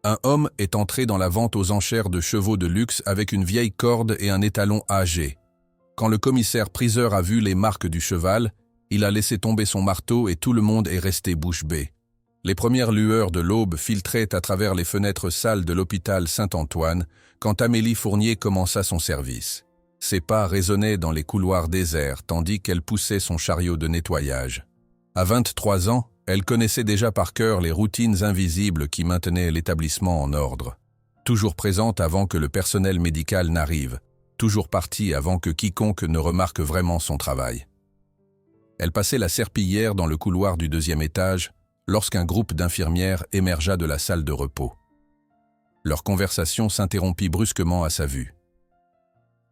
Un homme est entré dans la vente aux enchères de chevaux de luxe avec une vieille corde et un étalon âgé. Quand le commissaire-priseur a vu les marques du cheval, il a laissé tomber son marteau et tout le monde est resté bouche bée. Les premières lueurs de l'aube filtraient à travers les fenêtres sales de l'hôpital Saint-Antoine quand Amélie Fournier commença son service. Ses pas résonnaient dans les couloirs déserts tandis qu'elle poussait son chariot de nettoyage. À 23 ans, elle connaissait déjà par cœur les routines invisibles qui maintenaient l'établissement en ordre. Toujours présente avant que le personnel médical n'arrive, toujours partie avant que quiconque ne remarque vraiment son travail. Elle passait la serpillière dans le couloir du 2e étage lorsqu'un groupe d'infirmières émergea de la salle de repos. Leur conversation s'interrompit brusquement à sa vue.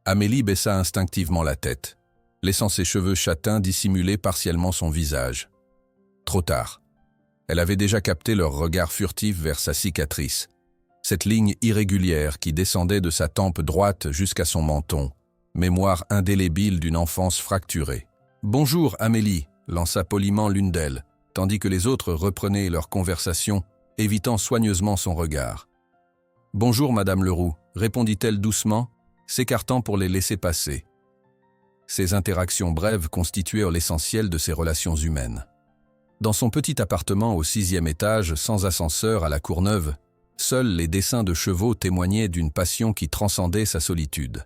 Amélie baissa instinctivement la tête, laissant ses cheveux châtains dissimuler partiellement son visage. Trop tard. Elle avait déjà capté leur regard furtif vers sa cicatrice, cette ligne irrégulière qui descendait de sa tempe droite jusqu'à son menton, mémoire indélébile d'une enfance fracturée. « Bonjour, Amélie », lança poliment l'une d'elles, tandis que les autres reprenaient leur conversation, évitant soigneusement son regard. « Bonjour, Madame Leroux », répondit-elle doucement, s'écartant pour les laisser passer. Ces interactions brèves constituaient l'essentiel de ses relations humaines. Dans son petit appartement au 6e étage, sans ascenseur à la Courneuve, seuls les dessins de chevaux témoignaient d'une passion qui transcendait sa solitude.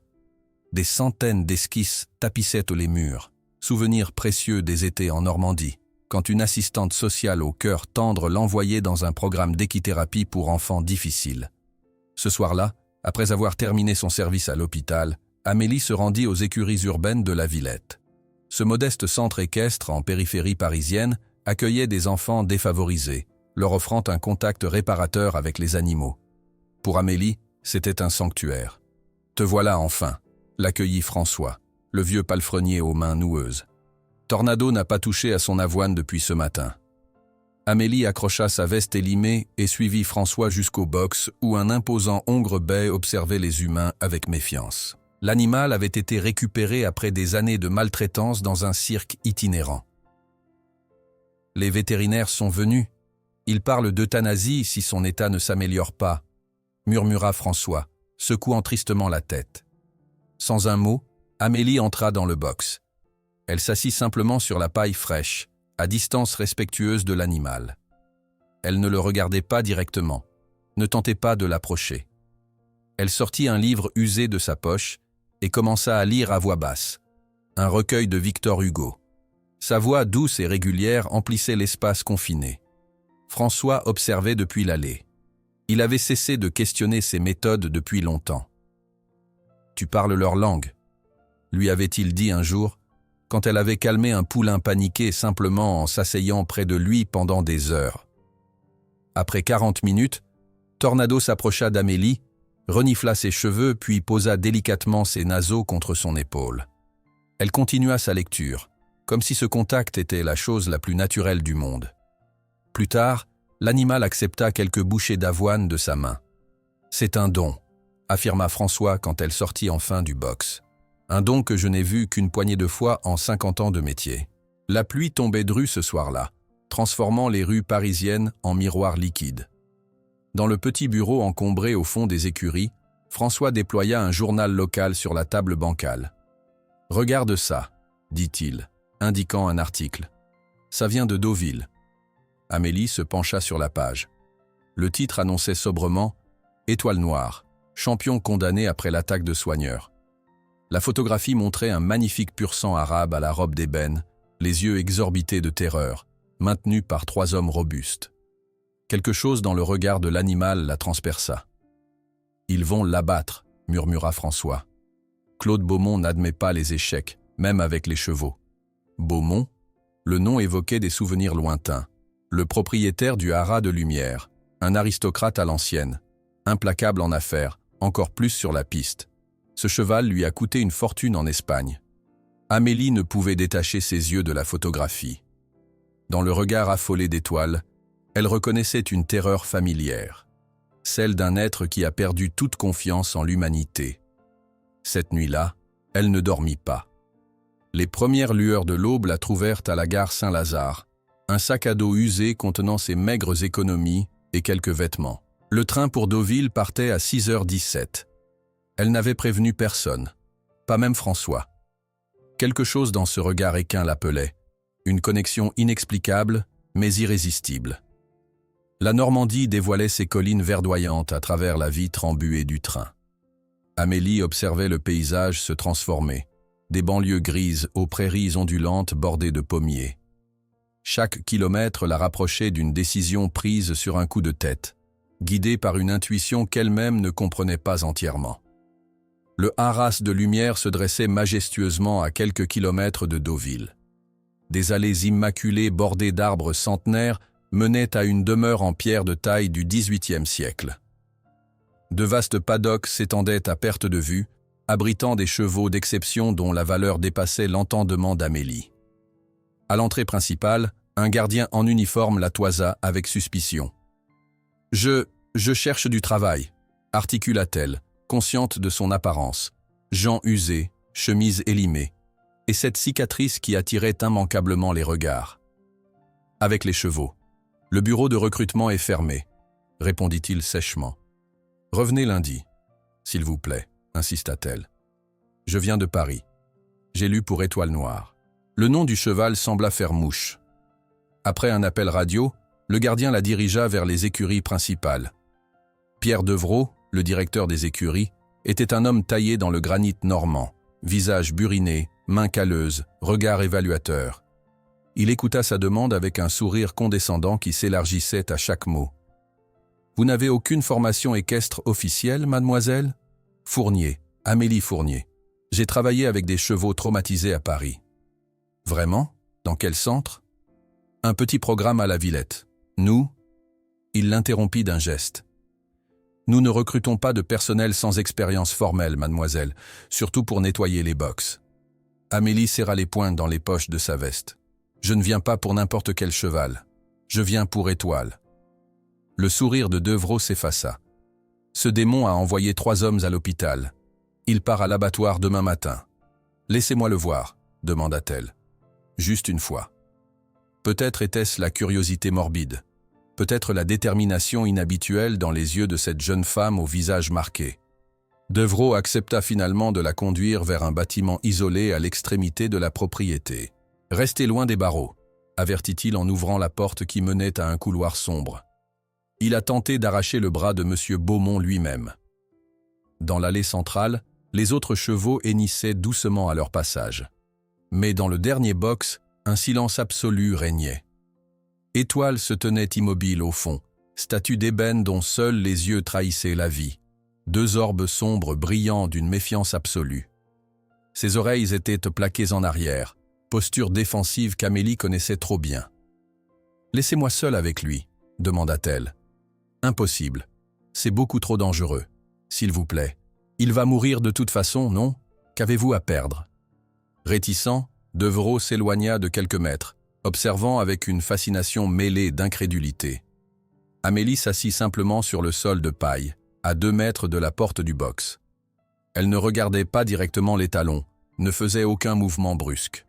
Des centaines d'esquisses tapissaient les murs, souvenirs précieux des étés en Normandie, quand une assistante sociale au cœur tendre l'envoyait dans un programme d'équithérapie pour enfants difficiles. Ce soir-là, après avoir terminé son service à l'hôpital, Amélie se rendit aux écuries urbaines de la Villette. Ce modeste centre équestre en périphérie parisienne accueillait des enfants défavorisés, leur offrant un contact réparateur avec les animaux. Pour Amélie, c'était un sanctuaire. « Te voilà enfin », l'accueillit François, le vieux palefrenier aux mains noueuses. Tornado n'a pas touché à son avoine depuis ce matin. Amélie accrocha sa veste élimée et suivit François jusqu'au box où un imposant hongre-bai observait les humains avec méfiance. L'animal avait été récupéré après des années de maltraitance dans un cirque itinérant. « Les vétérinaires sont venus. Ils parlent d'euthanasie si son état ne s'améliore pas, » murmura François, secouant tristement la tête. Sans un mot, Amélie entra dans le box. Elle s'assit simplement sur la paille fraîche, à distance respectueuse de l'animal. Elle ne le regardait pas directement, ne tentait pas de l'approcher. Elle sortit un livre usé de sa poche et commença à lire à voix basse, un recueil de Victor Hugo. Sa voix douce et régulière emplissait l'espace confiné. François observait depuis l'allée. Il avait cessé de questionner ses méthodes depuis longtemps. « Tu parles leur langue », lui avait-il dit un jour, quand elle avait calmé un poulain paniqué simplement en s'asseyant près de lui pendant des heures. Après 40 minutes, Tornado s'approcha d'Amélie, renifla ses cheveux puis posa délicatement ses naseaux contre son épaule. Elle continua sa lecture, comme si ce contact était la chose la plus naturelle du monde. Plus tard, l'animal accepta quelques bouchées d'avoine de sa main. « C'est un don », affirma François quand elle sortit enfin du box. « Un don que je n'ai vu qu'une poignée de fois en 50 ans de métier. » La pluie tombait drue ce soir-là, transformant les rues parisiennes en miroirs liquides. Dans le petit bureau encombré au fond des écuries, François déploya un journal local sur la table bancale. « Regarde ça », dit-il, indiquant un article. « Ça vient de Deauville. » Amélie se pencha sur la page. Le titre annonçait sobrement « Étoile noire, champion condamné après l'attaque de soigneurs ». La photographie montrait un magnifique pur-sang arabe à la robe d'ébène, les yeux exorbités de terreur, maintenu par 3 hommes robustes. Quelque chose dans le regard de l'animal la transperça. « Ils vont l'abattre », murmura François. Claude Beaumont n'admet pas les échecs, même avec les chevaux. Beaumont, le nom évoquait des souvenirs lointains. Le propriétaire du Haras de Lumière, un aristocrate à l'ancienne, implacable en affaires, encore plus sur la piste. Ce cheval lui a coûté une fortune en Espagne. Amélie ne pouvait détacher ses yeux de la photographie. Dans le regard affolé d'étoiles, elle reconnaissait une terreur familière, celle d'un être qui a perdu toute confiance en l'humanité. Cette nuit-là, elle ne dormit pas. Les premières lueurs de l'aube la trouvèrent à la gare Saint-Lazare, un sac à dos usé contenant ses maigres économies et quelques vêtements. Le train pour Deauville partait à 6h17. Elle n'avait prévenu personne, pas même François. Quelque chose dans ce regard équin l'appelait, une connexion inexplicable, mais irrésistible. La Normandie dévoilait ses collines verdoyantes à travers la vitre embuée du train. Amélie observait le paysage se transformer, des banlieues grises aux prairies ondulantes bordées de pommiers. Chaque kilomètre la rapprochait d'une décision prise sur un coup de tête, guidée par une intuition qu'elle-même ne comprenait pas entièrement. Le haras de lumière se dressait majestueusement à quelques kilomètres de Deauville. Des allées immaculées bordées d'arbres centenaires menaient à une demeure en pierre de taille du XVIIIe siècle. De vastes paddocks s'étendaient à perte de vue, abritant des chevaux d'exception dont la valeur dépassait l'entendement d'Amélie. À l'entrée principale, un gardien en uniforme la toisa avec suspicion. « Je cherche du travail », articula-t-elle, consciente de son apparence. Jean usé, chemise élimée, et cette cicatrice qui attirait immanquablement les regards. « Avec les chevaux. Le bureau de recrutement est fermé, » répondit-il sèchement. « Revenez lundi, s'il vous plaît, » insista-t-elle. « Je viens de Paris. J'ai lu pour Étoile Noire. » Le nom du cheval sembla faire mouche. Après un appel radio, le gardien la dirigea vers les écuries principales. Pierre Devreau, le directeur des écuries, était un homme taillé dans le granit normand, visage buriné, mains calleuses, regard évaluateur. Il écouta sa demande avec un sourire condescendant qui s'élargissait à chaque mot. « Vous n'avez aucune formation équestre officielle, mademoiselle ?»« Fournier, Amélie Fournier. J'ai travaillé avec des chevaux traumatisés à Paris. »« Vraiment ? Dans quel centre ?»« Un petit programme à la Villette. Nous ?» Il l'interrompit d'un geste. « Nous ne recrutons pas de personnel sans expérience formelle, mademoiselle, surtout pour nettoyer les box. » Amélie serra les poings dans les poches de sa veste. « Je ne viens pas pour n'importe quel cheval. Je viens pour Étoile. » Le sourire de Devreau s'effaça. « Ce démon a envoyé 3 hommes à l'hôpital. Il part à l'abattoir demain matin. Laissez-moi le voir, » demanda-t-elle. Juste une fois. Peut-être était-ce la curiosité morbide. Peut-être la détermination inhabituelle dans les yeux de cette jeune femme au visage marqué. Devreau accepta finalement de la conduire vers un bâtiment isolé à l'extrémité de la propriété. « Restez loin des barreaux », avertit-il en ouvrant la porte qui menait à un couloir sombre. Il a tenté d'arracher le bras de M. Beaumont lui-même. Dans l'allée centrale, les autres chevaux hennissaient doucement à leur passage. Mais dans le dernier box, un silence absolu régnait. Étoile se tenait immobile au fond, statue d'ébène dont seuls les yeux trahissaient la vie. 2 orbes sombres brillant d'une méfiance absolue. Ses oreilles étaient plaquées en arrière, posture défensive qu'Amélie connaissait trop bien. « Laissez-moi seule avec lui », demanda-t-elle. « Impossible. C'est beaucoup trop dangereux. S'il vous plaît. Il va mourir de toute façon, non? Qu'avez-vous à perdre ?» Réticent, Devreau s'éloigna de quelques mètres, observant avec une fascination mêlée d'incrédulité. Amélie s'assit simplement sur le sol de paille, à 2 mètres de la porte du box. Elle ne regardait pas directement les talons, ne faisait aucun mouvement brusque.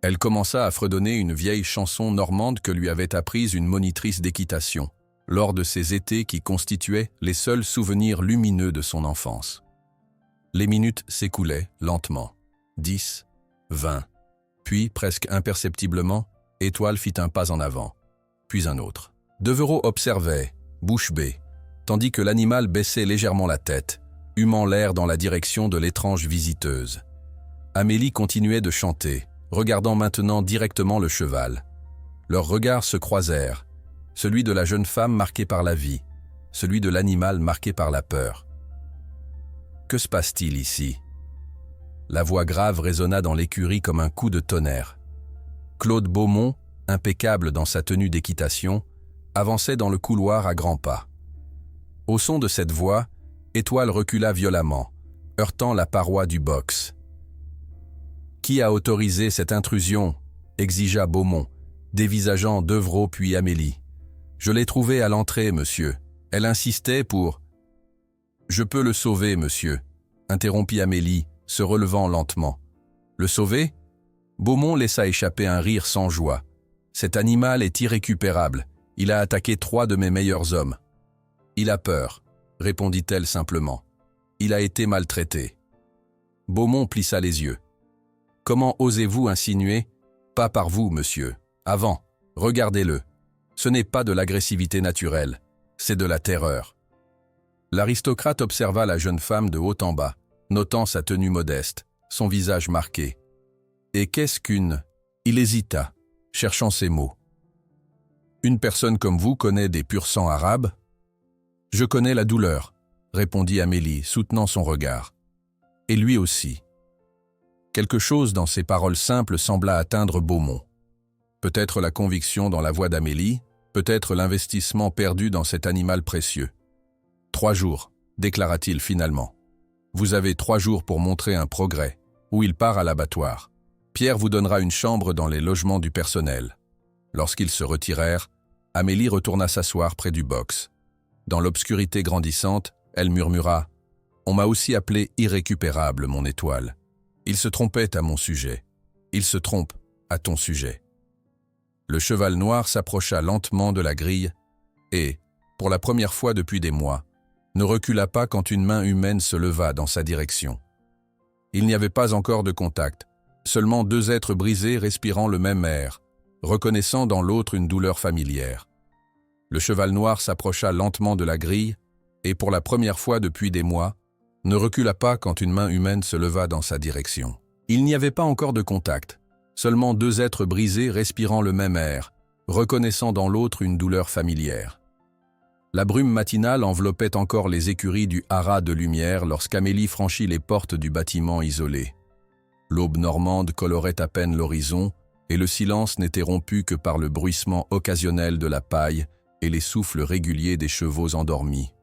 Elle commença à fredonner une vieille chanson normande que lui avait apprise une monitrice d'équitation, lors de ces étés qui constituaient les seuls souvenirs lumineux de son enfance. Les minutes s'écoulaient lentement. 10, 20. Puis, presque imperceptiblement, Étoile fit un pas en avant, puis un autre. Devreau observait, bouche bée, tandis que l'animal baissait légèrement la tête, humant l'air dans la direction de l'étrange visiteuse. Amélie continuait de chanter, regardant maintenant directement le cheval. Leurs regards se croisèrent, celui de la jeune femme marqué par la vie, celui de l'animal marqué par la peur. « Que se passe-t-il ici ?» La voix grave résonna dans l'écurie comme un coup de tonnerre. Claude Beaumont, impeccable dans sa tenue d'équitation, avançait dans le couloir à grands pas. Au son de cette voix, Étoile recula violemment, heurtant la paroi du box. « Qui a autorisé cette intrusion ?» exigea Beaumont, dévisageant Devreau puis Amélie. « Je l'ai trouvée à l'entrée, monsieur. Elle insistait pour... »« Je peux le sauver, monsieur, » interrompit Amélie, se relevant lentement. « Le sauver ?» Beaumont laissa échapper un rire sans joie. « Cet animal est irrécupérable. Il a attaqué 3 de mes meilleurs hommes. » Il a peur, répondit-elle simplement. Il a été maltraité. Beaumont plissa les yeux. Comment osez-vous insinuer? Pas par vous, monsieur. Avant, regardez-le. Ce n'est pas de l'agressivité naturelle, c'est de la terreur. L'aristocrate observa la jeune femme de haut en bas, notant sa tenue modeste, son visage marqué. Et qu'est-ce qu'une... Il hésita, cherchant ses mots. Une personne comme vous connaît des pur-sang arabes? Je connais la douleur, répondit Amélie, soutenant son regard. Et lui aussi. Quelque chose dans ces paroles simples sembla atteindre Beaumont. Peut-être la conviction dans la voix d'Amélie, peut-être l'investissement perdu dans cet animal précieux. 3 jours, déclara-t-il finalement. Vous avez 3 jours pour montrer un progrès, ou il part à l'abattoir. Pierre vous donnera une chambre dans les logements du personnel. Lorsqu'ils se retirèrent, Amélie retourna s'asseoir près du box. Dans l'obscurité grandissante, elle murmura « On m'a aussi appelé irrécupérable, mon étoile. Il se trompait à mon sujet. Il se trompe à ton sujet. » Le cheval noir s'approcha lentement de la grille et, pour la première fois depuis des mois, ne recula pas quand une main humaine se leva dans sa direction. Il n'y avait pas encore de contact, seulement 2 êtres brisés respirant le même air, reconnaissant dans l'autre une douleur familière. Le cheval noir s'approcha lentement de la grille et, pour la première fois depuis des mois, ne recula pas quand une main humaine se leva dans sa direction. Il n'y avait pas encore de contact, seulement 2 êtres brisés respirant le même air, reconnaissant dans l'autre une douleur familière. La brume matinale enveloppait encore les écuries du haras de lumière lorsqu'Amélie franchit les portes du bâtiment isolé. L'aube normande colorait à peine l'horizon et le silence n'était rompu que par le bruissement occasionnel de la paille et les souffles réguliers des chevaux endormis.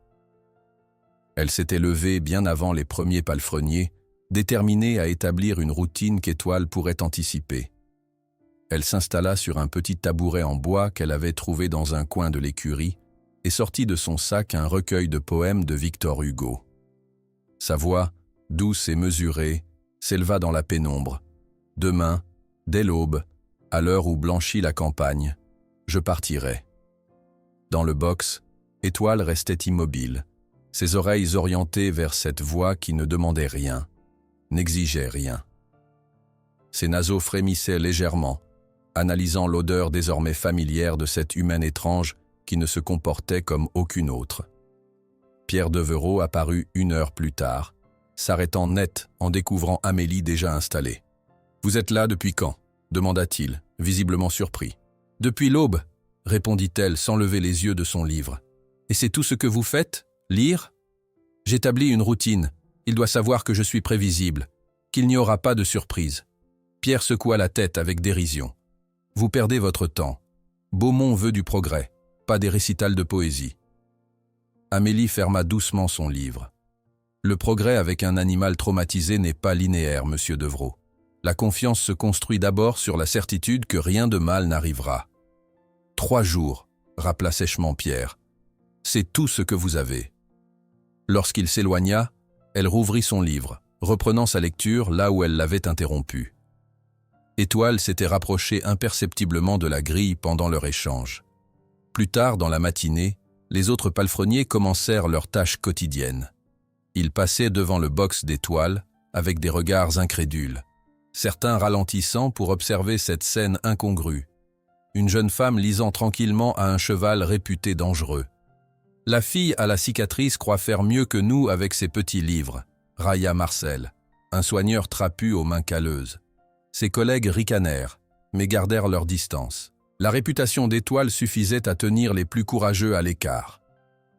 Elle s'était levée bien avant les premiers palefreniers, déterminée à établir une routine qu'Étoile pourrait anticiper. Elle s'installa sur un petit tabouret en bois qu'elle avait trouvé dans un coin de l'écurie et sortit de son sac un recueil de poèmes de Victor Hugo. Sa voix, douce et mesurée, s'éleva dans la pénombre. Demain, dès l'aube, à l'heure où blanchit la campagne, je partirai. Dans le box, Étoile restait immobile, ses oreilles orientées vers cette voix qui ne demandait rien, n'exigeait rien. Ses naseaux frémissaient légèrement, analysant l'odeur désormais familière de cette humaine étrange qui ne se comportait comme aucune autre. Pierre Devereux apparut 1 heure plus tard, s'arrêtant net en découvrant Amélie déjà installée. « Vous êtes là depuis quand ?» demanda-t-il, visiblement surpris. « Depuis l'aube » répondit-elle sans lever les yeux de son livre. « Et c'est tout ce que vous faites? Lire? J'établis une routine. Il doit savoir que je suis prévisible, qu'il n'y aura pas de surprise. » Pierre secoua la tête avec dérision. « Vous perdez votre temps. Beaumont veut du progrès, pas des récitals de poésie. » Amélie ferma doucement son livre. « Le progrès avec un animal traumatisé n'est pas linéaire, monsieur Devereux. La confiance se construit d'abord sur la certitude que rien de mal n'arrivera. » 3 jours, rappela sèchement Pierre. C'est tout ce que vous avez. Lorsqu'il s'éloigna, elle rouvrit son livre, reprenant sa lecture là où elle l'avait interrompu. Étoile s'était rapprochée imperceptiblement de la grille pendant leur échange. Plus tard dans la matinée, les autres palefreniers commencèrent leurs tâches quotidiennes. Ils passaient devant le box d'Étoile avec des regards incrédules, certains ralentissant pour observer cette scène incongrue. Une jeune femme lisant tranquillement à un cheval réputé dangereux. « La fille à la cicatrice croit faire mieux que nous avec ses petits livres », railla Marcel, un soigneur trapu aux mains calleuses. Ses collègues ricanèrent, mais gardèrent leur distance. La réputation d'Étoile suffisait à tenir les plus courageux à l'écart.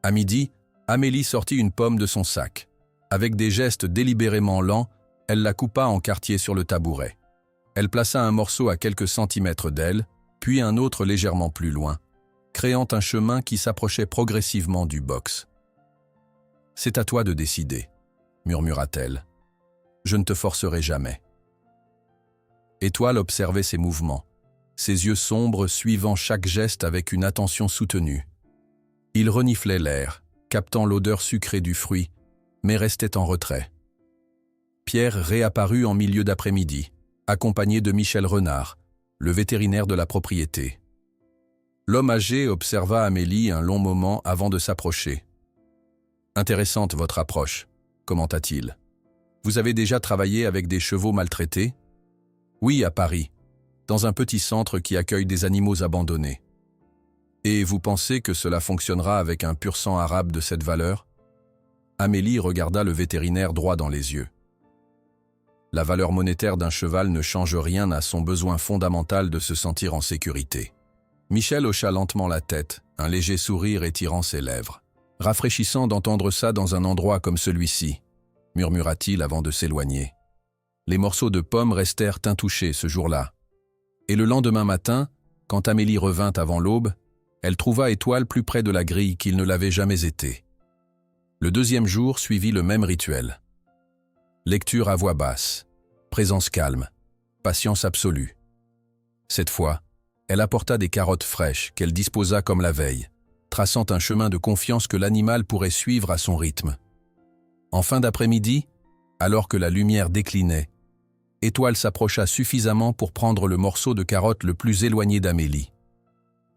À midi, Amélie sortit une pomme de son sac. Avec des gestes délibérément lents, elle la coupa en quartier sur le tabouret. Elle plaça un morceau à quelques centimètres d'elle, puis un autre légèrement plus loin, créant un chemin qui s'approchait progressivement du box. « C'est à toi de décider, » murmura-t-elle. « Je ne te forcerai jamais. » Étoile observait ses mouvements, ses yeux sombres suivant chaque geste avec une attention soutenue. Il reniflait l'air, captant l'odeur sucrée du fruit, mais restait en retrait. Pierre réapparut en milieu d'après-midi, accompagné de Michel Renard, le vétérinaire de la propriété. L'homme âgé observa Amélie un long moment avant de s'approcher, Intéressante votre approche, commenta-t-il. Vous avez déjà travaillé avec des chevaux maltraités? Oui, à Paris, dans un petit centre qui accueille des animaux abandonnés. Et vous pensez que cela fonctionnera avec un pur sang arabe de cette valeur? Amélie regarda le vétérinaire droit dans les yeux. La valeur monétaire d'un cheval ne change rien à son besoin fondamental de se sentir en sécurité. Michel hocha lentement la tête, un léger sourire étirant ses lèvres. Rafraîchissant d'entendre ça dans un endroit comme celui-ci, murmura-t-il avant de s'éloigner. Les morceaux de pommes restèrent intouchés ce jour-là. Et le lendemain matin, quand Amélie revint avant l'aube, elle trouva Étoile plus près de la grille qu'il ne l'avait jamais été. Le deuxième jour suivit le même rituel. Lecture à voix basse, présence calme, patience absolue. Cette fois, elle apporta des carottes fraîches qu'elle disposa comme la veille, traçant un chemin de confiance que l'animal pourrait suivre à son rythme. En fin d'après-midi, alors que la lumière déclinait, Étoile s'approcha suffisamment pour prendre le morceau de carotte le plus éloigné d'Amélie.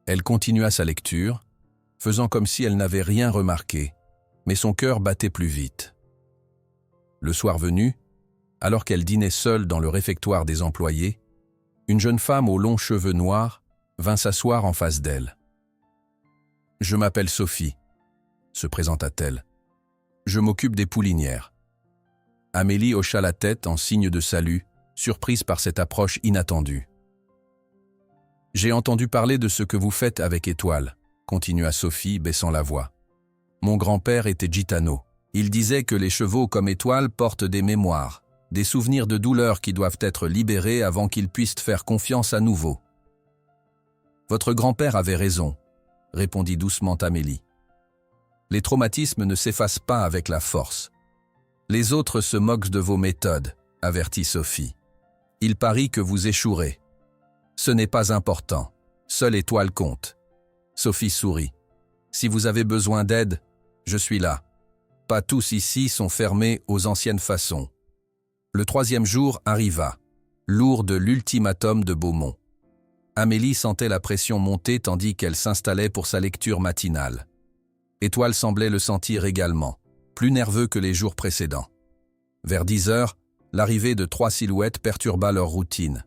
Elle continua sa lecture, faisant comme si elle n'avait rien remarqué, mais son cœur battait plus vite. Le soir venu, alors qu'elle dînait seule dans le réfectoire des employés, une jeune femme aux longs cheveux noirs vint s'asseoir en face d'elle. « Je m'appelle Sophie », se présenta-t-elle. « Je m'occupe des poulinières. » Amélie hocha la tête en signe de salut, surprise par cette approche inattendue. « J'ai entendu parler de ce que vous faites avec Étoile », continua Sophie, baissant la voix. « Mon grand-père était gitano. Il disait que les chevaux comme Étoile portent des mémoires, des souvenirs de douleur qui doivent être libérés avant qu'ils puissent faire confiance à nouveau. » « Votre grand-père avait raison, » répondit doucement Amélie. « Les traumatismes ne s'effacent pas avec la force. Les autres se moquent de vos méthodes, » avertit Sophie. « Il parie que vous échouerez. Ce n'est pas important. Seule Étoile compte. » Sophie sourit. « Si vous avez besoin d'aide, je suis là. Pas tous ici sont fermés aux anciennes façons. » Le troisième jour arriva, lourd de l'ultimatum de Beaumont. Amélie sentait la pression monter tandis qu'elle s'installait pour sa lecture matinale. Étoile semblait le sentir également, plus nerveux que les jours précédents. Vers 10 heures, l'arrivée de 3 silhouettes perturba leur routine.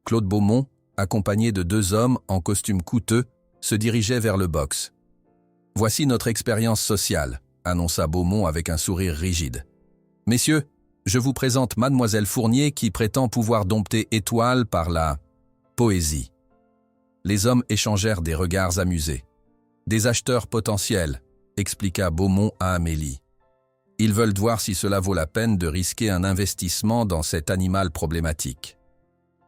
Claude Beaumont, accompagné de 2 hommes en costume coûteux, se dirigeait vers le box. « Voici notre expérience sociale », annonça Beaumont avec un sourire rigide. « Messieurs, je vous présente Mademoiselle Fournier qui prétend pouvoir dompter Étoile par la poésie. » Les hommes échangèrent des regards amusés. « Des acheteurs potentiels », expliqua Beaumont à Amélie. « Ils veulent voir si cela vaut la peine de risquer un investissement dans cet animal problématique. »«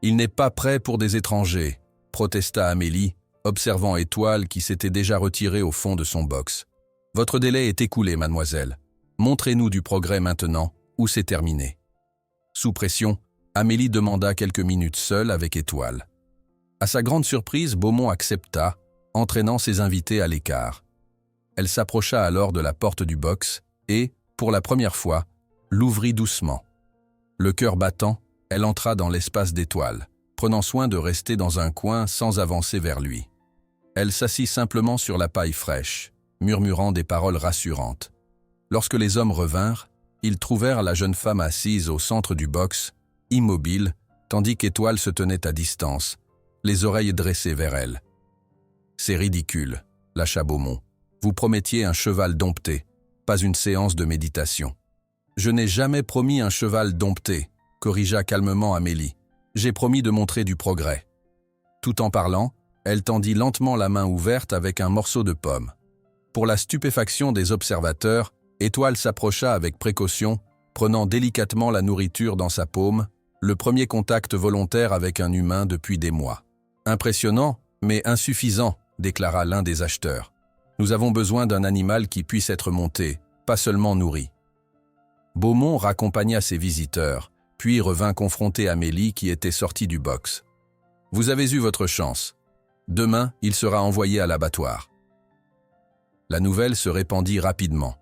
Il n'est pas prêt pour des étrangers », protesta Amélie, observant Étoile qui s'était déjà retirée au fond de son box. « Votre délai est écoulé, mademoiselle. Montrez-nous du progrès maintenant, ou c'est terminé. » Sous pression, Amélie demanda quelques minutes seule avec Étoile. À sa grande surprise, Beaumont accepta, entraînant ses invités à l'écart. Elle s'approcha alors de la porte du box et, pour la première fois, l'ouvrit doucement. Le cœur battant, elle entra dans l'espace d'Étoile, prenant soin de rester dans un coin sans avancer vers lui. Elle s'assit simplement sur la paille fraîche, murmurant des paroles rassurantes. Lorsque les hommes revinrent, ils trouvèrent la jeune femme assise au centre du box, immobile, tandis qu'Étoile se tenait à distance, les oreilles dressées vers elle. « C'est ridicule, » lâcha Beaumont. « Vous promettiez un cheval dompté, pas une séance de méditation. »« Je n'ai jamais promis un cheval dompté, » corrigea calmement Amélie. « J'ai promis de montrer du progrès. » Tout en parlant, elle tendit lentement la main ouverte avec un morceau de pomme. Pour la stupéfaction des observateurs, Étoile s'approcha avec précaution, prenant délicatement la nourriture dans sa paume, le premier contact volontaire avec un humain depuis des mois. « Impressionnant, mais insuffisant, » déclara l'un des acheteurs. « Nous avons besoin d'un animal qui puisse être monté, pas seulement nourri. » Beaumont raccompagna ses visiteurs, puis revint confronter Amélie qui était sortie du box. « Vous avez eu votre chance. Demain, il sera envoyé à l'abattoir. » La nouvelle se répandit rapidement.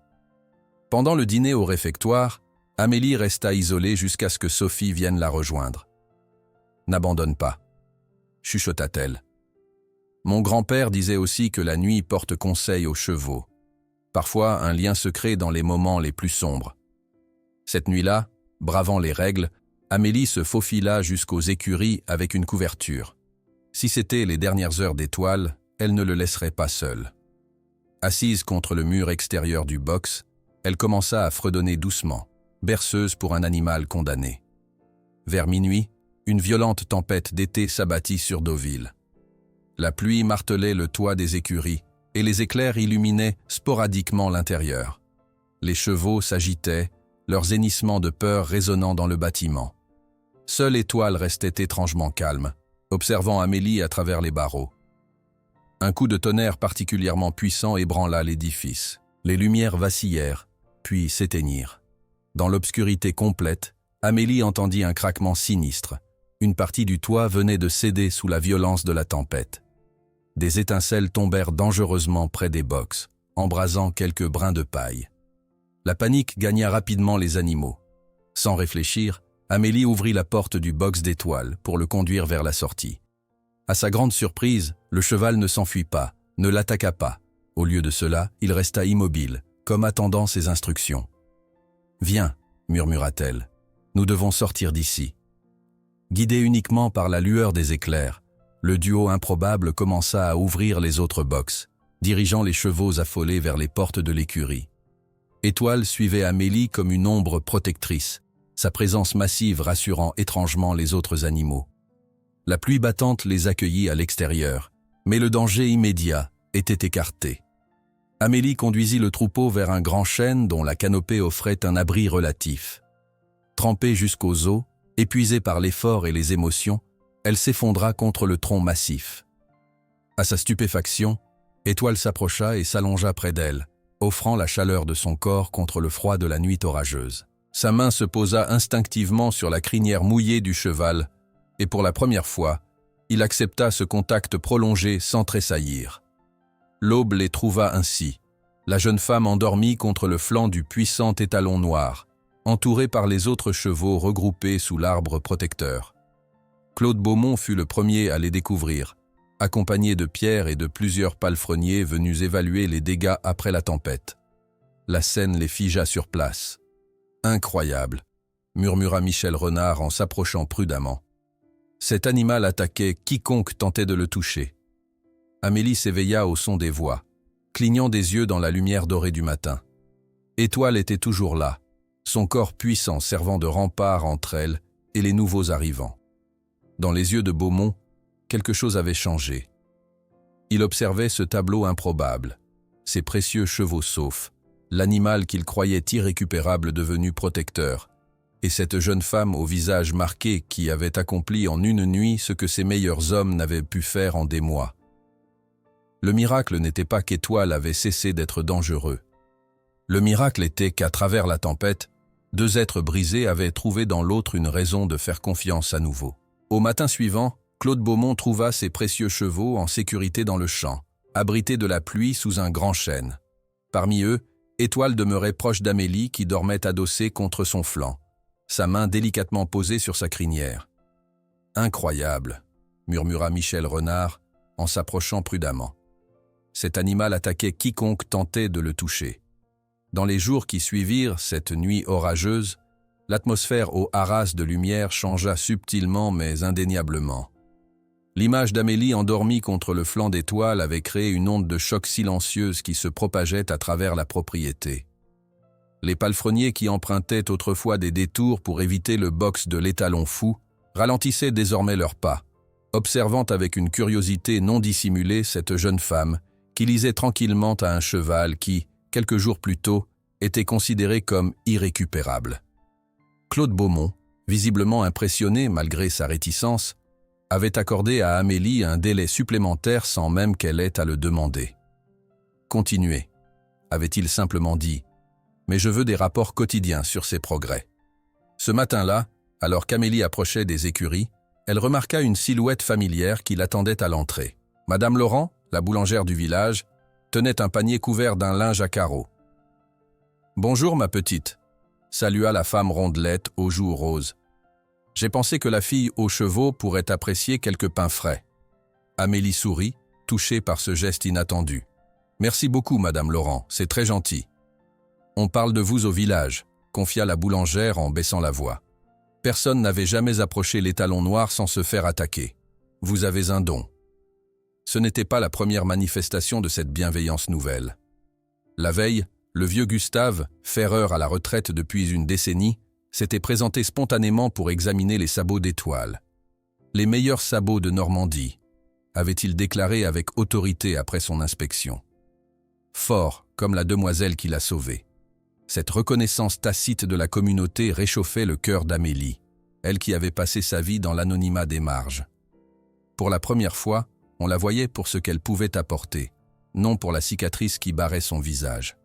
Pendant le dîner au réfectoire, Amélie resta isolée jusqu'à ce que Sophie vienne la rejoindre. « N'abandonne pas, » chuchota-t-elle. « Mon grand-père disait aussi que la nuit porte conseil aux chevaux. parfois un lien secret dans les moments les plus sombres. Cette nuit-là, bravant les règles, Amélie se faufila jusqu'aux écuries avec une couverture. Si c'était les dernières heures d'Étoile, elle ne le laisserait pas seul. Assise contre le mur extérieur du box, elle commença à fredonner doucement, berceuse pour un animal condamné. Vers minuit, une violente tempête d'été s'abattit sur Deauville. La pluie martelait le toit des écuries et les éclairs illuminaient sporadiquement l'intérieur. Les chevaux s'agitaient, leurs hennissements de peur résonnant dans le bâtiment. Seule Étoile restait étrangement calme, observant Amélie à travers les barreaux. Un coup de tonnerre particulièrement puissant ébranla l'édifice. Les lumières vacillèrent, puis s'éteignirent. Dans l'obscurité complète, Amélie entendit un craquement sinistre. Une partie du toit venait de céder sous la violence de la tempête. Des étincelles tombèrent dangereusement près des box, embrasant quelques brins de paille. La panique gagna rapidement les animaux. Sans réfléchir, Amélie ouvrit la porte du box d'Étoile pour le conduire vers la sortie. À sa grande surprise, le cheval ne s'enfuit pas, ne l'attaqua pas. Au lieu de cela, il resta immobile, comme attendant ses instructions. « Viens », murmura-t-elle, « nous devons sortir d'ici. » Guidé uniquement par la lueur des éclairs, le duo improbable commença à ouvrir les autres box, dirigeant les chevaux affolés vers les portes de l'écurie. Étoile suivait Amélie comme une ombre protectrice, sa présence massive rassurant étrangement les autres animaux. La pluie battante les accueillit à l'extérieur, mais le danger immédiat était écarté. Amélie conduisit le troupeau vers un grand chêne dont la canopée offrait un abri relatif. Trempée jusqu'aux os, épuisée par l'effort et les émotions, elle s'effondra contre le tronc massif. À sa stupéfaction, Étoile s'approcha et s'allongea près d'elle, offrant la chaleur de son corps contre le froid de la nuit orageuse. Sa main se posa instinctivement sur la crinière mouillée du cheval, et pour la première fois, il accepta ce contact prolongé sans tressaillir. L'aube les trouva ainsi, la jeune femme endormie contre le flanc du puissant étalon noir, entourée par les autres chevaux regroupés sous l'arbre protecteur. Claude Beaumont fut le premier à les découvrir, accompagné de Pierre et de plusieurs palefreniers venus évaluer les dégâts après la tempête. La scène les figea sur place. « Incroyable !» murmura Michel Renard en s'approchant prudemment. Cet animal attaquait quiconque tentait de le toucher. Amélie s'éveilla au son des voix, clignant des yeux dans la lumière dorée du matin. Étoile était toujours là, son corps puissant servant de rempart entre elle et les nouveaux arrivants. Dans les yeux de Beaumont, quelque chose avait changé. Il observait ce tableau improbable, ces précieux chevaux saufs, l'animal qu'il croyait irrécupérable devenu protecteur, et cette jeune femme au visage marqué qui avait accompli en une nuit ce que ses meilleurs hommes n'avaient pu faire en des mois. Le miracle n'était pas qu'Étoile avait cessé d'être dangereux. Le miracle était qu'à travers la tempête, deux êtres brisés avaient trouvé dans l'autre une raison de faire confiance à nouveau. Au matin suivant, Claude Beaumont trouva ses précieux chevaux en sécurité dans le champ, abrités de la pluie sous un grand chêne. Parmi eux, Étoile demeurait proche d'Amélie qui dormait adossée contre son flanc, sa main délicatement posée sur sa crinière. « Incroyable !» murmura Michel Renard en s'approchant prudemment. Cet animal attaquait quiconque tentait de le toucher. Dans les jours qui suivirent cette nuit orageuse, l'atmosphère aux harasses de lumière changea subtilement mais indéniablement. L'image d'Amélie endormie contre le flanc d'Étoile avait créé une onde de choc silencieuse qui se propageait à travers la propriété. Les palefreniers qui empruntaient autrefois des détours pour éviter le box de l'étalon fou ralentissaient désormais leurs pas, observant avec une curiosité non dissimulée cette jeune femme qui lisait tranquillement à un cheval qui, quelques jours plus tôt, était considéré comme irrécupérable. Claude Beaumont, visiblement impressionné malgré sa réticence, avait accordé à Amélie un délai supplémentaire sans même qu'elle ait à le demander. « Continuez », avait-il simplement dit, « mais je veux des rapports quotidiens sur ses progrès. » Ce matin-là, alors qu'Amélie approchait des écuries, elle remarqua une silhouette familière qui l'attendait à l'entrée. Madame Laurent, la boulangère du village, tenait un panier couvert d'un linge à carreaux. « Bonjour ma petite », salua la femme rondelette aux joues roses. « J'ai pensé que la fille aux chevaux pourrait apprécier quelques pains frais. » Amélie sourit, touchée par ce geste inattendu. Merci beaucoup, Madame Laurent, c'est très gentil. On parle de vous au village, confia la boulangère en baissant la voix. Personne n'avait jamais approché l'étalon noir sans se faire attaquer. Vous avez un don. Ce n'était pas la première manifestation de cette bienveillance nouvelle. La veille, le vieux Gustave, ferreur à la retraite depuis une décennie, s'était présenté spontanément pour examiner les sabots d'Étoile. Les meilleurs sabots de Normandie, avait-il déclaré avec autorité après son inspection. Fort, comme la demoiselle qui l'a sauvé. Cette reconnaissance tacite de la communauté réchauffait le cœur d'Amélie, elle qui avait passé sa vie dans l'anonymat des marges. Pour la première fois, on la voyait pour ce qu'elle pouvait apporter, non pour la cicatrice qui barrait son visage.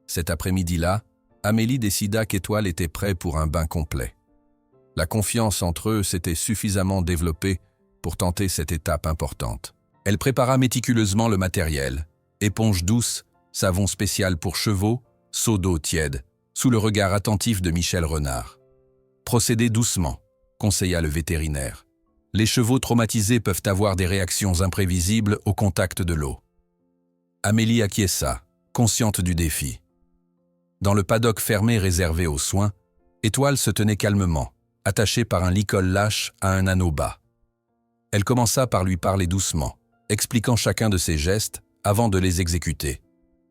Cet après-midi-là, Amélie décida qu'Étoile était prêt pour un bain complet. La confiance entre eux s'était suffisamment développée pour tenter cette étape importante. Elle prépara méticuleusement le matériel, éponge douce, savon spécial pour chevaux, seau d'eau tiède, sous le regard attentif de Michel Renard. « Procédez doucement », conseilla le vétérinaire. « Les chevaux traumatisés peuvent avoir des réactions imprévisibles au contact de l'eau. » Amélie acquiesça, consciente du défi. Dans le paddock fermé réservé aux soins, Étoile se tenait calmement, attachée par un licol lâche à un anneau bas. Elle commença par lui parler doucement, expliquant chacun de ses gestes avant de les exécuter.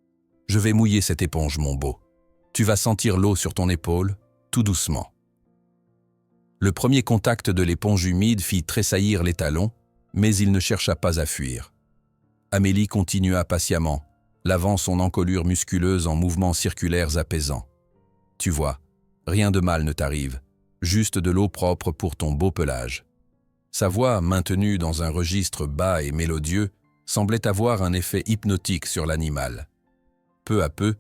« Je vais mouiller cette éponge, mon beau. Tu vas sentir l'eau sur ton épaule, tout doucement. » Le premier contact de l'éponge humide fit tressaillir les talons, mais il ne chercha pas à fuir. Amélie continua patiemment, lavant son encolure musculeuse en mouvements circulaires apaisants. « Tu vois, rien de mal ne t'arrive, juste de l'eau propre pour ton beau pelage. » Sa voix, maintenue dans un registre bas et mélodieux, semblait avoir un effet hypnotique sur l'animal. Peu à peu,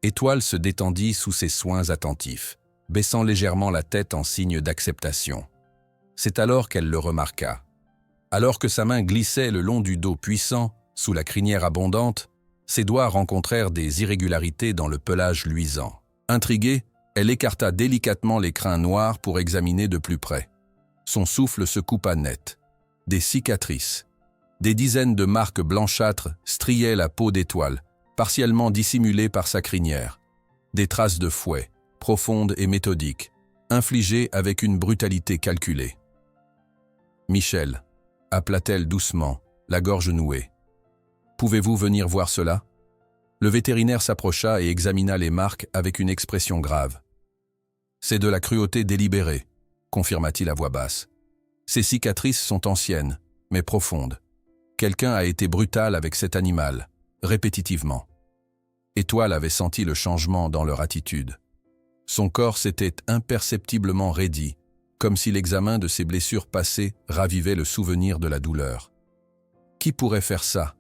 Étoile se détendit sous ses soins attentifs, baissant légèrement la tête en signe d'acceptation. C'est alors qu'elle le remarqua. Alors que sa main glissait le long du dos puissant, sous la crinière abondante, ses doigts rencontrèrent des irrégularités dans le pelage luisant. Intriguée, elle écarta délicatement les crins noirs pour examiner de plus près. Son souffle se coupa net. Des cicatrices. Des dizaines de marques blanchâtres striaient la peau d'Étoile, partiellement dissimulée par sa crinière. Des traces de fouet, profondes et méthodiques, infligées avec une brutalité calculée. « Michel », appela-t-elle doucement, la gorge nouée. « Pouvez-vous venir voir cela ?» Le vétérinaire s'approcha et examina les marques avec une expression grave. « C'est de la cruauté délibérée », confirma-t-il à voix basse. « Ces cicatrices sont anciennes, mais profondes. Quelqu'un a été brutal avec cet animal, répétitivement. » Étoile avait senti le changement dans leur attitude. Son corps s'était imperceptiblement raidi, comme si l'examen de ses blessures passées ravivait le souvenir de la douleur. « Qui pourrait faire ça ?»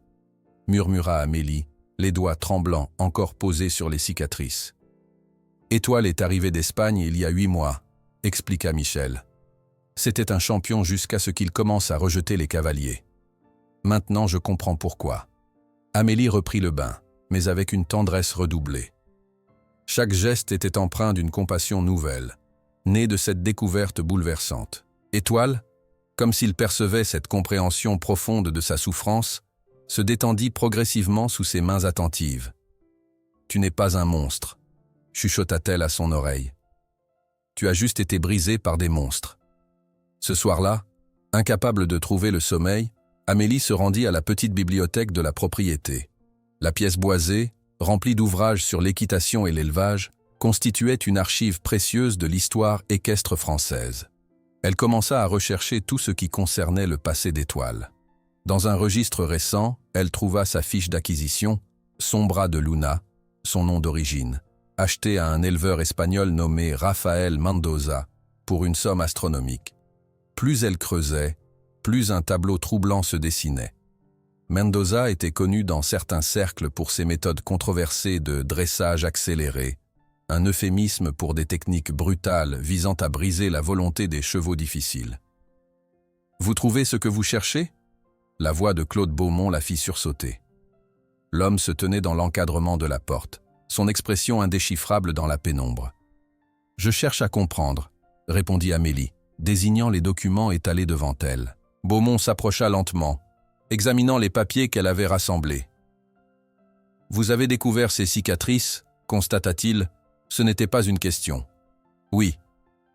murmura Amélie, les doigts tremblants encore posés sur les cicatrices. « Étoile est arrivée d'Espagne il y a 8 mois, expliqua Michel. C'était un champion jusqu'à ce qu'il commence à rejeter les cavaliers. Maintenant je comprends pourquoi. » Amélie reprit le bain, mais avec une tendresse redoublée. Chaque geste était empreint d'une compassion nouvelle, née de cette découverte bouleversante. Étoile, comme s'il percevait cette compréhension profonde de sa souffrance, se détendit progressivement sous ses mains attentives. « Tu n'es pas un monstre », chuchota-t-elle à son oreille. « Tu as juste été brisé par des monstres. » Ce soir-là, incapable de trouver le sommeil, Amélie se rendit à la petite bibliothèque de la propriété. La pièce boisée, remplie d'ouvrages sur l'équitation et l'élevage, constituait une archive précieuse de l'histoire équestre française. Elle commença à rechercher tout ce qui concernait le passé d'Étoile. Dans un registre récent, elle trouva sa fiche d'acquisition, son bras de Luna, son nom d'origine, acheté à un éleveur espagnol nommé Rafael Mendoza pour une somme astronomique. Plus elle creusait, plus un tableau troublant se dessinait. Mendoza était connu dans certains cercles pour ses méthodes controversées de dressage accéléré, un euphémisme pour des techniques brutales visant à briser la volonté des chevaux difficiles. « Vous trouvez ce que vous cherchez ?» La voix de Claude Beaumont la fit sursauter. L'homme se tenait dans l'encadrement de la porte, son expression indéchiffrable dans la pénombre. « Je cherche à comprendre », répondit Amélie, désignant les documents étalés devant elle. Beaumont s'approcha lentement, examinant les papiers qu'elle avait rassemblés. Vous avez découvert ces cicatrices, constata-t-il. Ce n'était pas une question. Oui,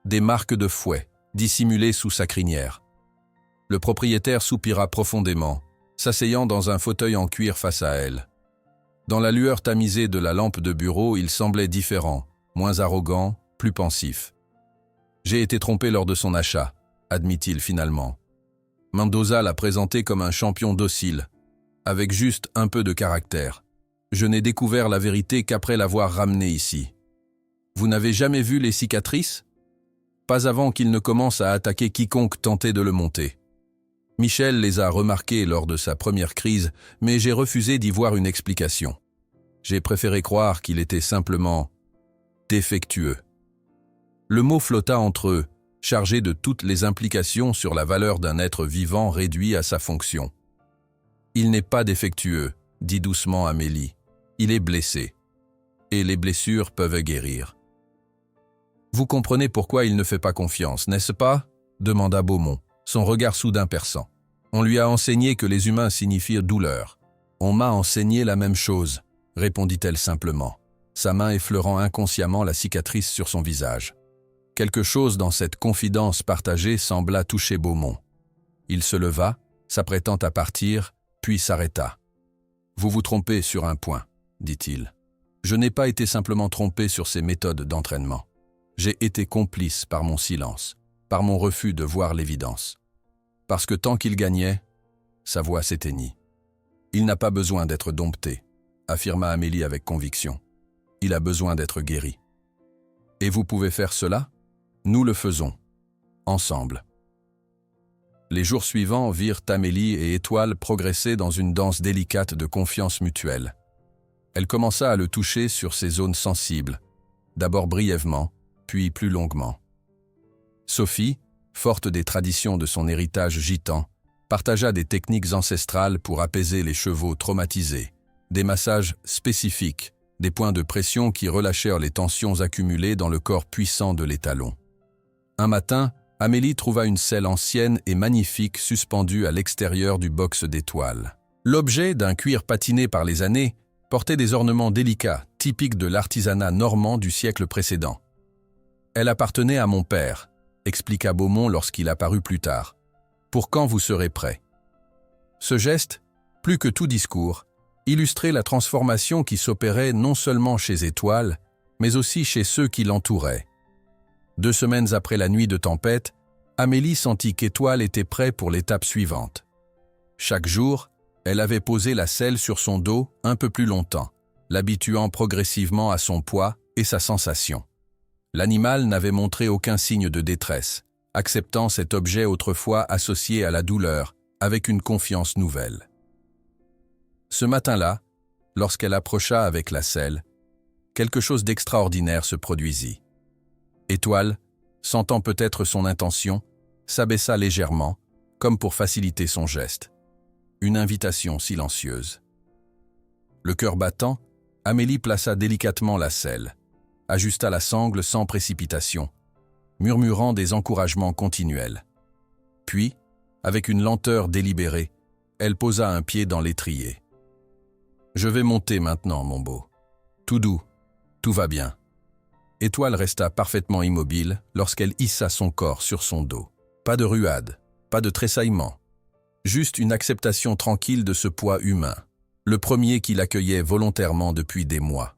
des marques de fouet, dissimulées sous sa crinière. Le propriétaire soupira profondément, s'asseyant dans un fauteuil en cuir face à elle. Dans la lueur tamisée de la lampe de bureau, il semblait différent, moins arrogant, plus pensif. « J'ai été trompé lors de son achat », admit-il finalement. Mendoza l'a présenté comme un champion docile, avec juste un peu de caractère. Je n'ai découvert la vérité qu'après l'avoir ramené ici. Vous n'avez jamais vu les cicatrices? Pas avant qu'il ne commence à attaquer quiconque tentait de le monter. Michel les a remarquées lors de sa première crise, mais j'ai refusé d'y voir une explication. J'ai préféré croire qu'il était simplement défectueux. Le mot flotta entre eux, chargé de toutes les implications sur la valeur d'un être vivant réduit à sa fonction. Il n'est pas défectueux, dit doucement Amélie. Il est blessé. Et les blessures peuvent guérir. Vous comprenez pourquoi il ne fait pas confiance, n'est-ce pas? Demanda Beaumont, son regard soudain perçant. On lui a enseigné que les humains signifient douleur. On m'a enseigné la même chose, répondit-elle simplement, sa main effleurant inconsciemment la cicatrice sur son visage. Quelque chose dans cette confidence partagée sembla toucher Beaumont. Il se leva, s'apprêtant à partir, puis s'arrêta. « Vous vous trompez sur un point, » dit-il. « Je n'ai pas été simplement trompé sur ses méthodes d'entraînement. J'ai été complice par mon silence, par mon refus de voir l'évidence. Parce que tant qu'il gagnait, sa voix s'éteignit. Il n'a pas besoin d'être dompté, affirma Amélie avec conviction. Il a besoin d'être guéri. Et vous pouvez faire cela? Nous le faisons, ensemble. Les jours suivants virent Amélie et Étoile progresser dans une danse délicate de confiance mutuelle. Elle commença à le toucher sur ses zones sensibles, d'abord brièvement, puis plus longuement. Sophie, forte des traditions de son héritage gitan, partagea des techniques ancestrales pour apaiser les chevaux traumatisés, des massages spécifiques, des points de pression qui relâchèrent les tensions accumulées dans le corps puissant de l'étalon. Un matin, Amélie trouva une selle ancienne et magnifique suspendue à l'extérieur du box d'Étoile. L'objet, d'un cuir patiné par les années, portait des ornements délicats, typiques de l'artisanat normand du siècle précédent. « Elle appartenait à mon père », expliqua Beaumont lorsqu'il apparut plus tard. « Pour quand vous serez prêt ?» Ce geste, plus que tout discours, illustrait la transformation qui s'opérait non seulement chez Étoile, mais aussi chez ceux qui l'entouraient. 2 semaines après la nuit de tempête, Amélie sentit qu'Étoile était prêt pour l'étape suivante. Chaque jour, elle avait posé la selle sur son dos un peu plus longtemps, l'habituant progressivement à son poids et sa sensation. L'animal n'avait montré aucun signe de détresse, acceptant cet objet autrefois associé à la douleur avec une confiance nouvelle. Ce matin-là, lorsqu'elle approcha avec la selle, quelque chose d'extraordinaire se produisit. Étoile, sentant peut-être son intention, s'abaissa légèrement, comme pour faciliter son geste. Une invitation silencieuse. Le cœur battant, Amélie plaça délicatement la selle, ajusta la sangle sans précipitation, murmurant des encouragements continuels. Puis, avec une lenteur délibérée, elle posa un pied dans l'étrier. « Je vais monter maintenant, mon beau. Tout doux, tout va bien. » Étoile resta parfaitement immobile lorsqu'elle hissa son corps sur son dos. Pas de ruade, pas de tressaillement. Juste une acceptation tranquille de ce poids humain, le premier qu'il accueillait volontairement depuis des mois.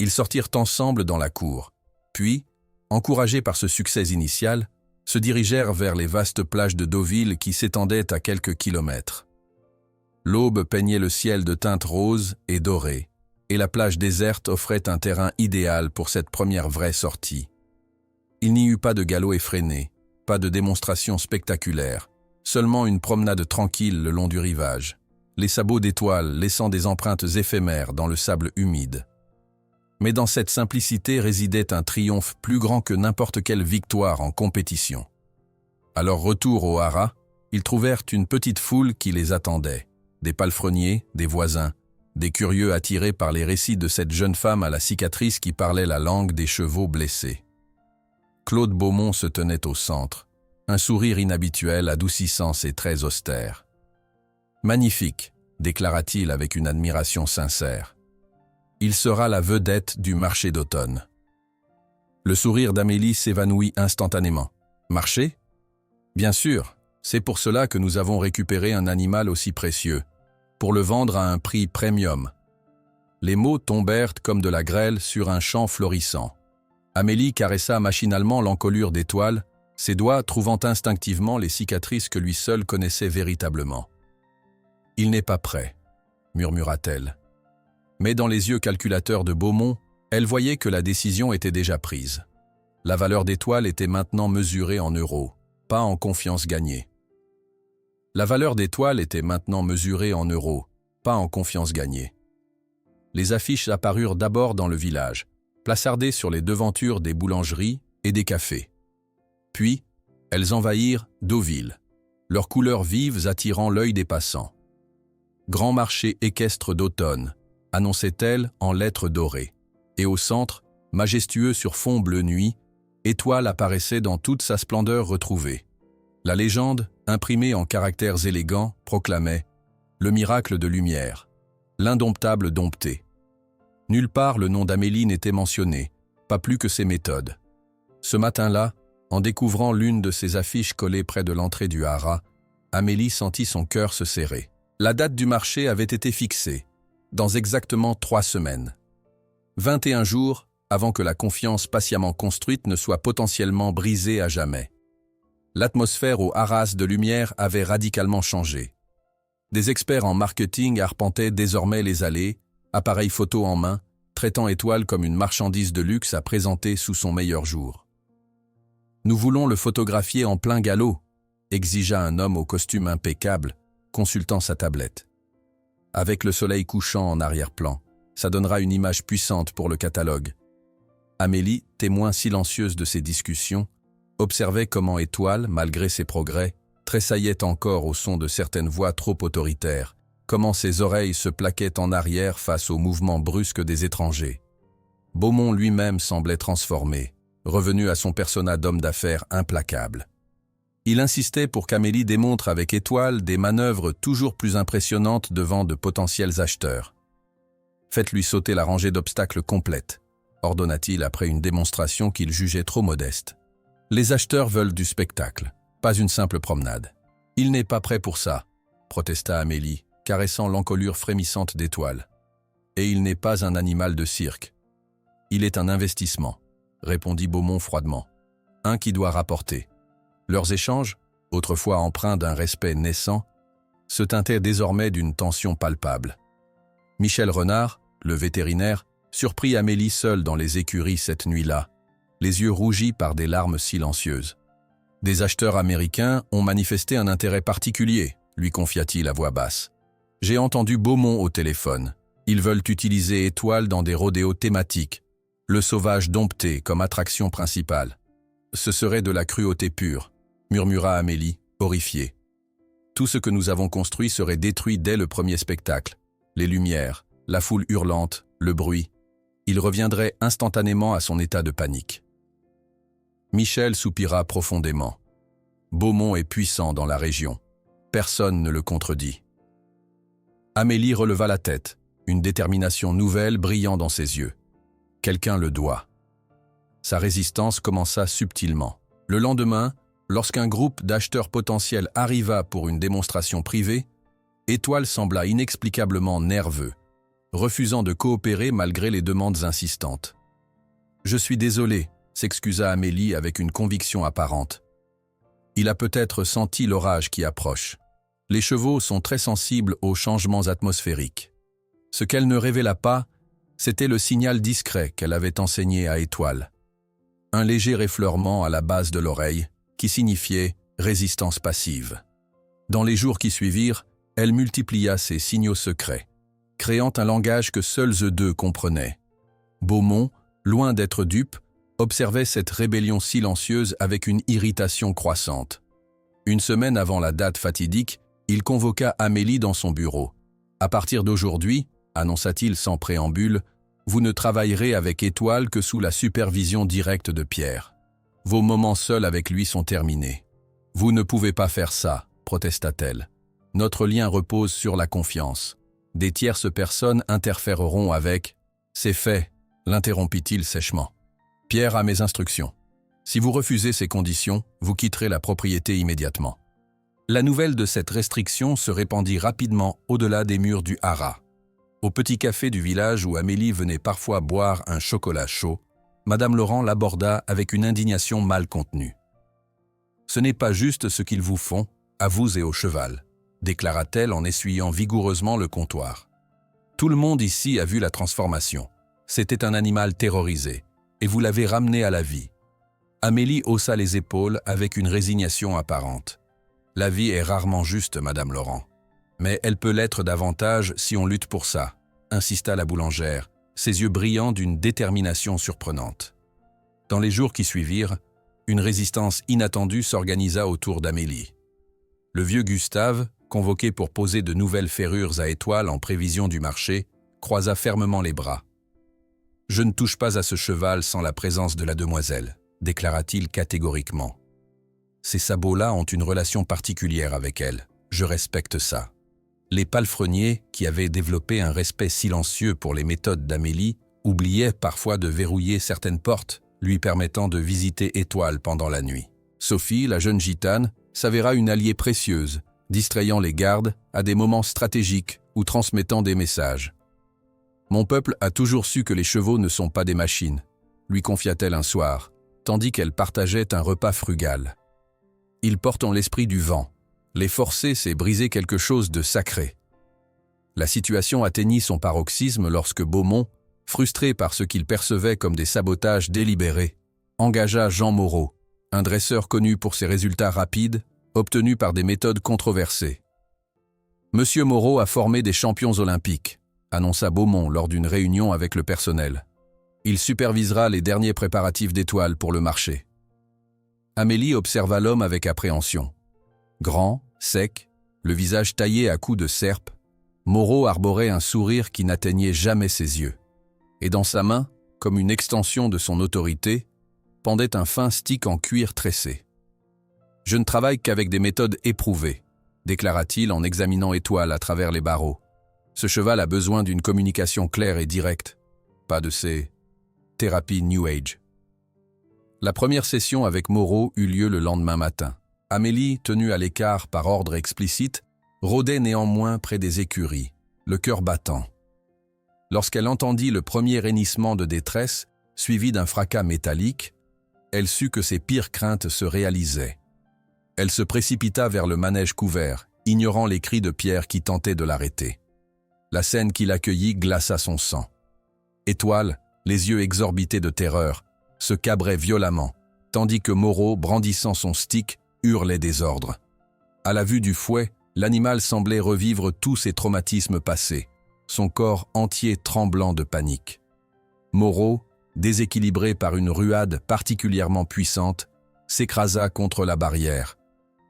Ils sortirent ensemble dans la cour, puis, encouragés par ce succès initial, se dirigèrent vers les vastes plages de Deauville qui s'étendaient à quelques kilomètres. L'aube peignait le ciel de teintes roses et dorées, et la plage déserte offrait un terrain idéal pour cette première vraie sortie. Il n'y eut pas de galop effréné, pas de démonstration spectaculaire, seulement une promenade tranquille le long du rivage, les sabots d'Étoile laissant des empreintes éphémères dans le sable humide. Mais dans cette simplicité résidait un triomphe plus grand que n'importe quelle victoire en compétition. À leur retour au haras, ils trouvèrent une petite foule qui les attendait, des palefreniers, des voisins, des curieux attirés par les récits de cette jeune femme à la cicatrice qui parlait la langue des chevaux blessés. Claude Beaumont se tenait au centre, un sourire inhabituel adoucissant ses traits austères. « Magnifique », déclara-t-il avec une admiration sincère. Il sera la vedette du marché d'automne. Le sourire d'Amélie s'évanouit instantanément. Marché? Bien sûr, c'est pour cela que nous avons récupéré un animal aussi précieux, pour le vendre à un prix premium. Les mots tombèrent comme de la grêle sur un champ florissant. Amélie caressa machinalement l'encolure d'étoile, ses doigts trouvant instinctivement les cicatrices que lui seul connaissait véritablement. « Il n'est pas prêt », murmura-t-elle. Mais dans les yeux calculateurs de Beaumont, elle voyait que la décision était déjà prise. La valeur d'étoile était maintenant mesurée en euros, pas en confiance gagnée. La valeur d'étoile était maintenant mesurée en euros, pas en confiance gagnée. Les affiches apparurent d'abord dans le village, plaçardées sur les devantures des boulangeries et des cafés. Puis, elles envahirent Deauville, leurs couleurs vives attirant l'œil des passants. « Grand marché équestre d'automne », annonçait-elle en lettres dorées. Et au centre, majestueux sur fond bleu nuit, Étoile apparaissait dans toute sa splendeur retrouvée. La légende, imprimée en caractères élégants, proclamait « Le miracle de lumière, l'indomptable dompté ». Nulle part le nom d'Amélie n'était mentionné, pas plus que ses méthodes. Ce matin-là, en découvrant l'une de ces affiches collées près de l'entrée du haras, Amélie sentit son cœur se serrer. La date du marché avait été fixée, dans exactement 3 semaines. 21 jours avant que la confiance patiemment construite ne soit potentiellement brisée à jamais. L'atmosphère au haras de lumière avait radicalement changé. Des experts en marketing arpentaient désormais les allées, appareils photo en main, traitant Étoile comme une marchandise de luxe à présenter sous son meilleur jour. « Nous voulons le photographier en plein galop », exigea un homme au costume impeccable, consultant sa tablette. « Avec le soleil couchant en arrière-plan, ça donnera une image puissante pour le catalogue. » Amélie, témoin silencieuse de ces discussions, observait comment Étoile, malgré ses progrès, tressaillait encore au son de certaines voix trop autoritaires, comment ses oreilles se plaquaient en arrière face aux mouvements brusques des étrangers. Beaumont lui-même semblait transformé, revenu à son persona d'homme d'affaires implacable. Il insistait pour qu'Amélie démontre avec Étoile des manœuvres toujours plus impressionnantes devant de potentiels acheteurs. « Faites-lui sauter la rangée d'obstacles complète », ordonna-t-il après une démonstration qu'il jugeait trop modeste. « Les acheteurs veulent du spectacle, pas une simple promenade. »« Il n'est pas prêt pour ça », protesta Amélie, caressant l'encolure frémissante d'Étoile. « Et il n'est pas un animal de cirque. Il est un investissement, » répondit Beaumont froidement. « Un qui doit rapporter. » Leurs échanges, autrefois empreints d'un respect naissant, se teintaient désormais d'une tension palpable. Michel Renard, le vétérinaire, surprit Amélie seule dans les écuries cette nuit-là, les yeux rougis par des larmes silencieuses. « Des acheteurs américains ont manifesté un intérêt particulier, » lui confia-t-il à voix basse. « J'ai entendu Beaumont au téléphone. Ils veulent utiliser Étoile dans des rodéos thématiques, le sauvage dompté comme attraction principale. Ce serait de la cruauté pure, » murmura Amélie, horrifiée. « Tout ce que nous avons construit serait détruit dès le premier spectacle. Les lumières, la foule hurlante, le bruit. Il reviendrait instantanément à son état de panique. » Michel soupira profondément. Beaumont est puissant dans la région. Personne ne le contredit. Amélie releva la tête, une détermination nouvelle brillant dans ses yeux. Quelqu'un le doit. Sa résistance commença subtilement. Le lendemain, lorsqu'un groupe d'acheteurs potentiels arriva pour une démonstration privée, Étoile sembla inexplicablement nerveux, refusant de coopérer malgré les demandes insistantes. « Je suis désolé », s'excusa Amélie avec une conviction apparente. Il a peut-être senti l'orage qui approche. Les chevaux sont très sensibles aux changements atmosphériques. Ce qu'elle ne révéla pas, c'était le signal discret qu'elle avait enseigné à Étoile. Un léger effleurement à la base de l'oreille, qui signifiait résistance passive. Dans les jours qui suivirent, elle multiplia ces signaux secrets, créant un langage que seuls eux deux comprenaient. Beaumont, loin d'être dupe, observait cette rébellion silencieuse avec une irritation croissante. Une semaine avant la date fatidique, il convoqua Amélie dans son bureau. « À partir d'aujourd'hui, » annonça-t-il sans préambule, « vous ne travaillerez avec Étoile que sous la supervision directe de Pierre. Vos moments seuls avec lui sont terminés. »« Vous ne pouvez pas faire ça, » protesta-t-elle. « Notre lien repose sur la confiance. Des tierces personnes interféreront avec « C'est fait », l'interrompit-il sèchement. Pierre a mes instructions. Si vous refusez ces conditions, vous quitterez la propriété immédiatement. La nouvelle de cette restriction se répandit rapidement au-delà des murs du haras. Au petit café du village où Amélie venait parfois boire un chocolat chaud, Madame Laurent l'aborda avec une indignation mal contenue. « Ce n'est pas juste ce qu'ils vous font, à vous et au cheval », déclara-t-elle en essuyant vigoureusement le comptoir. « Tout le monde ici a vu la transformation. C'était un animal terrorisé, et vous l'avez ramené à la vie. » Amélie haussa les épaules avec une résignation apparente. « La vie est rarement juste, Madame Laurent. Mais elle peut l'être davantage si on lutte pour ça, » insista la boulangère, ses yeux brillants d'une détermination surprenante. Dans les jours qui suivirent, une résistance inattendue s'organisa autour d'Amélie. Le vieux Gustave, convoqué pour poser de nouvelles ferrures à étoiles en prévision du marché, croisa fermement les bras. « Je ne touche pas à ce cheval sans la présence de la demoiselle », déclara-t-il catégoriquement. « Ces sabots-là ont une relation particulière avec elle. Je respecte ça. » Les palefreniers, qui avaient développé un respect silencieux pour les méthodes d'Amélie, oubliaient parfois de verrouiller certaines portes, lui permettant de visiter Étoile pendant la nuit. Sophie, la jeune gitane, s'avéra une alliée précieuse, distrayant les gardes à des moments stratégiques ou transmettant des messages. « Mon peuple a toujours su que les chevaux ne sont pas des machines », lui confia-t-elle un soir, tandis qu'elle partageait un repas frugal. « Ils portent l'esprit du vent. Les forcer, c'est briser quelque chose de sacré. » La situation atteignit son paroxysme lorsque Beaumont, frustré par ce qu'il percevait comme des sabotages délibérés, engagea Jean Moreau, un dresseur connu pour ses résultats rapides, obtenus par des méthodes controversées. « Monsieur Moreau a formé des champions olympiques », annonça Beaumont lors d'une réunion avec le personnel. « Il supervisera les derniers préparatifs d'Étoile pour le marché. » Amélie observa l'homme avec appréhension. Grand, sec, le visage taillé à coups de serpe, Moreau arborait un sourire qui n'atteignait jamais ses yeux. Et dans sa main, comme une extension de son autorité, pendait un fin stick en cuir tressé. « Je ne travaille qu'avec des méthodes éprouvées », déclara-t-il en examinant Étoile à travers les barreaux. « Ce cheval a besoin d'une communication claire et directe, pas de ces thérapies New Age. » La première session avec Moreau eut lieu le lendemain matin. Amélie, tenue à l'écart par ordre explicite, rôdait néanmoins près des écuries, le cœur battant. Lorsqu'elle entendit le premier hennissement de détresse, suivi d'un fracas métallique, elle sut que ses pires craintes se réalisaient. Elle se précipita vers le manège couvert, ignorant les cris de Pierre qui tentaient de l'arrêter. La scène qui l'accueillit glaça son sang. Étoile, les yeux exorbités de terreur, se cabrait violemment, tandis que Moreau, brandissant son stick, hurlait des ordres. À la vue du fouet, l'animal semblait revivre tous ses traumatismes passés, son corps entier tremblant de panique. Moreau, déséquilibré par une ruade particulièrement puissante, s'écrasa contre la barrière.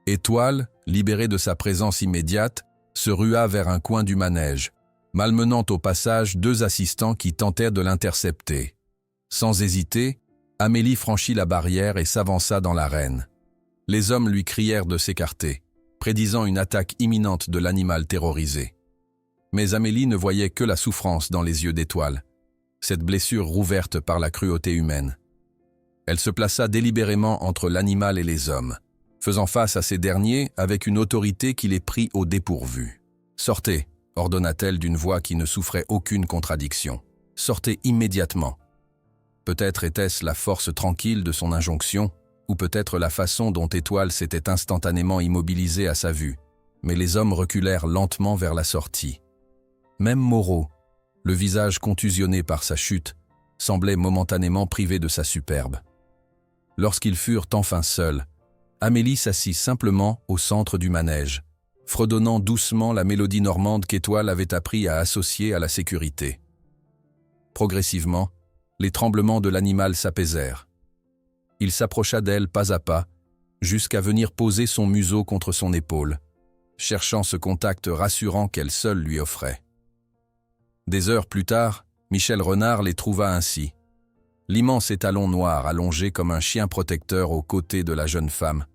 Étoile, libérée de sa présence immédiate, se rua vers un coin du manège, malmenant au passage 2 assistants qui tentèrent de l'intercepter. Sans hésiter, Amélie franchit la barrière et s'avança dans l'arène. Les hommes lui crièrent de s'écarter, prédisant une attaque imminente de l'animal terrorisé. Mais Amélie ne voyait que la souffrance dans les yeux d'Étoile, cette blessure rouverte par la cruauté humaine. Elle se plaça délibérément entre l'animal et les hommes, faisant face à ces derniers avec une autorité qui les prit au dépourvu. « Sortez », ordonna-t-elle d'une voix qui ne souffrait aucune contradiction. « Sortez immédiatement. » Peut-être était-ce la force tranquille de son injonction, ou peut-être la façon dont Étoile s'était instantanément immobilisée à sa vue, mais les hommes reculèrent lentement vers la sortie. Même Moreau, le visage contusionné par sa chute, semblait momentanément privé de sa superbe. Lorsqu'ils furent enfin seuls, Amélie s'assit simplement au centre du manège, fredonnant doucement la mélodie normande qu'Étoile avait appris à associer à la sécurité. Progressivement, les tremblements de l'animal s'apaisèrent. Il s'approcha d'elle pas à pas, jusqu'à venir poser son museau contre son épaule, cherchant ce contact rassurant qu'elle seule lui offrait. Des heures plus tard, Michel Renard les trouva ainsi, l'immense étalon noir allongé comme un chien protecteur aux côtés de la jeune femme,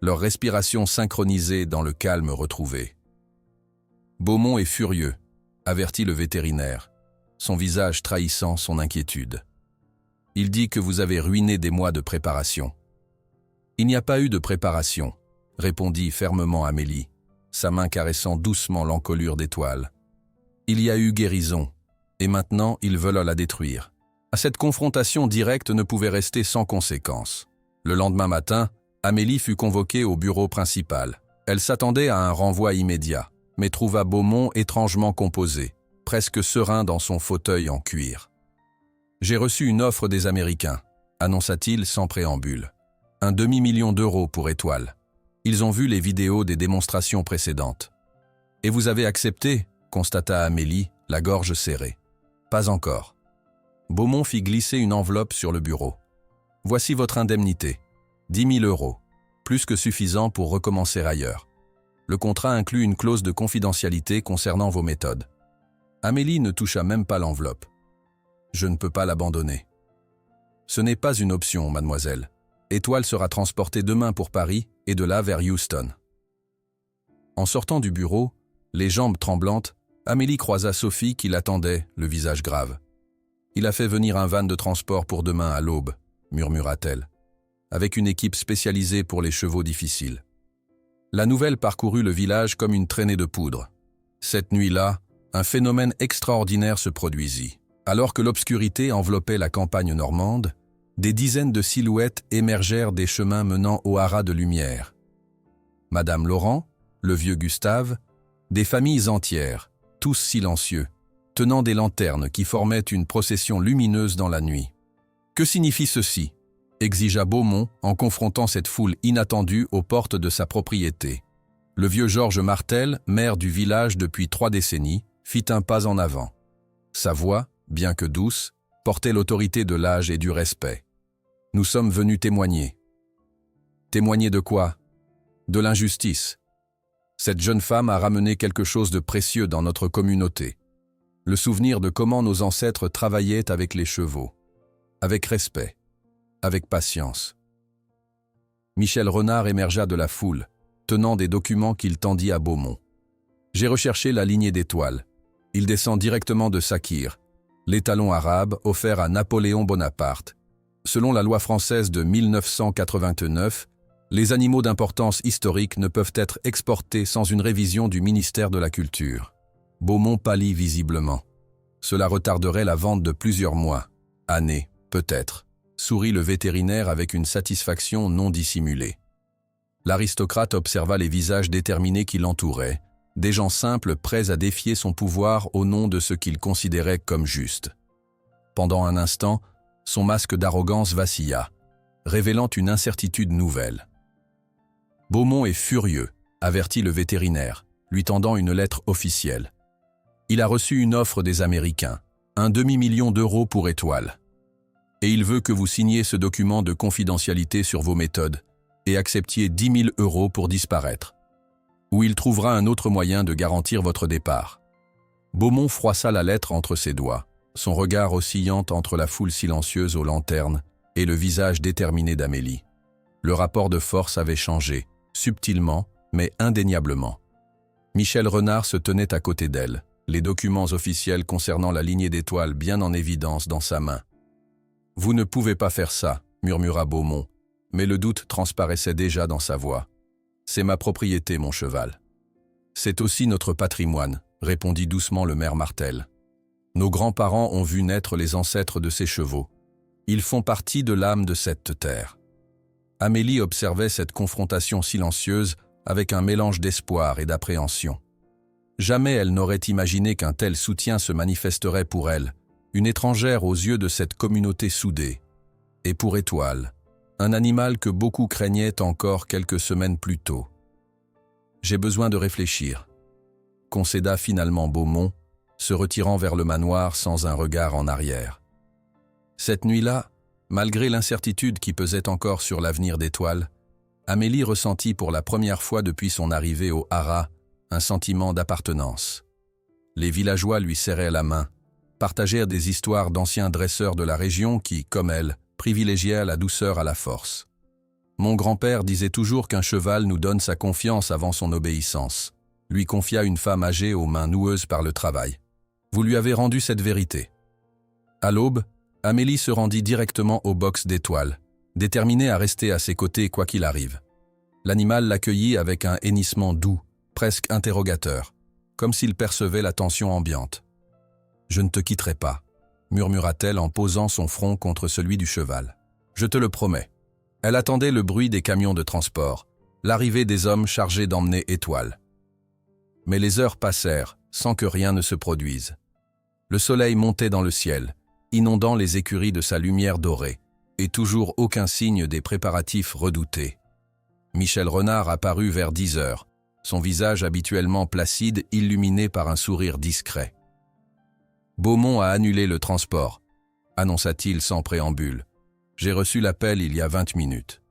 leur respiration synchronisée dans le calme retrouvé. Beaumont est furieux, avertit le vétérinaire, son visage trahissant son inquiétude. Il dit que vous avez ruiné des mois de préparation. Il n'y a pas eu de préparation, répondit fermement Amélie, sa main caressant doucement l'encolure d'étoile. Il y a eu guérison, et maintenant ils veulent la détruire. Cette confrontation directe ne pouvait rester sans conséquence. Le lendemain matin, Amélie fut convoquée au bureau principal. Elle s'attendait à un renvoi immédiat, mais trouva Beaumont étrangement composé, presque serein dans son fauteuil en cuir. « J'ai reçu une offre des Américains », annonça-t-il sans préambule. « 1,5 million d'euros pour Étoile. Ils ont vu les vidéos des démonstrations précédentes. »« Et vous avez accepté ?» constata Amélie, la gorge serrée. « Pas encore. » Beaumont fit glisser une enveloppe sur le bureau. « Voici votre indemnité. 10 000 euros. Plus que suffisant pour recommencer ailleurs. Le contrat inclut une clause de confidentialité concernant vos méthodes. » Amélie ne toucha même pas l'enveloppe. « Je ne peux pas l'abandonner. »« Ce n'est pas une option, mademoiselle. Étoile sera transportée demain pour Paris et de là vers Houston. » En sortant du bureau, les jambes tremblantes, Amélie croisa Sophie qui l'attendait, le visage grave. « Il a fait venir un van de transport pour demain à l'aube, » murmura-t-elle, avec une équipe spécialisée pour les chevaux difficiles. La nouvelle parcourut le village comme une traînée de poudre. Cette nuit-là, un phénomène extraordinaire se produisit. Alors que l'obscurité enveloppait la campagne normande, des dizaines de silhouettes émergèrent des chemins menant au haras de lumière. Madame Laurent, le vieux Gustave, des familles entières, tous silencieux, tenant des lanternes qui formaient une procession lumineuse dans la nuit. « Que signifie ceci ?» exigea Beaumont en confrontant cette foule inattendue aux portes de sa propriété. Le vieux Georges Martel, maire du village depuis 3 décennies, fit un pas en avant. Sa voix, bien que douce, portait l'autorité de l'âge et du respect. « Nous sommes venus témoigner. » « Témoigner de quoi ? De l'injustice. Cette jeune femme a ramené quelque chose de précieux dans notre communauté. Le souvenir de comment nos ancêtres travaillaient avec les chevaux. Avec respect. Avec patience. » Michel Renard émergea de la foule, tenant des documents qu'il tendit à Beaumont. « J'ai recherché la lignée d'Étoile. Il descend directement de Sakhir, l'étalon arabe offert à Napoléon Bonaparte. Selon la loi française de 1989, les animaux d'importance historique ne peuvent être exportés sans une révision du ministère de la Culture. » Beaumont pâlit visiblement. Cela retarderait la vente de plusieurs mois, années, peut-être, sourit le vétérinaire avec une satisfaction non dissimulée. L'aristocrate observa les visages déterminés qui l'entouraient, des gens simples prêts à défier son pouvoir au nom de ce qu'il considérait comme juste. Pendant un instant, son masque d'arrogance vacilla, révélant une incertitude nouvelle. « Beaumont est furieux », avertit le vétérinaire, lui tendant une lettre officielle. Il a reçu une offre des Américains, 1,5 million d'euros pour Étoile. Et il veut que vous signiez ce document de confidentialité sur vos méthodes et acceptiez 10 000 euros pour disparaître. Ou il trouvera un autre moyen de garantir votre départ. » Beaumont froissa la lettre entre ses doigts, son regard oscillant entre la foule silencieuse aux lanternes et le visage déterminé d'Amélie. Le rapport de force avait changé, subtilement, mais indéniablement. Michel Renard se tenait à côté d'elle, les documents officiels concernant la lignée d'Étoile bien en évidence dans sa main. « Vous ne pouvez pas faire ça », murmura Beaumont, mais le doute transparaissait déjà dans sa voix. « C'est ma propriété, mon cheval. »« C'est aussi notre patrimoine », répondit doucement le maire Martel. « Nos grands-parents ont vu naître les ancêtres de ces chevaux. Ils font partie de l'âme de cette terre. » Amélie observait cette confrontation silencieuse avec un mélange d'espoir et d'appréhension. Jamais elle n'aurait imaginé qu'un tel soutien se manifesterait pour elle, une étrangère aux yeux de cette communauté soudée. Et pour Étoile, un animal que beaucoup craignaient encore quelques semaines plus tôt. « J'ai besoin de réfléchir », concéda finalement Beaumont, se retirant vers le manoir sans un regard en arrière. Cette nuit-là, malgré l'incertitude qui pesait encore sur l'avenir d'Étoile, Amélie ressentit pour la première fois depuis son arrivée au haras un sentiment d'appartenance. Les villageois lui serraient la main, partagèrent des histoires d'anciens dresseurs de la région qui, comme elle, privilégiaient la douceur à la force. Mon grand-père disait toujours qu'un cheval nous donne sa confiance avant son obéissance. lui confia une femme âgée aux mains noueuses par le travail. Vous lui avez rendu cette vérité. À l'aube, Amélie se rendit directement au box d'Étoile, déterminée à rester à ses côtés quoi qu'il arrive. L'animal l'accueillit avec un hennissement doux, presque interrogateur, comme s'il percevait la tension ambiante. « Je ne te quitterai pas », murmura-t-elle en posant son front contre celui du cheval. « Je te le promets. » Elle attendait le bruit des camions de transport, l'arrivée des hommes chargés d'emmener Étoile. Mais les heures passèrent, sans que rien ne se produise. Le soleil montait dans le ciel, inondant les écuries de sa lumière dorée, et toujours aucun signe des préparatifs redoutés. Michel Renard apparut vers 10 heures, son visage habituellement placide illuminé par un sourire discret. « Beaumont a annulé le transport », annonça-t-il sans préambule. « J'ai reçu l'appel il y a 20 minutes. »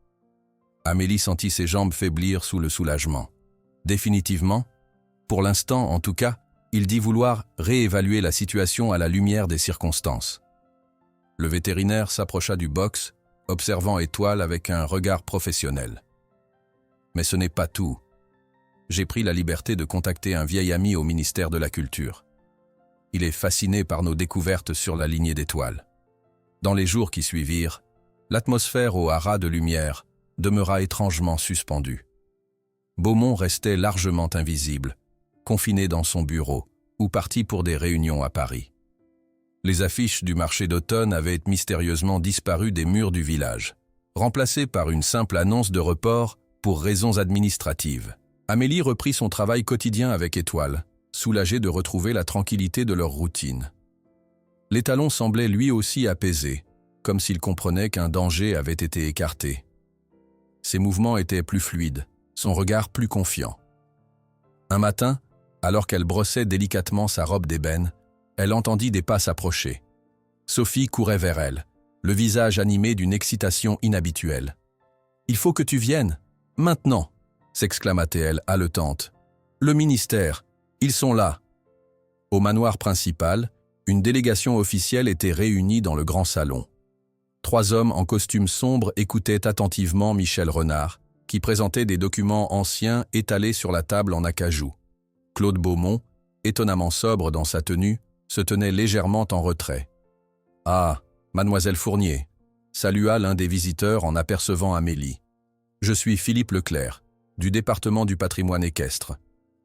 Amélie sentit ses jambes faiblir sous le soulagement. Définitivement, pour l'instant en tout cas, il dit vouloir réévaluer la situation à la lumière des circonstances. Le vétérinaire s'approcha du box, observant Étoile avec un regard professionnel. Mais ce n'est pas tout. J'ai pris la liberté de contacter un vieil ami au ministère de la Culture. Il est fasciné par nos découvertes sur la lignée d'Étoile. Dans les jours qui suivirent, l'atmosphère au haras de lumière demeura étrangement suspendue. Beaumont restait largement invisible, confiné dans son bureau ou parti pour des réunions à Paris. Les affiches du marché d'automne avaient mystérieusement disparu des murs du village, remplacées par une simple annonce de report pour raisons administratives. Amélie reprit son travail quotidien avec Étoile, soulagée de retrouver la tranquillité de leur routine. L'étalon semblait lui aussi apaisé, comme s'il comprenait qu'un danger avait été écarté. Ses mouvements étaient plus fluides, son regard plus confiant. Un matin, alors qu'elle brossait délicatement sa robe d'ébène, elle entendit des pas s'approcher. Sophie courait vers elle, le visage animé d'une excitation inhabituelle. « Il faut que tu viennes, maintenant !» s'exclama-t-elle haletante. « Le ministère, ils sont là !» Au manoir principal, une délégation officielle était réunie dans le grand salon. 3 hommes en costume sombre écoutaient attentivement Michel Renard, qui présentait des documents anciens étalés sur la table en acajou. Claude Beaumont, étonnamment sobre dans sa tenue, se tenait légèrement en retrait. « Ah, mademoiselle Fournier !» salua l'un des visiteurs en apercevant Amélie. « Je suis Philippe Leclerc, du département du patrimoine équestre.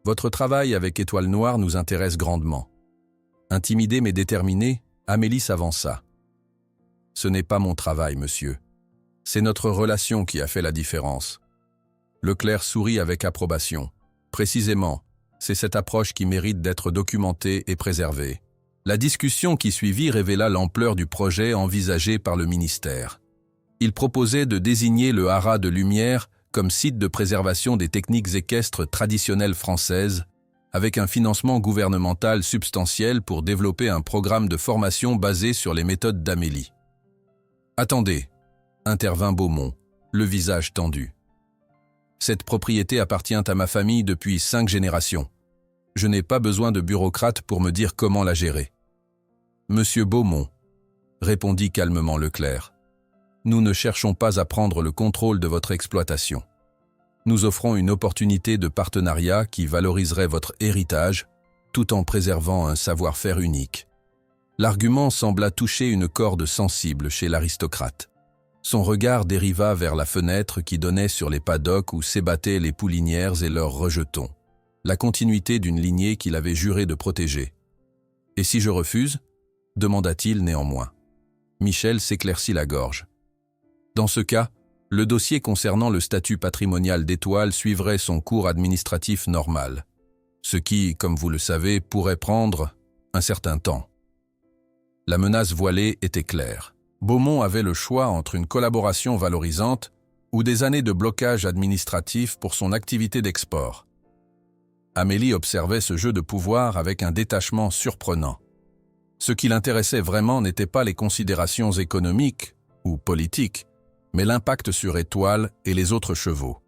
Votre travail avec Étoile Noire nous intéresse grandement. » Intimidée mais déterminée, Amélie s'avança. « Ce n'est pas mon travail, monsieur. C'est notre relation qui a fait la différence. » Leclerc sourit avec approbation. « Précisément, c'est cette approche qui mérite d'être documentée et préservée. » La discussion qui suivit révéla l'ampleur du projet envisagé par le ministère. Il proposait de désigner le haras de Lumière comme site de préservation des techniques équestres traditionnelles françaises, avec un financement gouvernemental substantiel pour développer un programme de formation basé sur les méthodes d'Amélie. « Attendez !» intervint Beaumont, le visage tendu. « Cette propriété appartient à ma famille depuis 5 générations. Je n'ai pas besoin de bureaucrate pour me dire comment la gérer. »« Monsieur Beaumont, » répondit calmement Leclerc, « nous ne cherchons pas à prendre le contrôle de votre exploitation. Nous offrons une opportunité de partenariat qui valoriserait votre héritage tout en préservant un savoir-faire unique. » L'argument sembla toucher une corde sensible chez l'aristocrate. Son regard dériva vers la fenêtre qui donnait sur les paddocks où s'ébattaient les poulinières et leurs rejetons, la continuité d'une lignée qu'il avait juré de protéger. « Et si je refuse ?» demanda-t-il néanmoins. Michel s'éclaircit la gorge. Dans ce cas, le dossier concernant le statut patrimonial d'Étoile suivrait son cours administratif normal, ce qui, comme vous le savez, pourrait prendre un certain temps. La menace voilée était claire. Beaumont avait le choix entre une collaboration valorisante ou des années de blocage administratif pour son activité d'export. Amélie observait ce jeu de pouvoir avec un détachement surprenant. Ce qui l'intéressait vraiment n'était pas les considérations économiques ou politiques, mais l'impact sur Étoile et les autres chevaux.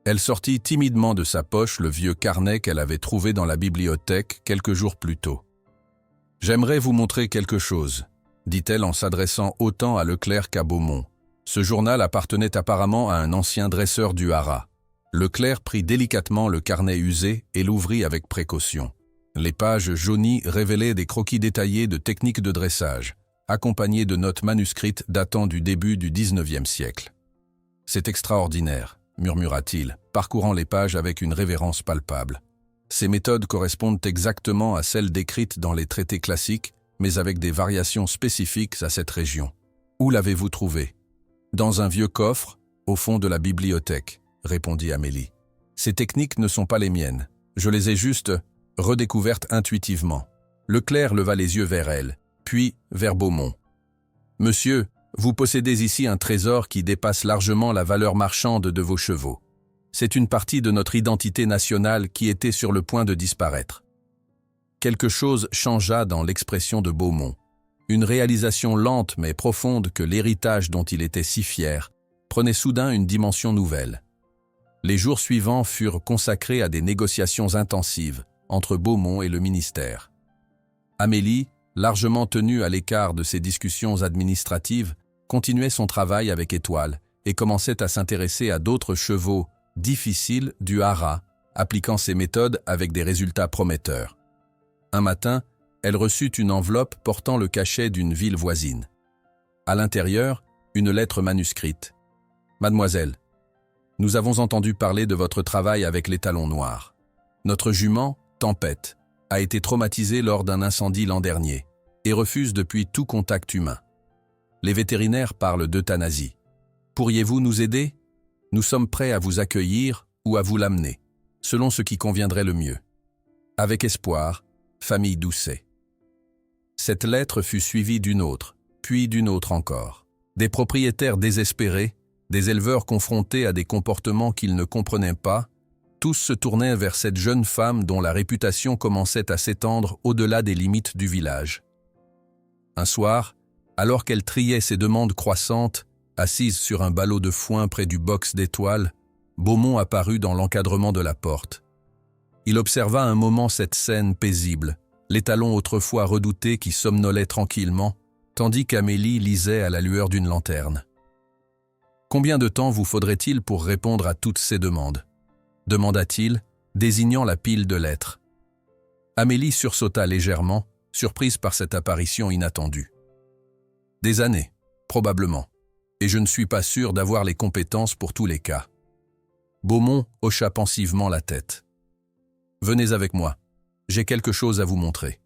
Elle sortit timidement de sa poche le vieux carnet qu'elle avait trouvé dans la bibliothèque quelques jours plus tôt. « J'aimerais vous montrer quelque chose », dit-elle en s'adressant autant à Leclerc qu'à Beaumont. Ce journal appartenait apparemment à un ancien dresseur du haras. Leclerc prit délicatement le carnet usé et l'ouvrit avec précaution. Les pages jaunies révélaient des croquis détaillés de techniques de dressage, accompagnés de notes manuscrites datant du début du XIXe siècle. « C'est extraordinaire », murmura-t-il, parcourant les pages avec une révérence palpable. Ces méthodes correspondent exactement à celles décrites dans les traités classiques, mais avec des variations spécifiques à cette région. Où l'avez-vous trouvé? Dans un vieux coffre, au fond de la bibliothèque, répondit Amélie. Ces techniques ne sont pas les miennes. Je les ai juste redécouvertes intuitivement. Leclerc leva les yeux vers elle, puis vers Beaumont. Monsieur, vous possédez ici un trésor qui dépasse largement la valeur marchande de vos chevaux. C'est une partie de notre identité nationale qui était sur le point de disparaître. Quelque chose changea dans l'expression de Beaumont. Une réalisation lente mais profonde que l'héritage dont il était si fier prenait soudain une dimension nouvelle. Les jours suivants furent consacrés à des négociations intensives entre Beaumont et le ministère. Amélie, largement tenue à l'écart de ces discussions administratives, continuait son travail avec Étoile et commençait à s'intéresser à d'autres chevaux difficiles du haras, appliquant ses méthodes avec des résultats prometteurs. Un matin, elle reçut une enveloppe portant le cachet d'une ville voisine. À l'intérieur, une lettre manuscrite. « Mademoiselle, nous avons entendu parler de votre travail avec l'étalon noir. Notre jument, Tempête, a été traumatisée lors d'un incendie l'an dernier et refuse depuis tout contact humain. Les vétérinaires parlent d'euthanasie. Pourriez-vous nous aider? Nous sommes prêts à vous accueillir ou à vous l'amener, selon ce qui conviendrait le mieux. Avec espoir, famille Doucet. » Cette lettre fut suivie d'une autre, puis d'une autre encore. Des propriétaires désespérés, des éleveurs confrontés à des comportements qu'ils ne comprenaient pas, tous se tournaient vers cette jeune femme dont la réputation commençait à s'étendre au-delà des limites du village. Un soir, alors qu'elle triait ses demandes croissantes, assise sur un ballot de foin près du box d'Étoile, Beaumont apparut dans l'encadrement de la porte. Il observa un moment cette scène paisible, l'étalon autrefois redouté qui somnolait tranquillement, tandis qu'Amélie lisait à la lueur d'une lanterne. « Combien de temps vous faudrait-il pour répondre à toutes ces demandes ?» demanda-t-il, désignant la pile de lettres. Amélie sursauta légèrement, surprise par cette apparition inattendue. « Des années, probablement, et je ne suis pas sûr d'avoir les compétences pour tous les cas. » Beaumont hocha pensivement la tête. « Venez avec moi, j'ai quelque chose à vous montrer. »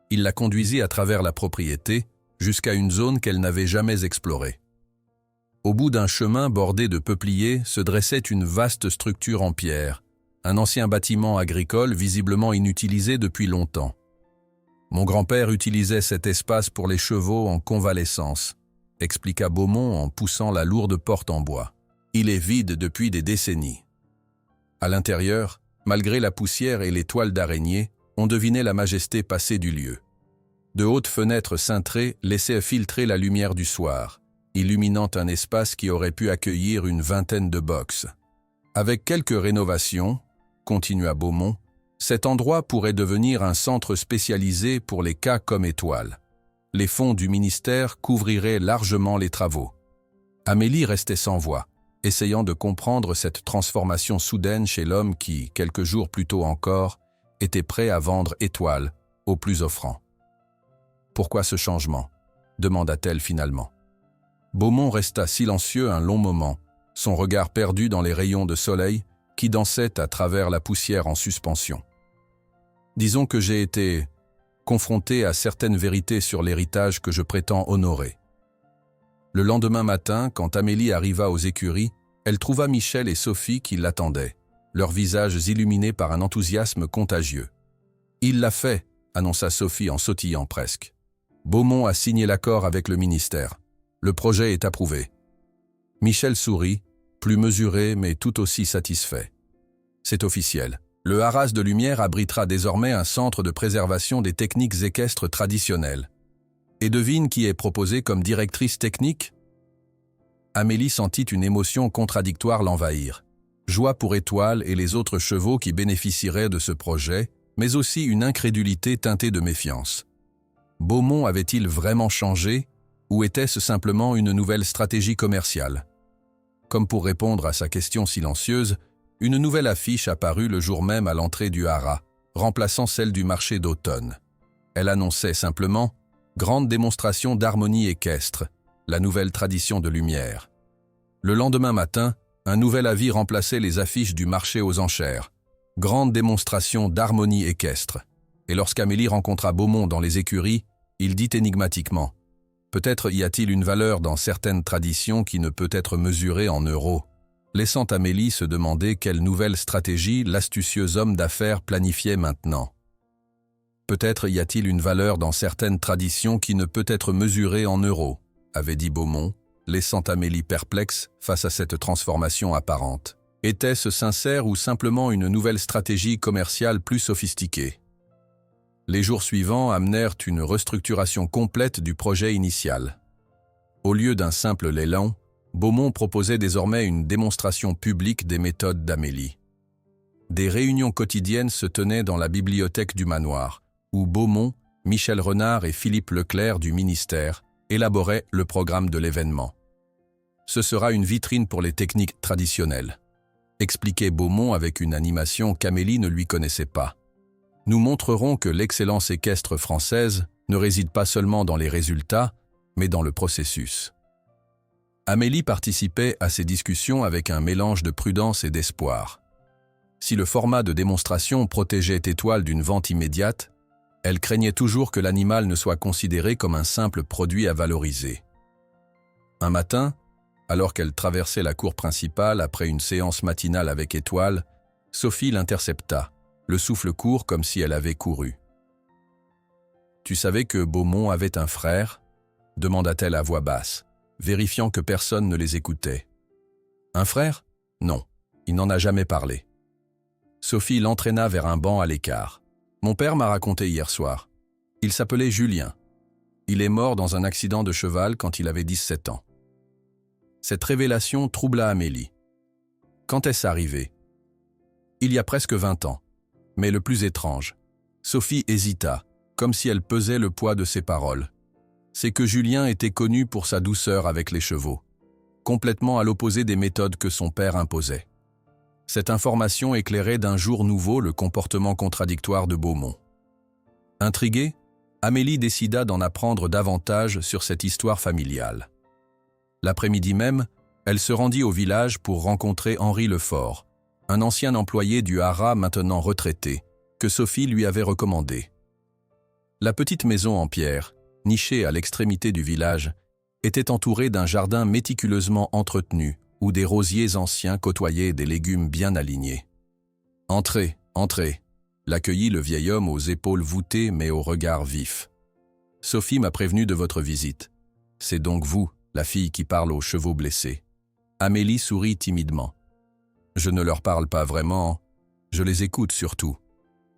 Il la conduisit à travers la propriété, jusqu'à une zone qu'elle n'avait jamais explorée. Au bout d'un chemin bordé de peupliers se dressait une vaste structure en pierre, un ancien bâtiment agricole visiblement inutilisé depuis longtemps. Mon grand-père utilisait cet espace pour les chevaux en convalescence, expliqua Beaumont en poussant la lourde porte en bois. Il est vide depuis des décennies. À l'intérieur, malgré la poussière et les toiles d'araignée, on devinait la majesté passée du lieu. De hautes fenêtres cintrées laissaient filtrer la lumière du soir, illuminant un espace qui aurait pu accueillir une vingtaine de boxes. Avec quelques rénovations, continua Beaumont, cet endroit pourrait devenir un centre spécialisé pour les cas comme Étoile. Les fonds du ministère couvriraient largement les travaux. Amélie restait sans voix, essayant de comprendre cette transformation soudaine chez l'homme qui, quelques jours plus tôt encore, était prêt à vendre Étoile au plus offrant. « Pourquoi ce changement ?» demanda-t-elle finalement. Beaumont resta silencieux un long moment, son regard perdu dans les rayons de soleil qui dansaient à travers la poussière en suspension. « Disons que j'ai été confronté à certaines vérités sur l'héritage que je prétends honorer. » Le lendemain matin, quand Amélie arriva aux écuries, elle trouva Michel et Sophie qui l'attendaient, leurs visages illuminés par un enthousiasme contagieux. « Il l'a fait !» annonça Sophie en sautillant presque. « Beaumont a signé l'accord avec le ministère. Le projet est approuvé. » Michel sourit, plus mesuré mais tout aussi satisfait. « C'est officiel. Le haras de Lumière abritera désormais un centre de préservation des techniques équestres traditionnelles. Et devine qui est proposée comme directrice technique ?» Amélie sentit une émotion contradictoire l'envahir. Joie pour Étoile et les autres chevaux qui bénéficieraient de ce projet, mais aussi une incrédulité teintée de méfiance. Beaumont avait-il vraiment changé, ou était-ce simplement une nouvelle stratégie commerciale? Comme pour répondre à sa question silencieuse, une nouvelle affiche apparut le jour même à l'entrée du haras, remplaçant celle du marché d'automne. Elle annonçait simplement « Grande démonstration d'harmonie équestre, la nouvelle tradition de lumière ». Le lendemain matin, un nouvel avis remplaçait les affiches du marché aux enchères. « Grande démonstration d'harmonie équestre ». Et lorsqu'Amélie rencontra Beaumont dans les écuries, il dit énigmatiquement « Peut-être y a-t-il une valeur dans certaines traditions qui ne peut être mesurée en euros », laissant Amélie se demander quelle nouvelle stratégie l'astucieux homme d'affaires planifiait maintenant. Peut-être y a-t-il une valeur dans certaines traditions qui ne peut être mesurée en euros, avait dit Beaumont, laissant Amélie perplexe face à cette transformation apparente. Était-ce sincère ou simplement une nouvelle stratégie commerciale plus sophistiquée? Les jours suivants amenèrent une restructuration complète du projet initial. Au lieu d'un simple élan, Beaumont proposait désormais une démonstration publique des méthodes d'Amélie. Des réunions quotidiennes se tenaient dans la bibliothèque du manoir, où Beaumont, Michel Renard et Philippe Leclerc du ministère élaboraient le programme de l'événement. Ce sera une vitrine pour les techniques traditionnelles, expliquait Beaumont avec une animation qu'Amélie ne lui connaissait pas. Nous montrerons que l'excellence équestre française ne réside pas seulement dans les résultats, mais dans le processus. Amélie participait à ces discussions avec un mélange de prudence et d'espoir. Si le format de démonstration protégeait Étoile d'une vente immédiate, elle craignait toujours que l'animal ne soit considéré comme un simple produit à valoriser. Un matin, alors qu'elle traversait la cour principale après une séance matinale avec Étoile, Sophie l'intercepta, le souffle court comme si elle avait couru. « Tu savais que Beaumont avait un frère ?» demanda-t-elle à voix basse, vérifiant que personne ne les écoutait. « Un frère ? Non, il n'en a jamais parlé. » Sophie l'entraîna vers un banc à l'écart. « Mon père m'a raconté hier soir. Il s'appelait Julien. Il est mort dans un accident de cheval quand il avait 17 ans. » Cette révélation troubla Amélie. Quand est-ce arrivé? Il y a presque 20 ans. Mais le plus étrange, Sophie hésita, comme si elle pesait le poids de ses paroles. C'est que Julien était connu pour sa douceur avec les chevaux, complètement à l'opposé des méthodes que son père imposait. Cette information éclairait d'un jour nouveau le comportement contradictoire de Beaumont. Intriguée, Amélie décida d'en apprendre davantage sur cette histoire familiale. L'après-midi même, elle se rendit au village pour rencontrer Henri Lefort, un ancien employé du haras maintenant retraité, que Sophie lui avait recommandé. La petite maison en pierre, nichée à l'extrémité du village, était entourée d'un jardin méticuleusement entretenu, où des rosiers anciens côtoyaient des légumes bien alignés. « Entrez, entrez !» l'accueillit le vieil homme aux épaules voûtées mais au regard vif. « Sophie m'a prévenu de votre visite. C'est donc vous, la fille qui parle aux chevaux blessés. » Amélie sourit timidement. « Je ne leur parle pas vraiment, je les écoute surtout.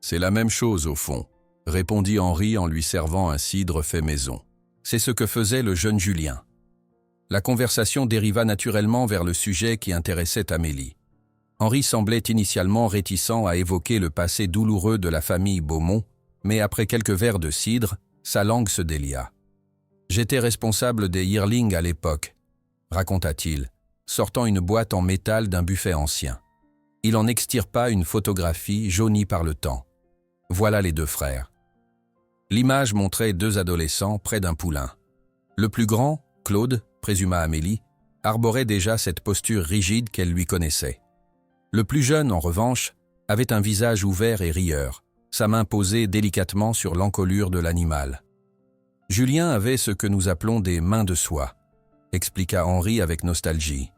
C'est la même chose au fond, » répondit Henri en lui servant un cidre fait maison. C'est ce que faisait le jeune Julien. La conversation dériva naturellement vers le sujet qui intéressait Amélie. Henri semblait initialement réticent à évoquer le passé douloureux de la famille Beaumont, mais après quelques verres de cidre, sa langue se délia. « J'étais responsable des yearlings à l'époque, » raconta-t-il, sortant une boîte en métal d'un buffet ancien. Il en extirpa une photographie jaunie par le temps. Voilà les deux frères. L'image montrait deux adolescents près d'un poulain. Le plus grand, Claude, présuma Amélie, arborait déjà cette posture rigide qu'elle lui connaissait. Le plus jeune, en revanche, avait un visage ouvert et rieur, sa main posée délicatement sur l'encolure de l'animal. Julien avait ce que nous appelons des mains de soie, expliqua Henri avec nostalgie.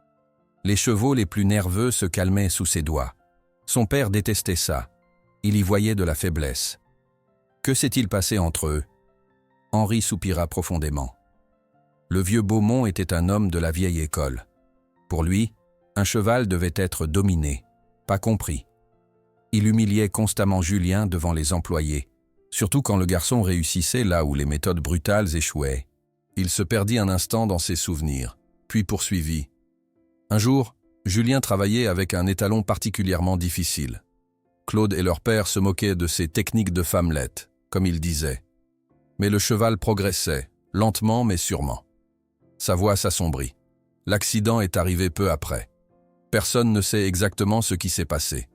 Les chevaux les plus nerveux se calmaient sous ses doigts. Son père détestait ça. Il y voyait de la faiblesse. Que s'est-il passé entre eux? Henri soupira profondément. Le vieux Beaumont était un homme de la vieille école. Pour lui, un cheval devait être dominé, pas compris. Il humiliait constamment Julien devant les employés, surtout quand le garçon réussissait là où les méthodes brutales échouaient. Il se perdit un instant dans ses souvenirs, puis poursuivit. Un jour, Julien travaillait avec un étalon particulièrement difficile. Claude et leur père se moquaient de ses techniques de femmelette, comme il disait. Mais le cheval progressait, lentement mais sûrement. Sa voix s'assombrit. L'accident est arrivé peu après. Personne ne sait exactement ce qui s'est passé.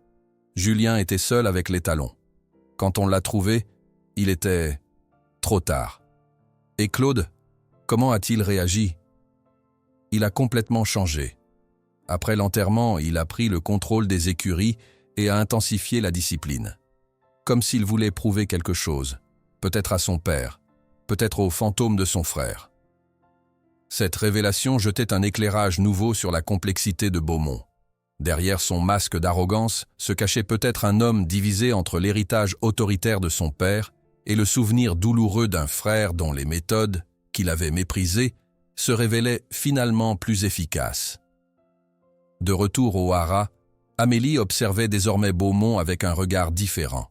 Julien était seul avec l'étalon. Quand on l'a trouvé, il était trop tard. Et Claude, comment a-t-il réagi? Il a complètement changé. Après l'enterrement, il a pris le contrôle des écuries et a intensifié la discipline. Comme s'il voulait prouver quelque chose, peut-être à son père, peut-être au fantôme de son frère. Cette révélation jetait un éclairage nouveau sur la complexité de Beaumont. Derrière son masque d'arrogance se cachait peut-être un homme divisé entre l'héritage autoritaire de son père et le souvenir douloureux d'un frère dont les méthodes, qu'il avait méprisées, se révélaient finalement plus efficaces. De retour au haras, Amélie observait désormais Beaumont avec un regard différent.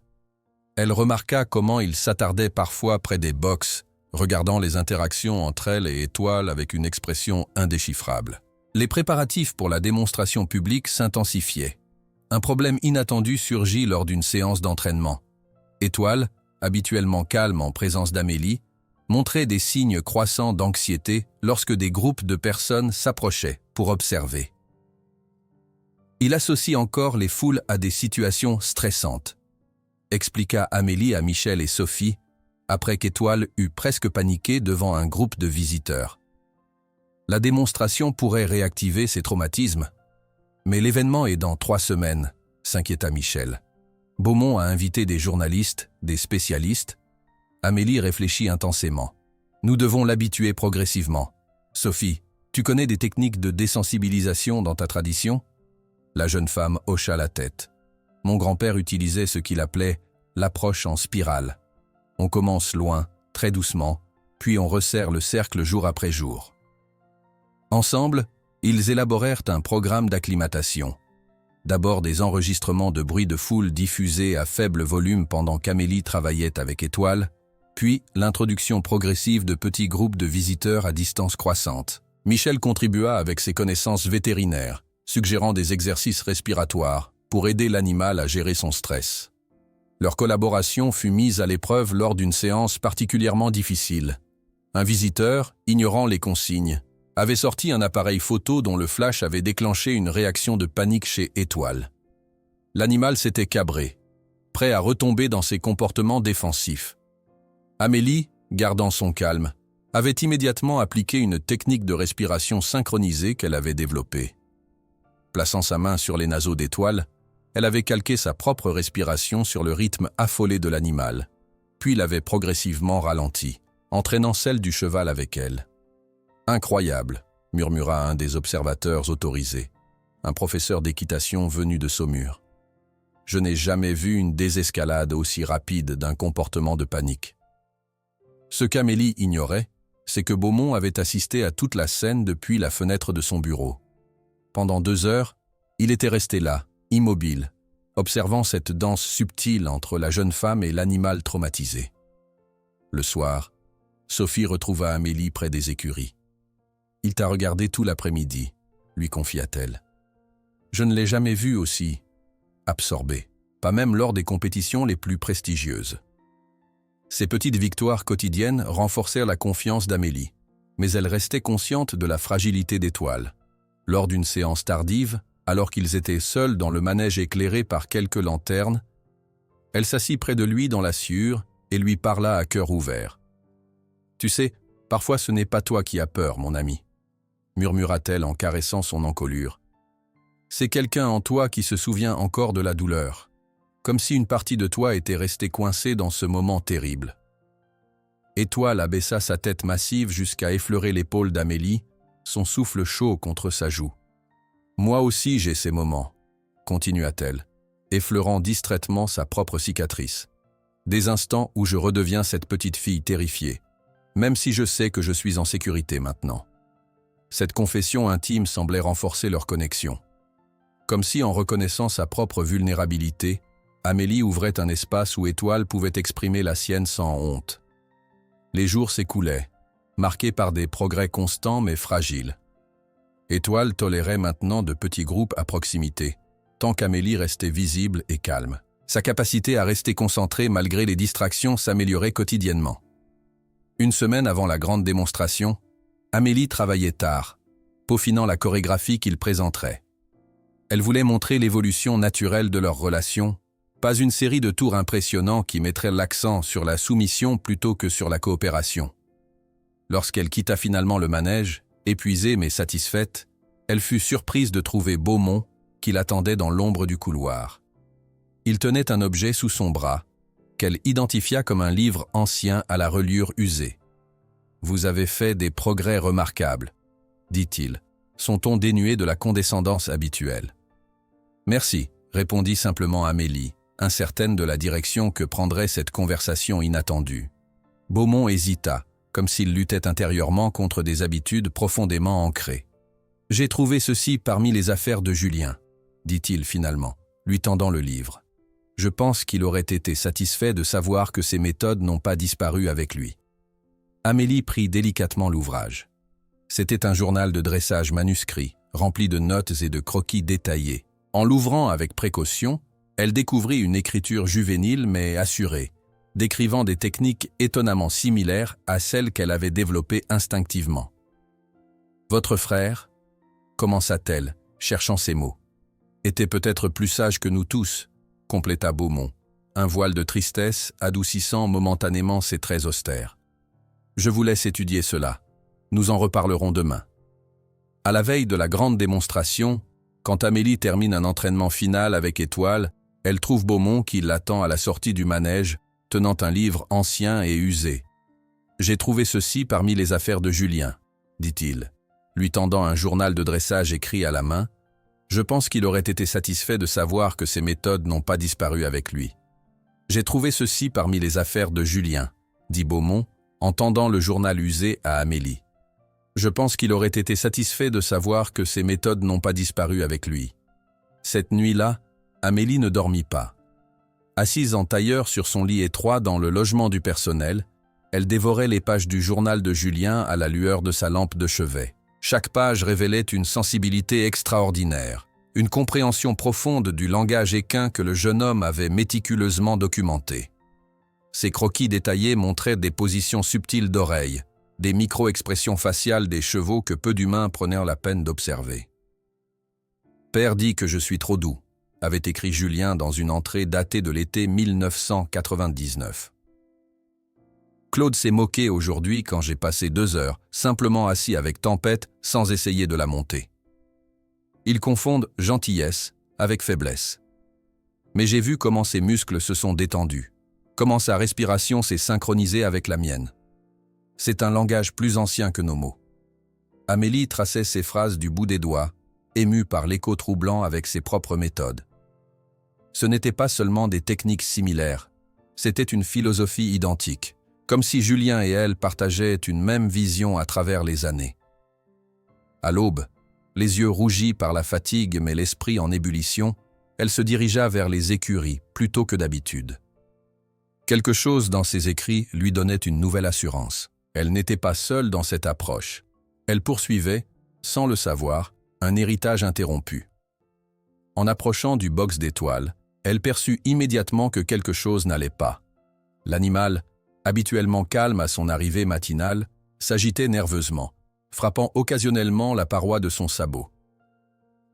Elle remarqua comment il s'attardait parfois près des box, regardant les interactions entre elle et Étoile avec une expression indéchiffrable. Les préparatifs pour la démonstration publique s'intensifiaient. Un problème inattendu surgit lors d'une séance d'entraînement. Étoile, habituellement calme en présence d'Amélie, montrait des signes croissants d'anxiété lorsque des groupes de personnes s'approchaient pour observer. Il associe encore les foules à des situations stressantes, expliqua Amélie à Michel et Sophie, après qu'Étoile eut presque paniqué devant un groupe de visiteurs. La démonstration pourrait réactiver ces traumatismes. Mais l'événement est dans 3 semaines, s'inquiéta Michel. Beaumont a invité des journalistes, des spécialistes. Amélie réfléchit intensément. Nous devons l'habituer progressivement. Sophie, tu connais des techniques de désensibilisation dans ta tradition? La jeune femme hocha la tête. Mon grand-père utilisait ce qu'il appelait l'approche en spirale. On commence loin, très doucement, puis on resserre le cercle jour après jour. Ensemble, ils élaborèrent un programme d'acclimatation. D'abord des enregistrements de bruits de foule diffusés à faible volume pendant qu'Amélie travaillait avec Étoile, puis l'introduction progressive de petits groupes de visiteurs à distance croissante. Michel contribua avec ses connaissances vétérinaires, suggérant des exercices respiratoires pour aider l'animal à gérer son stress. Leur collaboration fut mise à l'épreuve lors d'une séance particulièrement difficile. Un visiteur, ignorant les consignes, avait sorti un appareil photo dont le flash avait déclenché une réaction de panique chez Étoile. L'animal s'était cabré, prêt à retomber dans ses comportements défensifs. Amélie, gardant son calme, avait immédiatement appliqué une technique de respiration synchronisée qu'elle avait développée. Plaçant sa main sur les naseaux d'Étoile, elle avait calqué sa propre respiration sur le rythme affolé de l'animal, puis l'avait progressivement ralenti, entraînant celle du cheval avec elle. « Incroyable », murmura un des observateurs autorisés, un professeur d'équitation venu de Saumur. « Je n'ai jamais vu une désescalade aussi rapide d'un comportement de panique. » Ce qu'Amélie ignorait, c'est que Beaumont avait assisté à toute la scène depuis la fenêtre de son bureau. Pendant 2 heures, il était resté là, immobile, observant cette danse subtile entre la jeune femme et l'animal traumatisé. Le soir, Sophie retrouva Amélie près des écuries. « Il t'a regardé tout l'après-midi », lui confia-t-elle. « Je ne l'ai jamais vu aussi absorbé, pas même lors des compétitions les plus prestigieuses. » Ces petites victoires quotidiennes renforcèrent la confiance d'Amélie, mais elle restait consciente de la fragilité d'Étoile. Lors d'une séance tardive, alors qu'ils étaient seuls dans le manège éclairé par quelques lanternes, elle s'assit près de lui dans la sciure et lui parla à cœur ouvert. « Tu sais, parfois ce n'est pas toi qui as peur, mon ami, » murmura-t-elle en caressant son encolure. « C'est quelqu'un en toi qui se souvient encore de la douleur, comme si une partie de toi était restée coincée dans ce moment terrible. » Étoile abaissa sa tête massive jusqu'à effleurer l'épaule d'Amélie, son souffle chaud contre sa joue. « Moi aussi j'ai ces moments, » continua-t-elle, effleurant distraitement sa propre cicatrice. « Des instants où je redeviens cette petite fille terrifiée, même si je sais que je suis en sécurité maintenant. » Cette confession intime semblait renforcer leur connexion. Comme si en reconnaissant sa propre vulnérabilité, Amélie ouvrait un espace où Étoile pouvait exprimer la sienne sans honte. Les jours s'écoulaient, marqués par des progrès constants mais fragiles. Étoile tolérait maintenant de petits groupes à proximité, tant qu'Amélie restait visible et calme. Sa capacité à rester concentrée malgré les distractions s'améliorait quotidiennement. Une semaine avant la grande démonstration, Amélie travaillait tard, peaufinant la chorégraphie qu'il présenterait. Elle voulait montrer l'évolution naturelle de leur relation, pas une série de tours impressionnants qui mettraient l'accent sur la soumission plutôt que sur la coopération. Lorsqu'elle quitta finalement le manège, épuisée mais satisfaite, elle fut surprise de trouver Beaumont, qui l'attendait dans l'ombre du couloir. Il tenait un objet sous son bras, qu'elle identifia comme un livre ancien à la reliure usée. « Vous avez fait des progrès remarquables », dit-il, son ton dénué de la condescendance habituelle. « Merci », répondit simplement Amélie, incertaine de la direction que prendrait cette conversation inattendue. Beaumont hésita, comme s'il luttait intérieurement contre des habitudes profondément ancrées. « J'ai trouvé ceci parmi les affaires de Julien », dit-il finalement, lui tendant le livre. « Je pense qu'il aurait été satisfait de savoir que ses méthodes n'ont pas disparu avec lui. » Amélie prit délicatement l'ouvrage. C'était un journal de dressage manuscrit, rempli de notes et de croquis détaillés. En l'ouvrant avec précaution, elle découvrit une écriture juvénile mais assurée, décrivant des techniques étonnamment similaires à celles qu'elle avait développées instinctivement. « Votre frère » commença-t-elle, cherchant ses mots. « Était peut-être plus sage que nous tous », compléta Beaumont, un voile de tristesse adoucissant momentanément ses traits austères. « Je vous laisse étudier cela. Nous en reparlerons demain. » À la veille de la grande démonstration, quand Amélie termine un entraînement final avec Étoile, elle trouve Beaumont qui l'attend à la sortie du manège, tenant un livre ancien et usé. « J'ai trouvé ceci parmi les affaires de Julien », dit-il, lui tendant un journal de dressage écrit à la main. « Je pense qu'il aurait été satisfait de savoir que ses méthodes n'ont pas disparu avec lui. »« J'ai trouvé ceci parmi les affaires de Julien », dit Beaumont, en tendant le journal usé à Amélie. « Je pense qu'il aurait été satisfait de savoir que ses méthodes n'ont pas disparu avec lui. » Cette nuit-là, Amélie ne dormit pas. Assise en tailleur sur son lit étroit dans le logement du personnel, elle dévorait les pages du journal de Julien à la lueur de sa lampe de chevet. Chaque page révélait une sensibilité extraordinaire, une compréhension profonde du langage équin que le jeune homme avait méticuleusement documenté. Ses croquis détaillés montraient des positions subtiles d'oreilles, des micro-expressions faciales des chevaux que peu d'humains prenaient la peine d'observer. « Père dit que je suis trop doux », avait écrit Julien dans une entrée datée de l'été 1999. Claude s'est moqué aujourd'hui quand j'ai passé 2 heures, simplement assis avec Tempête, sans essayer de la monter. Ils confondent gentillesse avec faiblesse. Mais j'ai vu comment ses muscles se sont détendus, comment sa respiration s'est synchronisée avec la mienne. C'est un langage plus ancien que nos mots. Amélie traçait ses phrases du bout des doigts, émue par l'écho troublant avec ses propres méthodes. Ce n'étaient pas seulement des techniques similaires, c'était une philosophie identique, comme si Julien et elle partageaient une même vision à travers les années. À l'aube, les yeux rougis par la fatigue mais l'esprit en ébullition, elle se dirigea vers les écuries plutôt que d'habitude. Quelque chose dans ses écrits lui donnait une nouvelle assurance. Elle n'était pas seule dans cette approche. Elle poursuivait, sans le savoir, un héritage interrompu. En approchant du box d'Étoile, elle perçut immédiatement que quelque chose n'allait pas. L'animal, habituellement calme à son arrivée matinale, s'agitait nerveusement, frappant occasionnellement la paroi de son sabot.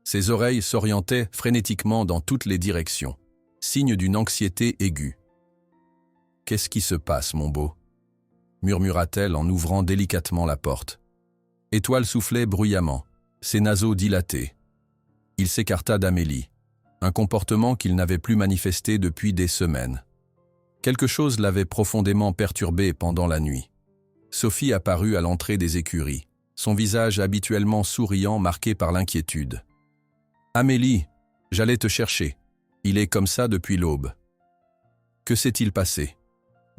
Ses oreilles s'orientaient frénétiquement dans toutes les directions, signe d'une anxiété aiguë. « Qu'est-ce qui se passe, mon beau ?» murmura-t-elle en ouvrant délicatement la porte. Étoile soufflait bruyamment, ses naseaux dilatés. Il s'écarta d'Amélie, un comportement qu'il n'avait plus manifesté depuis des semaines. Quelque chose l'avait profondément perturbé pendant la nuit. Sophie apparut à l'entrée des écuries, son visage habituellement souriant marqué par l'inquiétude. « Amélie, j'allais te chercher. Il est comme ça depuis l'aube. »« Que s'est-il passé ?»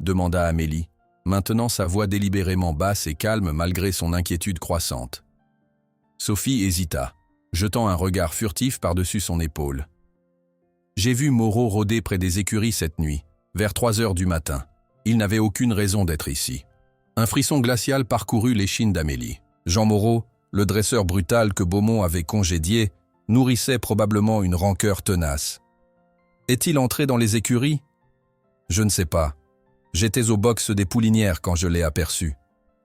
demanda Amélie, maintenant sa voix délibérément basse et calme malgré son inquiétude croissante. Sophie hésita, jetant un regard furtif par-dessus son épaule. « J'ai vu Moreau rôder près des écuries cette nuit, vers 3 heures du matin. Il n'avait aucune raison d'être ici. » Un frisson glacial parcourut l'échine d'Amélie. Jean Moreau, le dresseur brutal que Beaumont avait congédié, nourrissait probablement une rancœur tenace. Est-il entré dans les écuries ? Je ne sais pas. J'étais au box des Poulinières quand je l'ai aperçu.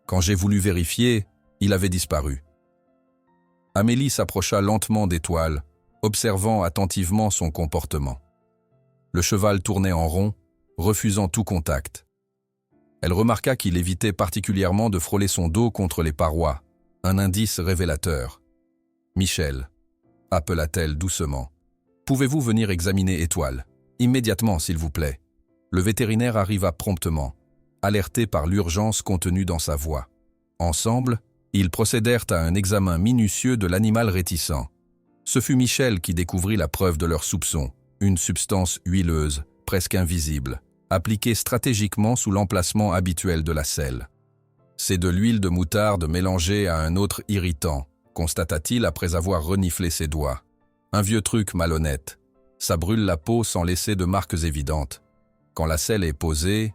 Quand j'ai voulu vérifier, il avait disparu. Amélie s'approcha lentement d'Étoile, observant attentivement son comportement. Le cheval tournait en rond, refusant tout contact. Elle remarqua qu'il évitait particulièrement de frôler son dos contre les parois, un indice révélateur. « Michel », appela-t-elle doucement, « pouvez-vous venir examiner Étoile? Immédiatement, s'il vous plaît. » Le vétérinaire arriva promptement, alerté par l'urgence contenue dans sa voix. Ensemble, ils procédèrent à un examen minutieux de l'animal réticent. Ce fut Michel qui découvrit la preuve de leurs soupçons, une substance huileuse, presque invisible, appliquée stratégiquement sous l'emplacement habituel de la selle. « C'est de l'huile de moutarde mélangée à un autre irritant », constata-t-il après avoir reniflé ses doigts. « Un vieux truc malhonnête. Ça brûle la peau sans laisser de marques évidentes. Quand la selle est posée,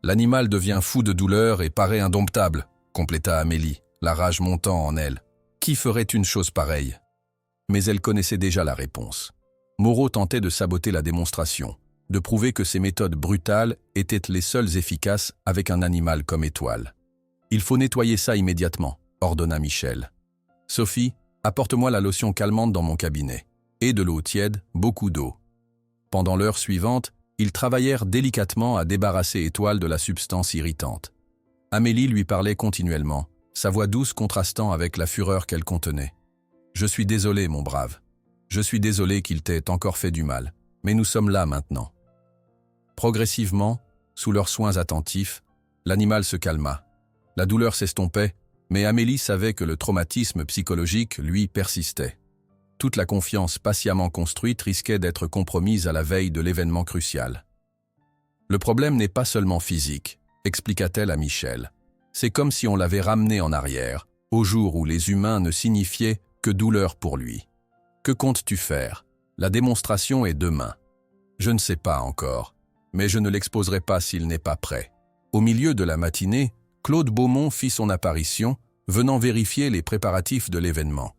l'animal devient fou de douleur et paraît indomptable, » compléta Amélie, la rage montant en elle. Qui ferait une chose pareille? Mais elle connaissait déjà la réponse. Moreau tentait de saboter la démonstration, de prouver que ces méthodes brutales étaient les seules efficaces avec un animal comme Étoile. « Il faut nettoyer ça immédiatement », ordonna Michel. « Sophie, apporte-moi la lotion calmante dans mon cabinet. Et de l'eau tiède, beaucoup d'eau. » Pendant l'heure suivante, ils travaillèrent délicatement à débarrasser Étoile de la substance irritante. Amélie lui parlait continuellement, sa voix douce contrastant avec la fureur qu'elle contenait. « Je suis désolé, mon brave. Je suis désolé qu'il t'ait encore fait du mal, mais nous sommes là maintenant. » Progressivement, sous leurs soins attentifs, l'animal se calma. La douleur s'estompait, mais Amélie savait que le traumatisme psychologique, lui, persistait. Toute la confiance patiemment construite risquait d'être compromise à la veille de l'événement crucial. « Le problème n'est pas seulement physique », expliqua-t-elle à Michel. « C'est comme si on l'avait ramené en arrière, au jour où les humains ne signifiaient que douleur pour lui. Que comptes-tu faire? La démonstration est demain. » « Je ne sais pas encore, mais je ne l'exposerai pas s'il n'est pas prêt. » Au milieu de la matinée, Claude Beaumont fit son apparition, venant vérifier les préparatifs de l'événement.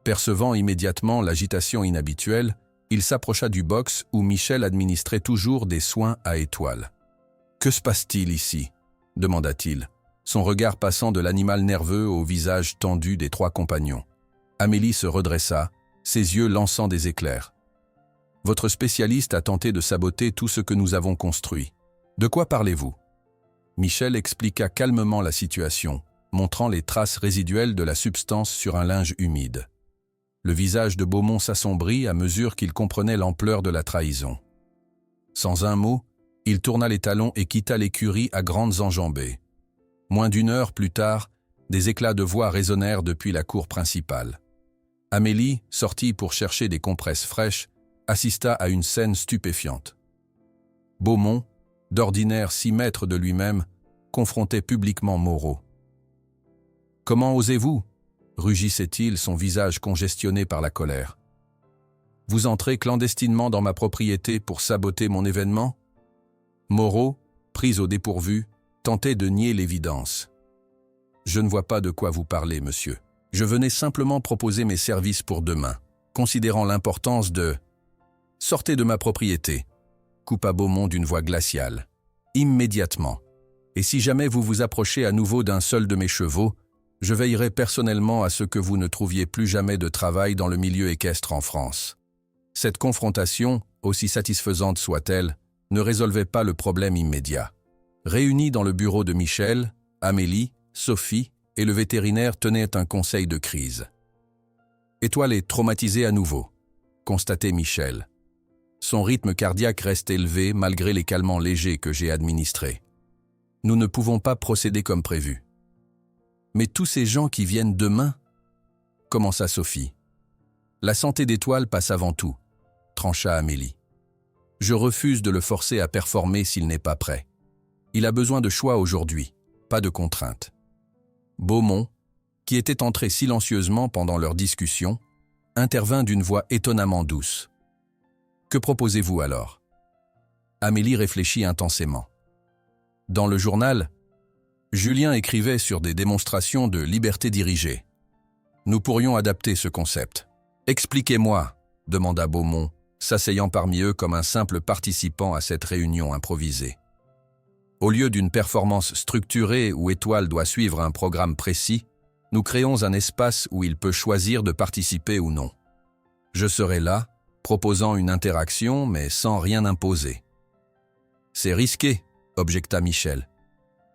Percevant immédiatement l'agitation inhabituelle, il s'approcha du box où Michel administrait toujours des soins à Étoile. « Que se passe-t-il ici ?» demanda-t-il, son regard passant de l'animal nerveux au visage tendu des trois compagnons. Amélie se redressa, ses yeux lançant des éclairs. « Votre spécialiste a tenté de saboter tout ce que nous avons construit. De quoi parlez-vous » Michel expliqua calmement la situation, montrant les traces résiduelles de la substance sur un linge humide. Le visage de Beaumont s'assombrit à mesure qu'il comprenait l'ampleur de la trahison. Sans un mot, il tourna les talons et quitta l'écurie à grandes enjambées. Moins d'une heure plus tard, des éclats de voix résonnèrent depuis la cour principale. Amélie, sortie pour chercher des compresses fraîches, assista à une scène stupéfiante. Beaumont, d'ordinaire si maître de lui-même, confrontait publiquement Moreau. « Comment osez-vous » rugissait-il, son visage congestionné par la colère. « Vous entrez clandestinement dans ma propriété pour saboter mon événement ?» Moreau, pris au dépourvu, tentait de nier l'évidence. « Je ne vois pas de quoi vous parlez, monsieur. Je venais simplement proposer mes services pour demain, considérant l'importance de... » « Sortez de ma propriété !» coupa Beaumont d'une voix glaciale. « Immédiatement. Et si jamais vous vous approchez à nouveau d'un seul de mes chevaux, je veillerai personnellement à ce que vous ne trouviez plus jamais de travail dans le milieu équestre en France. » Cette confrontation, aussi satisfaisante soit-elle, ne résolvait pas le problème immédiat. Réunis dans le bureau de Michel, Amélie, Sophie et le vétérinaire tenaient un conseil de crise. « Étoile est traumatisée à nouveau », constatait Michel. Son rythme cardiaque reste élevé malgré les calmants légers que j'ai administrés. Nous ne pouvons pas procéder comme prévu. « Mais tous ces gens qui viennent demain ?» commença Sophie. « La santé d'Étoile passe avant tout », trancha Amélie. « Je refuse de le forcer à performer s'il n'est pas prêt. Il a besoin de choix aujourd'hui, pas de contraintes. » Beaumont, qui était entré silencieusement pendant leur discussion, intervint d'une voix étonnamment douce. « Que proposez-vous alors ?» Amélie réfléchit intensément. Dans le journal, Julien écrivait sur des démonstrations de liberté dirigée. Nous pourrions adapter ce concept. « Expliquez-moi » demanda Beaumont, s'asseyant parmi eux comme un simple participant à cette réunion improvisée. Au lieu d'une performance structurée où Étoile doit suivre un programme précis, Nous créons un espace où il peut choisir de participer ou non. Je serai là, proposant une interaction, mais sans rien imposer. C'est risqué, objecta Michel.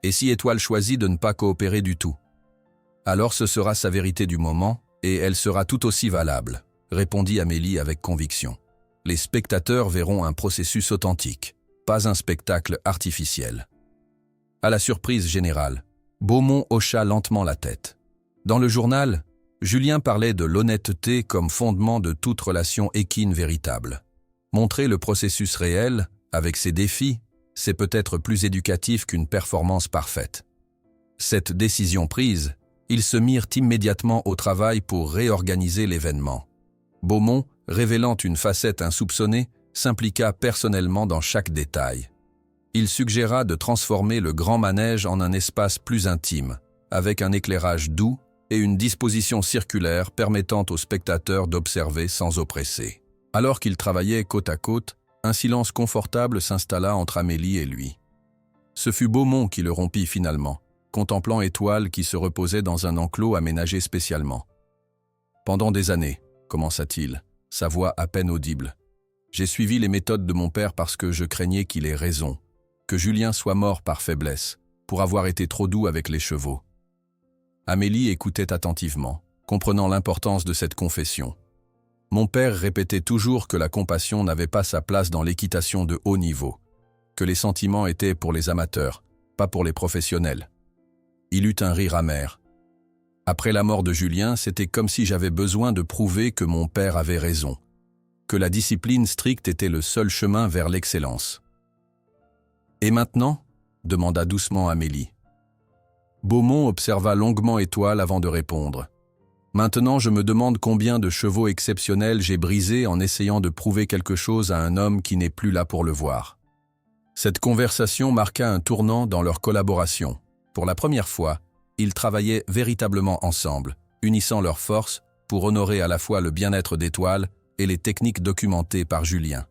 Et si Étoile choisit de ne pas coopérer du tout? Alors ce sera sa vérité du moment, et elle sera tout aussi valable, répondit Amélie avec conviction. Les spectateurs verront un processus authentique, pas un spectacle artificiel. À la surprise générale, Beaumont hocha lentement la tête. Dans le journal, Julien parlait de l'honnêteté comme fondement de toute relation équine véritable. Montrer le processus réel, avec ses défis, c'est peut-être plus éducatif qu'une performance parfaite. Cette décision prise, ils se mirent immédiatement au travail pour réorganiser l'événement. Beaumont, révélant une facette insoupçonnée, s'impliqua personnellement dans chaque détail. Il suggéra de transformer le grand manège en un espace plus intime, avec un éclairage doux et une disposition circulaire permettant aux spectateurs d'observer sans oppresser. Alors qu'ils travaillaient côte à côte, un silence confortable s'installa entre Amélie et lui. Ce fut Beaumont qui le rompit finalement, contemplant Étoile qui se reposait dans un enclos aménagé spécialement. « Pendant des années, commença-t-il, sa voix à peine audible, j'ai suivi les méthodes de mon père parce que je craignais qu'il ait raison, que Julien soit mort par faiblesse, pour avoir été trop doux avec les chevaux. » Amélie écoutait attentivement, comprenant l'importance de cette confession. Mon père répétait toujours que la compassion n'avait pas sa place dans l'équitation de haut niveau, que les sentiments étaient pour les amateurs, pas pour les professionnels. Il eut un rire amer. Après la mort de Julien, c'était comme si j'avais besoin de prouver que mon père avait raison, que la discipline stricte était le seul chemin vers l'excellence. « Et maintenant ?» demanda doucement Amélie. Beaumont observa longuement Étoile avant de répondre. « Maintenant, je me demande combien de chevaux exceptionnels j'ai brisés en essayant de prouver quelque chose à un homme qui n'est plus là pour le voir. » Cette conversation marqua un tournant dans leur collaboration. Pour la première fois, ils travaillaient véritablement ensemble, unissant leurs forces pour honorer à la fois le bien-être d'Étoile et les techniques documentées par Julien.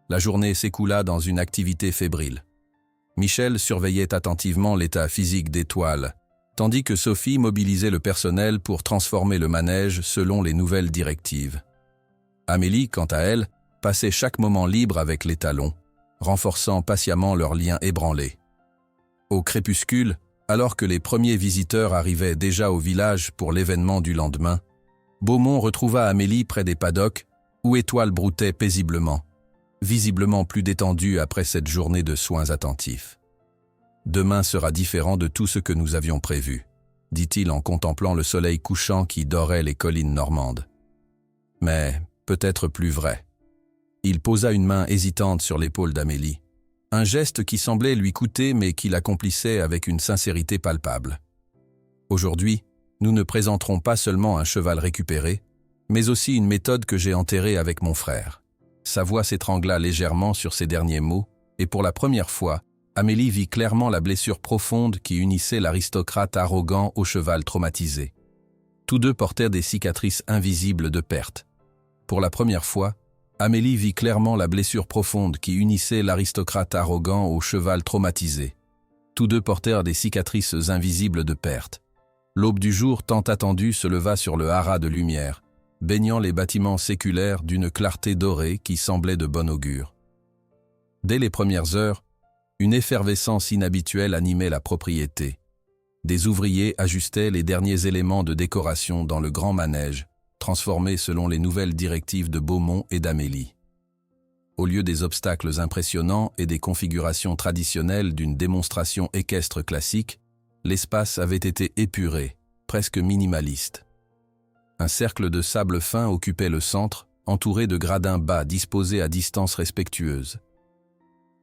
La journée s'écoula dans une activité fébrile. Michel surveillait attentivement l'état physique d'Étoile, tandis que Sophie mobilisait le personnel pour transformer le manège selon les nouvelles directives. Amélie, quant à elle, passait chaque moment libre avec l'étalon, renforçant patiemment leurs liens ébranlés. Au crépuscule, alors que les premiers visiteurs arrivaient déjà au village pour l'événement du lendemain, Beaumont retrouva Amélie près des paddocks, où Étoile broutait paisiblement, visiblement plus détendue après cette journée de soins attentifs. « Demain sera différent de tout ce que nous avions prévu, » dit-il en contemplant le soleil couchant qui dorait les collines normandes. Mais peut-être plus vrai. Il posa une main hésitante sur l'épaule d'Amélie, un geste qui semblait lui coûter mais qu'il accomplissait avec une sincérité palpable. « Aujourd'hui, nous ne présenterons pas seulement un cheval récupéré, mais aussi une méthode que j'ai enterrée avec mon frère. » Sa voix s'étrangla légèrement sur ces derniers mots, et pour la première fois, Amélie vit clairement la blessure profonde qui unissait l'aristocrate arrogant au cheval traumatisé. Tous deux portèrent des cicatrices invisibles de perte. Pour la première fois, Amélie vit clairement la blessure profonde qui unissait l'aristocrate arrogant au cheval traumatisé. Tous deux portèrent des cicatrices invisibles de perte. L'aube du jour tant attendue se leva sur le haras de lumière, baignant les bâtiments séculaires d'une clarté dorée qui semblait de bon augure. Dès les premières heures, une effervescence inhabituelle animait la propriété. Des ouvriers ajustaient les derniers éléments de décoration dans le grand manège, transformé selon les nouvelles directives de Beaumont et d'Amélie. Au lieu des obstacles impressionnants et des configurations traditionnelles d'une démonstration équestre classique, l'espace avait été épuré, presque minimaliste. Un cercle de sable fin occupait le centre, entouré de gradins bas disposés à distance respectueuse.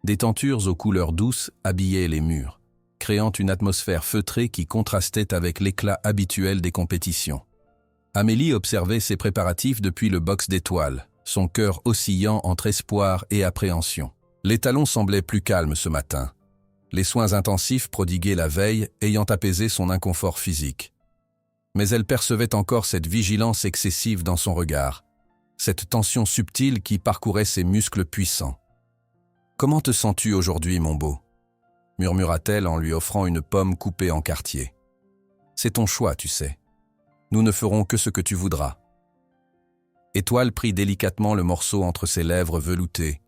Des tentures aux couleurs douces habillaient les murs, créant une atmosphère feutrée qui contrastait avec l'éclat habituel des compétitions. Amélie observait ses préparatifs depuis le box d'Étoile, son cœur oscillant entre espoir et appréhension. L'étalon semblait plus calme ce matin, les soins intensifs prodigués la veille ayant apaisé son inconfort physique. Mais elle percevait encore cette vigilance excessive dans son regard, cette tension subtile qui parcourait ses muscles puissants. « Comment te sens-tu aujourd'hui, mon beau ?» murmura-t-elle en lui offrant une pomme coupée en quartier. « C'est ton choix, tu sais. Nous ne ferons que ce que tu voudras. » Étoile prit délicatement le morceau entre ses lèvres veloutées,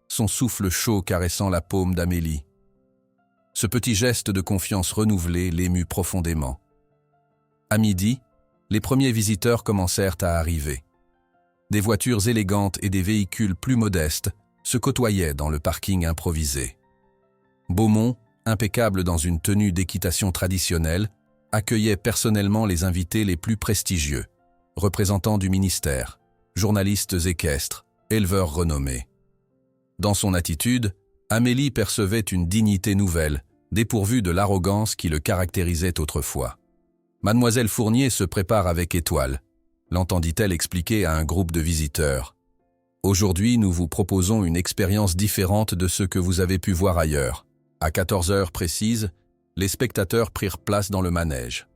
son souffle chaud caressant la paume d'Amélie. Ce petit geste de confiance renouvelée l'émut profondément. À midi, les premiers visiteurs commencèrent à arriver. Des voitures élégantes et des véhicules plus modestes se côtoyaient dans le parking improvisé. Beaumont, impeccable dans une tenue d'équitation traditionnelle, accueillait personnellement les invités les plus prestigieux, représentants du ministère, journalistes équestres, éleveurs renommés. Dans son attitude, Amélie percevait une dignité nouvelle, dépourvue de l'arrogance qui le caractérisait autrefois. « Mademoiselle Fournier se prépare avec Étoile », l'entendit-elle expliquer à un groupe de visiteurs. « Aujourd'hui, nous vous proposons une expérience différente de ce que vous avez pu voir ailleurs. » À 14 heures précises, les spectateurs prirent place dans le manège.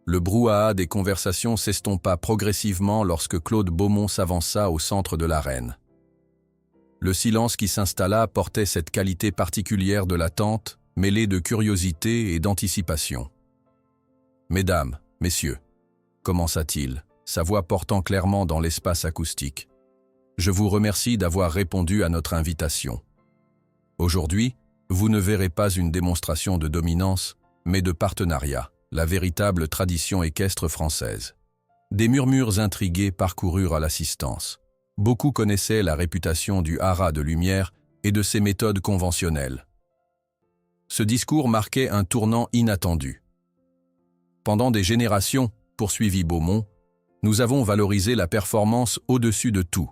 Le brouhaha des conversations s'estompa progressivement lorsque Claude Beaumont s'avança au centre de l'arène. Le silence qui s'installa portait cette qualité particulière de l'attente, mêlée de curiosité et d'anticipation. « Mesdames, messieurs, » commença-t-il, sa voix portant clairement dans l'espace acoustique. « Je vous remercie d'avoir répondu à notre invitation. Aujourd'hui, vous ne verrez pas une démonstration de dominance, mais de partenariat, la véritable tradition équestre française. » Des murmures intrigués parcoururent à l'assistance. Beaucoup connaissaient la réputation du haras de lumière et de ses méthodes conventionnelles. Ce discours marquait un tournant inattendu. « Pendant des générations, poursuivit Beaumont, nous avons valorisé la performance au-dessus de tout.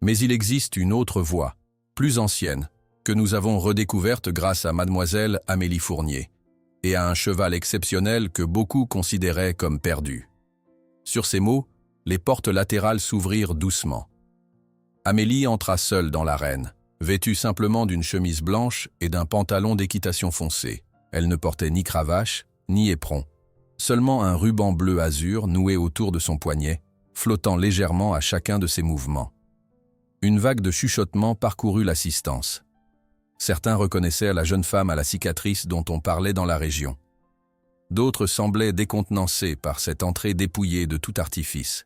Mais il existe une autre voie, plus ancienne, que nous avons redécouverte grâce à mademoiselle Amélie Fournier, et à un cheval exceptionnel que beaucoup considéraient comme perdu. » Sur ces mots, les portes latérales s'ouvrirent doucement. Amélie entra seule dans l'arène, vêtue simplement d'une chemise blanche et d'un pantalon d'équitation foncé. Elle ne portait ni cravache, ni éperon, seulement un ruban bleu azur noué autour de son poignet, flottant légèrement à chacun de ses mouvements. Une vague de chuchotements parcourut l'assistance. Certains reconnaissaient la jeune femme à la cicatrice dont on parlait dans la région. D'autres semblaient décontenancés par cette entrée dépouillée de tout artifice.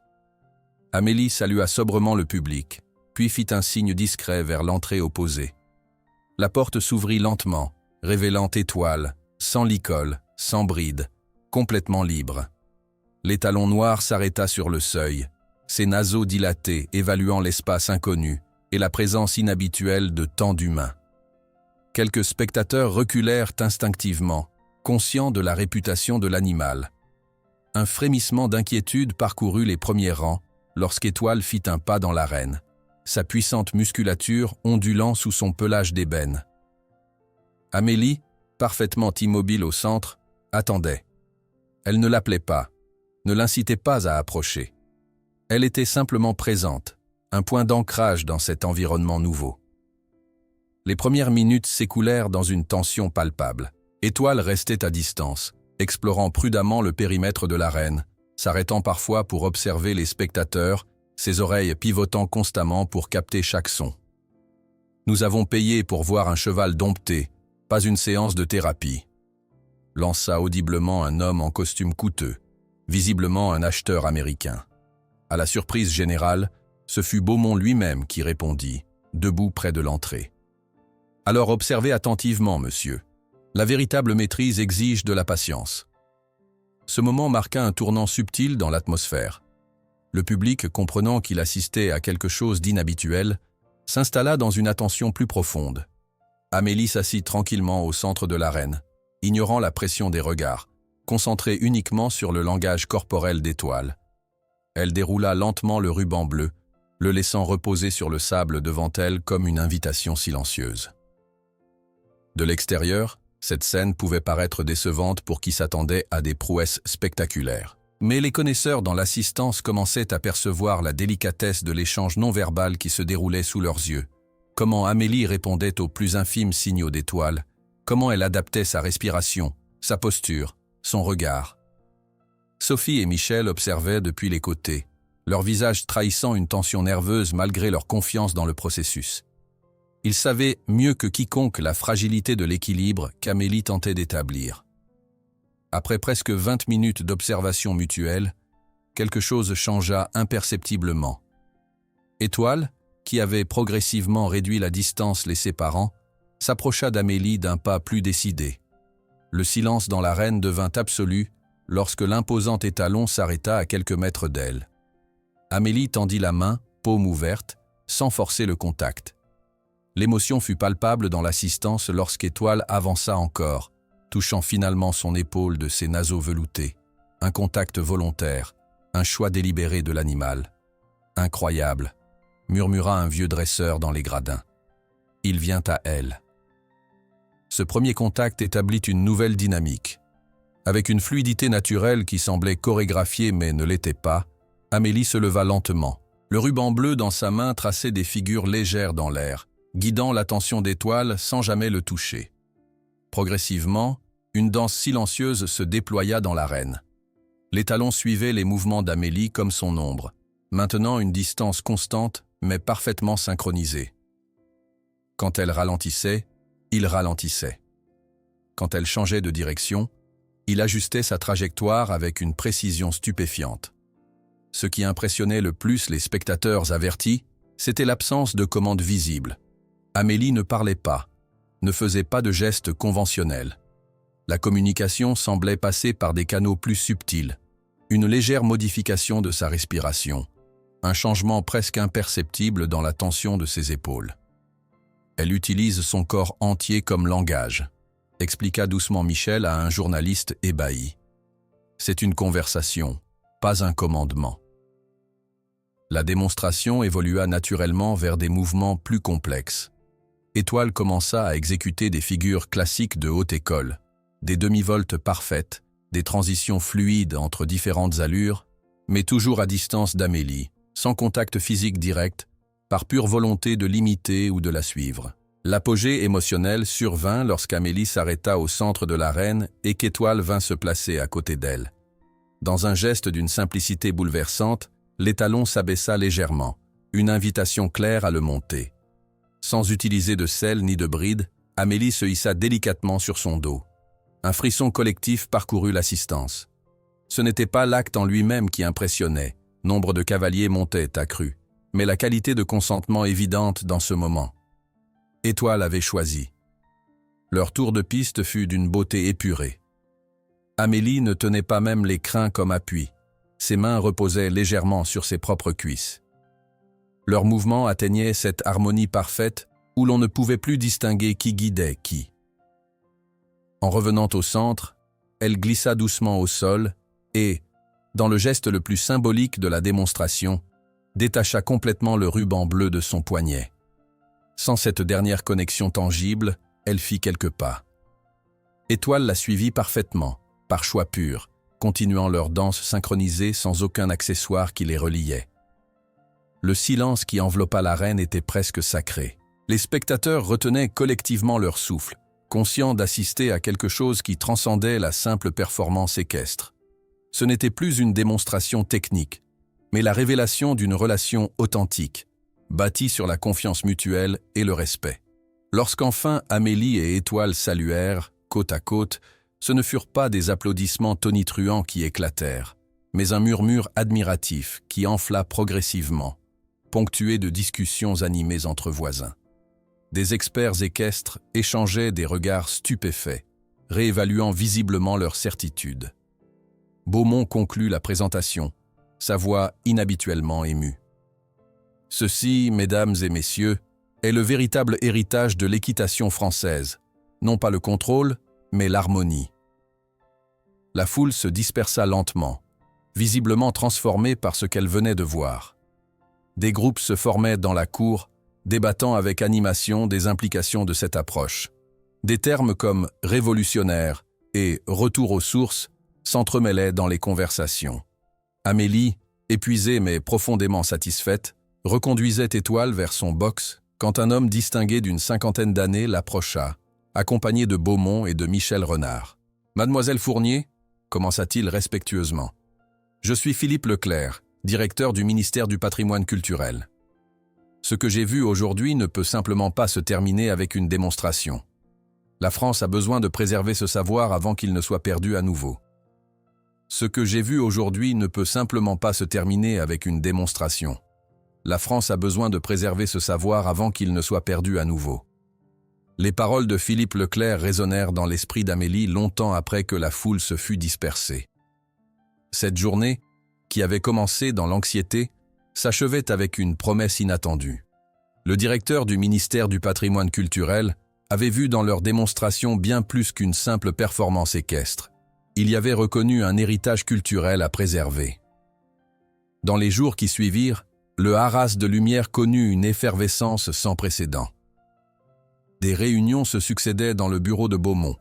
Amélie salua sobrement le public, puis fit un signe discret vers l'entrée opposée. La porte s'ouvrit lentement, révélant Étoile, sans licol, sans bride, complètement libre. L'étalon noir s'arrêta sur le seuil, ses naseaux dilatés évaluant l'espace inconnu et la présence inhabituelle de tant d'humains. Quelques spectateurs reculèrent instinctivement, conscients de la réputation de l'animal. Un frémissement d'inquiétude parcourut les premiers rangs lorsqu'Étoile fit un pas dans l'arène, sa puissante musculature ondulant sous son pelage d'ébène. Amélie, parfaitement immobile au centre, attendait. Elle ne l'appelait pas, ne l'incitait pas à approcher. Elle était simplement présente, un point d'ancrage dans cet environnement nouveau. Les premières minutes s'écoulèrent dans une tension palpable. Étoile restait à distance, explorant prudemment le périmètre de l'arène, s'arrêtant parfois pour observer les spectateurs, ses oreilles pivotant constamment pour capter chaque son. « Nous avons payé pour voir un cheval dompté, pas une séance de thérapie. » lança audiblement un homme en costume coûteux, visiblement un acheteur américain. À la surprise générale, ce fut Beaumont lui-même qui répondit, debout près de l'entrée. « Alors observez attentivement, monsieur. La véritable maîtrise exige de la patience. » Ce moment marqua un tournant subtil dans l'atmosphère. Le public, comprenant qu'il assistait à quelque chose d'inhabituel, s'installa dans une attention plus profonde. Amélie s'assit tranquillement au centre de l'arène, ignorant la pression des regards, concentrée uniquement sur le langage corporel d'Étoile. Elle déroula lentement le ruban bleu, le laissant reposer sur le sable devant elle comme une invitation silencieuse. De l'extérieur, cette scène pouvait paraître décevante pour qui s'attendait à des prouesses spectaculaires. Mais les connaisseurs dans l'assistance commençaient à percevoir la délicatesse de l'échange non-verbal qui se déroulait sous leurs yeux. Comment Amélie répondait aux plus infimes signaux d'Étoile, comment elle adaptait sa respiration, sa posture, son regard. Sophie et Michel observaient depuis les côtés, leur visage trahissant une tension nerveuse malgré leur confiance dans le processus. Ils savaient mieux que quiconque la fragilité de l'équilibre qu'Amélie tentait d'établir. Après presque 20 minutes d'observation mutuelle, quelque chose changea imperceptiblement. Étoile, qui avait progressivement réduit la distance les séparant, s'approcha d'Amélie d'un pas plus décidé. Le silence dans l'arène devint absolu lorsque l'imposant étalon s'arrêta à quelques mètres d'elle. Amélie tendit la main, paume ouverte, sans forcer le contact. L'émotion fut palpable dans l'assistance lorsqu'Étoile avança encore, touchant finalement son épaule de ses naseaux veloutés. Un contact volontaire, un choix délibéré de l'animal. Incroyable, murmura un vieux dresseur dans les gradins. Il vient à elle. Ce premier contact établit une nouvelle dynamique. Avec une fluidité naturelle qui semblait chorégraphiée mais ne l'était pas, Amélie se leva lentement. Le ruban bleu dans sa main traçait des figures légères dans l'air, guidant l'attention d'Étoile sans jamais le toucher. Progressivement, une danse silencieuse se déploya dans l'arène. L'étalon suivait les mouvements d'Amélie comme son ombre, maintenant une distance constante mais parfaitement synchronisée. Quand elle ralentissait, il ralentissait. Quand elle changeait de direction, il ajustait sa trajectoire avec une précision stupéfiante. Ce qui impressionnait le plus les spectateurs avertis, c'était l'absence de commande visible. Amélie ne parlait pas, ne faisait pas de gestes conventionnels. La communication semblait passer par des canaux plus subtils, une légère modification de sa respiration, un changement presque imperceptible dans la tension de ses épaules. Elle utilise son corps entier comme langage, expliqua doucement Michel à un journaliste ébahi. C'est une conversation, pas un commandement. La démonstration évolua naturellement vers des mouvements plus complexes. Étoile commença à exécuter des figures classiques de haute école, des demi-voltes parfaites, des transitions fluides entre différentes allures, mais toujours à distance d'Amélie, sans contact physique direct, par pure volonté de l'imiter ou de la suivre. L'apogée émotionnel survint lorsqu'Amélie s'arrêta au centre de l'arène et qu'Étoile vint se placer à côté d'elle. Dans un geste d'une simplicité bouleversante, l'étalon s'abaissa légèrement, une invitation claire à le monter. Sans utiliser de selle ni de bride, Amélie se hissa délicatement sur son dos. Un frisson collectif parcourut l'assistance. Ce n'était pas l'acte en lui-même qui impressionnait, nombre de cavaliers montait accru, mais la qualité de consentement évidente dans ce moment. Étoile avait choisi. Leur tour de piste fut d'une beauté épurée. Amélie ne tenait pas même les crins comme appui. Ses mains reposaient légèrement sur ses propres cuisses. Leurs mouvements atteignaient cette harmonie parfaite où l'on ne pouvait plus distinguer qui guidait qui. En revenant au centre, elle glissa doucement au sol et, dans le geste le plus symbolique de la démonstration, détacha complètement le ruban bleu de son poignet. Sans cette dernière connexion tangible, elle fit quelques pas. Étoile la suivit parfaitement, par choix pur, continuant leur danse synchronisée sans aucun accessoire qui les reliait. Le silence qui enveloppa l'arène était presque sacré. Les spectateurs retenaient collectivement leur souffle, conscients d'assister à quelque chose qui transcendait la simple performance équestre. Ce n'était plus une démonstration technique, mais la révélation d'une relation authentique, bâtie sur la confiance mutuelle et le respect. Lorsqu'enfin Amélie et Étoile saluèrent, côte à côte, ce ne furent pas des applaudissements tonitruants qui éclatèrent, mais un murmure admiratif qui enfla progressivement, ponctué de discussions animées entre voisins. Des experts équestres échangeaient des regards stupéfaits, réévaluant visiblement leur certitude. Beaumont conclut la présentation, sa voix inhabituellement émue. Ceci, mesdames et messieurs, est le véritable héritage de l'équitation française, non pas le contrôle, mais l'harmonie. La foule se dispersa lentement, visiblement transformée par ce qu'elle venait de voir. Des groupes se formaient dans la cour, débattant avec animation des implications de cette approche. Des termes comme « révolutionnaire » et « retour aux sources » s'entremêlaient dans les conversations. Amélie, épuisée mais profondément satisfaite, reconduisait Étoile vers son box quand un homme distingué d'une cinquantaine d'années l'approcha, accompagné de Beaumont et de Michel Renard. « Mademoiselle Fournier » commença-t-il respectueusement. « Je suis Philippe Leclerc, directeur du ministère du patrimoine culturel. Ce que j'ai vu aujourd'hui ne peut simplement pas se terminer avec une démonstration. La France a besoin de préserver ce savoir avant qu'il ne soit perdu à nouveau. Ce que j'ai vu aujourd'hui ne peut simplement pas se terminer avec une démonstration. La France a besoin de préserver ce savoir avant qu'il ne soit perdu à nouveau. Les paroles de Philippe Leclerc résonnèrent dans l'esprit d'Amélie longtemps après que la foule se fut dispersée. Cette journée, qui avait commencé dans l'anxiété, s'achevait avec une promesse inattendue. Le directeur du ministère du Patrimoine culturel avait vu dans leur démonstration bien plus qu'une simple performance équestre. Il y avait reconnu un héritage culturel à préserver. Dans les jours qui suivirent, le Haras de Lumière connut une effervescence sans précédent. Des réunions se succédaient dans le bureau de Beaumont,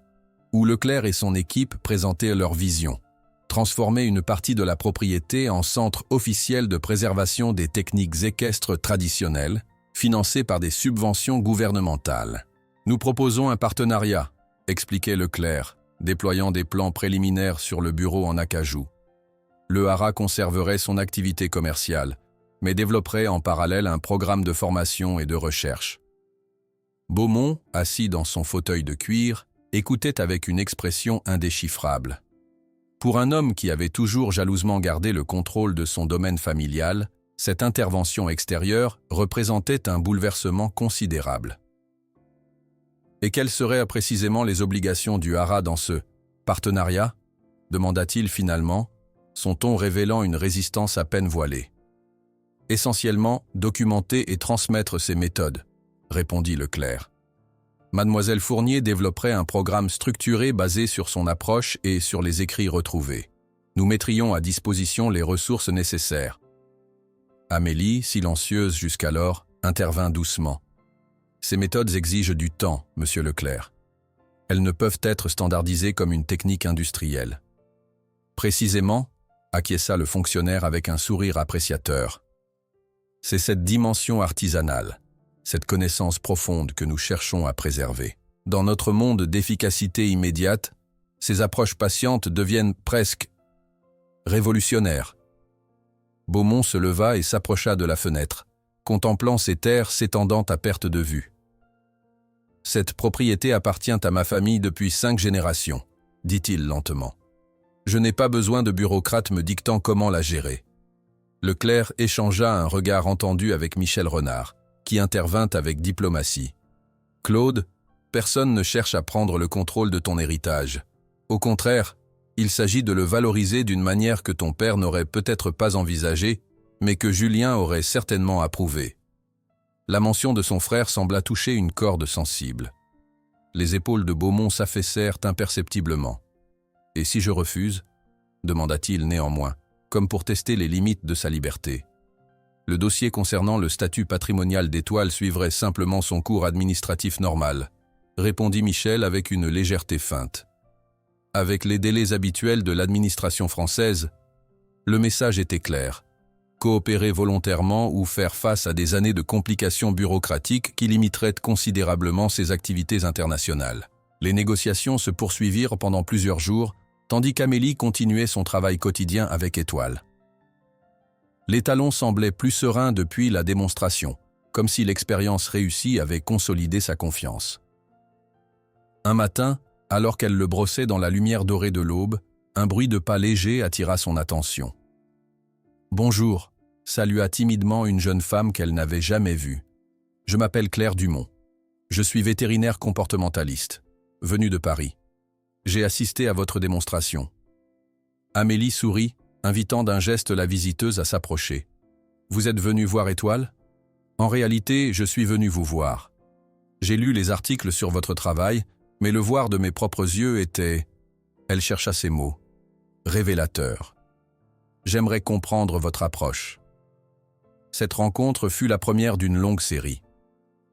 où Leclerc et son équipe présentaient leur vision, transformer une partie de la propriété en centre officiel de préservation des techniques équestres traditionnelles, financé par des subventions gouvernementales. « Nous proposons un partenariat », expliquait Leclerc, déployant des plans préliminaires sur le bureau en acajou. Le Haras conserverait son activité commerciale, mais développerait en parallèle un programme de formation et de recherche. Beaumont, assis dans son fauteuil de cuir, écoutait avec une expression indéchiffrable. Pour un homme qui avait toujours jalousement gardé le contrôle de son domaine familial, cette intervention extérieure représentait un bouleversement considérable. Et quelles seraient précisément les obligations du Haras dans ce partenariat ? Demanda-t-il finalement, son ton révélant une résistance à peine voilée. Essentiellement, documenter et transmettre ses méthodes, répondit Leclerc. Mademoiselle Fournier développerait un programme structuré basé sur son approche et sur les écrits retrouvés. Nous mettrions à disposition les ressources nécessaires. Amélie, silencieuse jusqu'alors, intervint doucement. Ces méthodes exigent du temps, monsieur Leclerc. Elles ne peuvent être standardisées comme une technique industrielle. Précisément, acquiesça le fonctionnaire avec un sourire appréciateur. C'est cette dimension artisanale, cette connaissance profonde que nous cherchons à préserver. Dans notre monde d'efficacité immédiate, ces approches patientes deviennent presque révolutionnaires. Beaumont se leva et s'approcha de la fenêtre, contemplant ces terres s'étendant à perte de vue. « Cette propriété appartient à ma famille depuis 5 générations, dit-il lentement. Je n'ai pas besoin de bureaucrates me dictant comment la gérer. » Leclerc échangea un regard entendu avec Michel Renard, qui intervint avec diplomatie. « Claude, personne ne cherche à prendre le contrôle de ton héritage. Au contraire, il s'agit de le valoriser d'une manière que ton père n'aurait peut-être pas envisagée, mais que Julien aurait certainement approuvée. » La mention de son frère sembla toucher une corde sensible. Les épaules de Beaumont s'affaissèrent imperceptiblement. « Et si je refuse ?» demanda-t-il néanmoins, comme pour tester les limites de sa liberté. Le dossier concernant le statut patrimonial d'Étoile suivrait simplement son cours administratif normal, répondit Michel avec une légèreté feinte. Avec les délais habituels de l'administration française, le message était clair. Coopérer volontairement ou faire face à des années de complications bureaucratiques qui limiteraient considérablement ses activités internationales. Les négociations se poursuivirent pendant plusieurs jours, tandis qu'Amélie continuait son travail quotidien avec Étoile. L'étalon semblait plus serein depuis la démonstration, comme si l'expérience réussie avait consolidé sa confiance. Un matin, alors qu'elle le brossait dans la lumière dorée de l'aube, un bruit de pas léger attira son attention. « Bonjour », salua timidement une jeune femme qu'elle n'avait jamais vue. « Je m'appelle Claire Dumont. Je suis vétérinaire comportementaliste, venue de Paris. J'ai assisté à votre démonstration. » Amélie sourit, invitant d'un geste la visiteuse à s'approcher. « Vous êtes venue voir Étoile ? En réalité, je suis venue vous voir. J'ai lu les articles sur votre travail, mais le voir de mes propres yeux était... » Elle chercha ses mots. « Révélateur. J'aimerais comprendre votre approche. » Cette rencontre fut la première d'une longue série.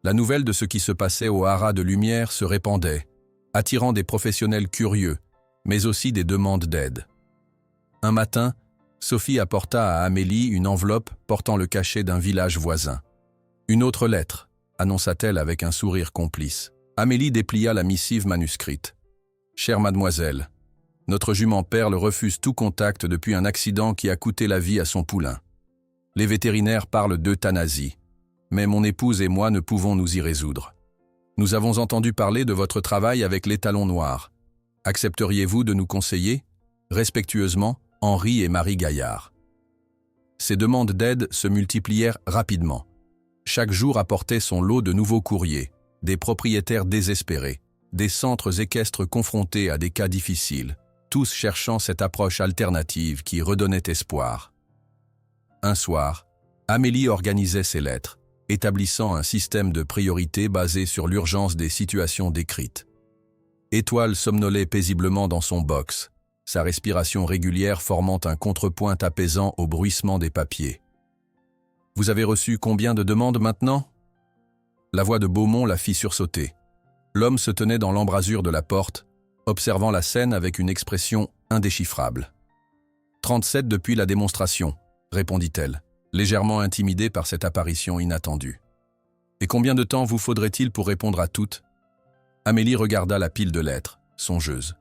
La nouvelle de ce qui se passait au Haras de Lumière se répandait, attirant des professionnels curieux, mais aussi des demandes d'aide. Un matin, Sophie apporta à Amélie une enveloppe portant le cachet d'un village voisin. « Une autre lettre », annonça-t-elle avec un sourire complice. Amélie déplia la missive manuscrite. « Chère mademoiselle, notre jument Perle refuse tout contact depuis un accident qui a coûté la vie à son poulain. Les vétérinaires parlent d'euthanasie, mais mon épouse et moi ne pouvons nous y résoudre. Nous avons entendu parler de votre travail avec l'étalon noir. Accepteriez-vous de nous conseiller ? Respectueusement, Henri et Marie Gaillard. Ces demandes d'aide se multiplièrent rapidement. Chaque jour apportait son lot de nouveaux courriers, des propriétaires désespérés, des centres équestres confrontés à des cas difficiles, tous cherchant cette approche alternative qui redonnait espoir. Un soir, Amélie organisait ses lettres, établissant un système de priorité basé sur l'urgence des situations décrites. Étoile somnolait paisiblement dans son box, sa respiration régulière formant un contrepoint apaisant au bruissement des papiers. « Vous avez reçu combien de demandes maintenant ?» La voix de Beaumont la fit sursauter. L'homme se tenait dans l'embrasure de la porte, observant la scène avec une expression indéchiffrable. « 37 depuis la démonstration », répondit-elle, légèrement intimidée par cette apparition inattendue. « Et combien de temps vous faudrait-il pour répondre à toutes ?» Amélie regarda la pile de lettres, songeuse.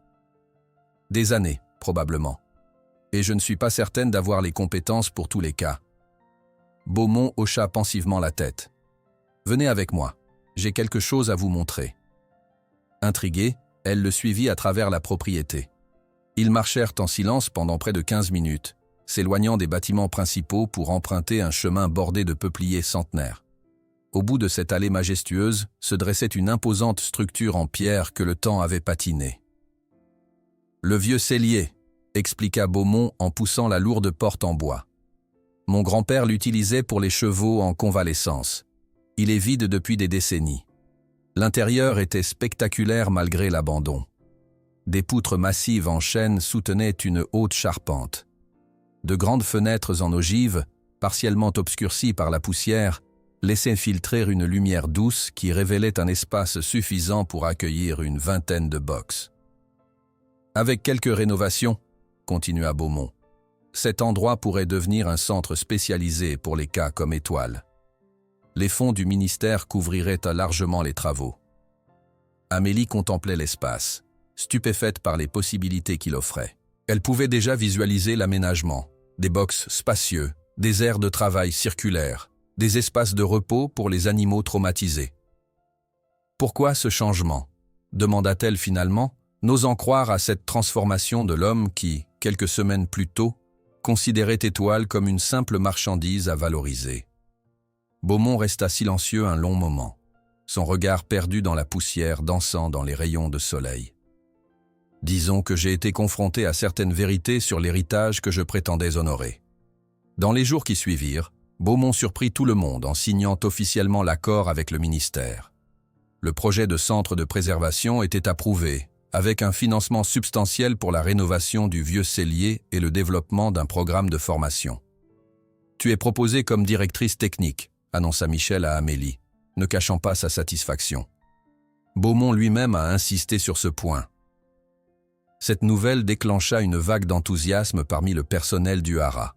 « Des années, probablement. Et je ne suis pas certaine d'avoir les compétences pour tous les cas. » Beaumont hocha pensivement la tête. « Venez avec moi, j'ai quelque chose à vous montrer. » Intriguée, elle le suivit à travers la propriété. Ils marchèrent en silence pendant près de 15 minutes, s'éloignant des bâtiments principaux pour emprunter un chemin bordé de peupliers centenaires. Au bout de cette allée majestueuse se dressait une imposante structure en pierre que le temps avait patinée. « Le vieux cellier », expliqua Beaumont en poussant la lourde porte en bois. « Mon grand-père l'utilisait pour les chevaux en convalescence. Il est vide depuis des décennies. L'intérieur était spectaculaire malgré l'abandon. Des poutres massives en chêne soutenaient une haute charpente. De grandes fenêtres en ogive, partiellement obscurcies par la poussière, laissaient filtrer une lumière douce qui révélait un espace suffisant pour accueillir une vingtaine de box. Avec quelques rénovations, continua Beaumont, cet endroit pourrait devenir un centre spécialisé pour les cas comme Étoile. Les fonds du ministère couvriraient largement les travaux. Amélie contemplait l'espace, stupéfaite par les possibilités qu'il offrait. Elle pouvait déjà visualiser l'aménagement, des box spacieux, des aires de travail circulaires, des espaces de repos pour les animaux traumatisés. « Pourquoi ce changement ?» demanda-t-elle finalement, n'osant croire à cette transformation de l'homme qui, quelques semaines plus tôt, considérait Étoile comme une simple marchandise à valoriser. Beaumont resta silencieux un long moment, son regard perdu dans la poussière dansant dans les rayons de soleil. « Disons que j'ai été confronté à certaines vérités sur l'héritage que je prétendais honorer. » Dans les jours qui suivirent, Beaumont surprit tout le monde en signant officiellement l'accord avec le ministère. Le projet de centre de préservation était approuvé, avec un financement substantiel pour la rénovation du vieux cellier et le développement d'un programme de formation. « Tu es proposée comme directrice technique », annonça Michel à Amélie, ne cachant pas sa satisfaction. Beaumont lui-même a insisté sur ce point. Cette nouvelle déclencha une vague d'enthousiasme parmi le personnel du haras.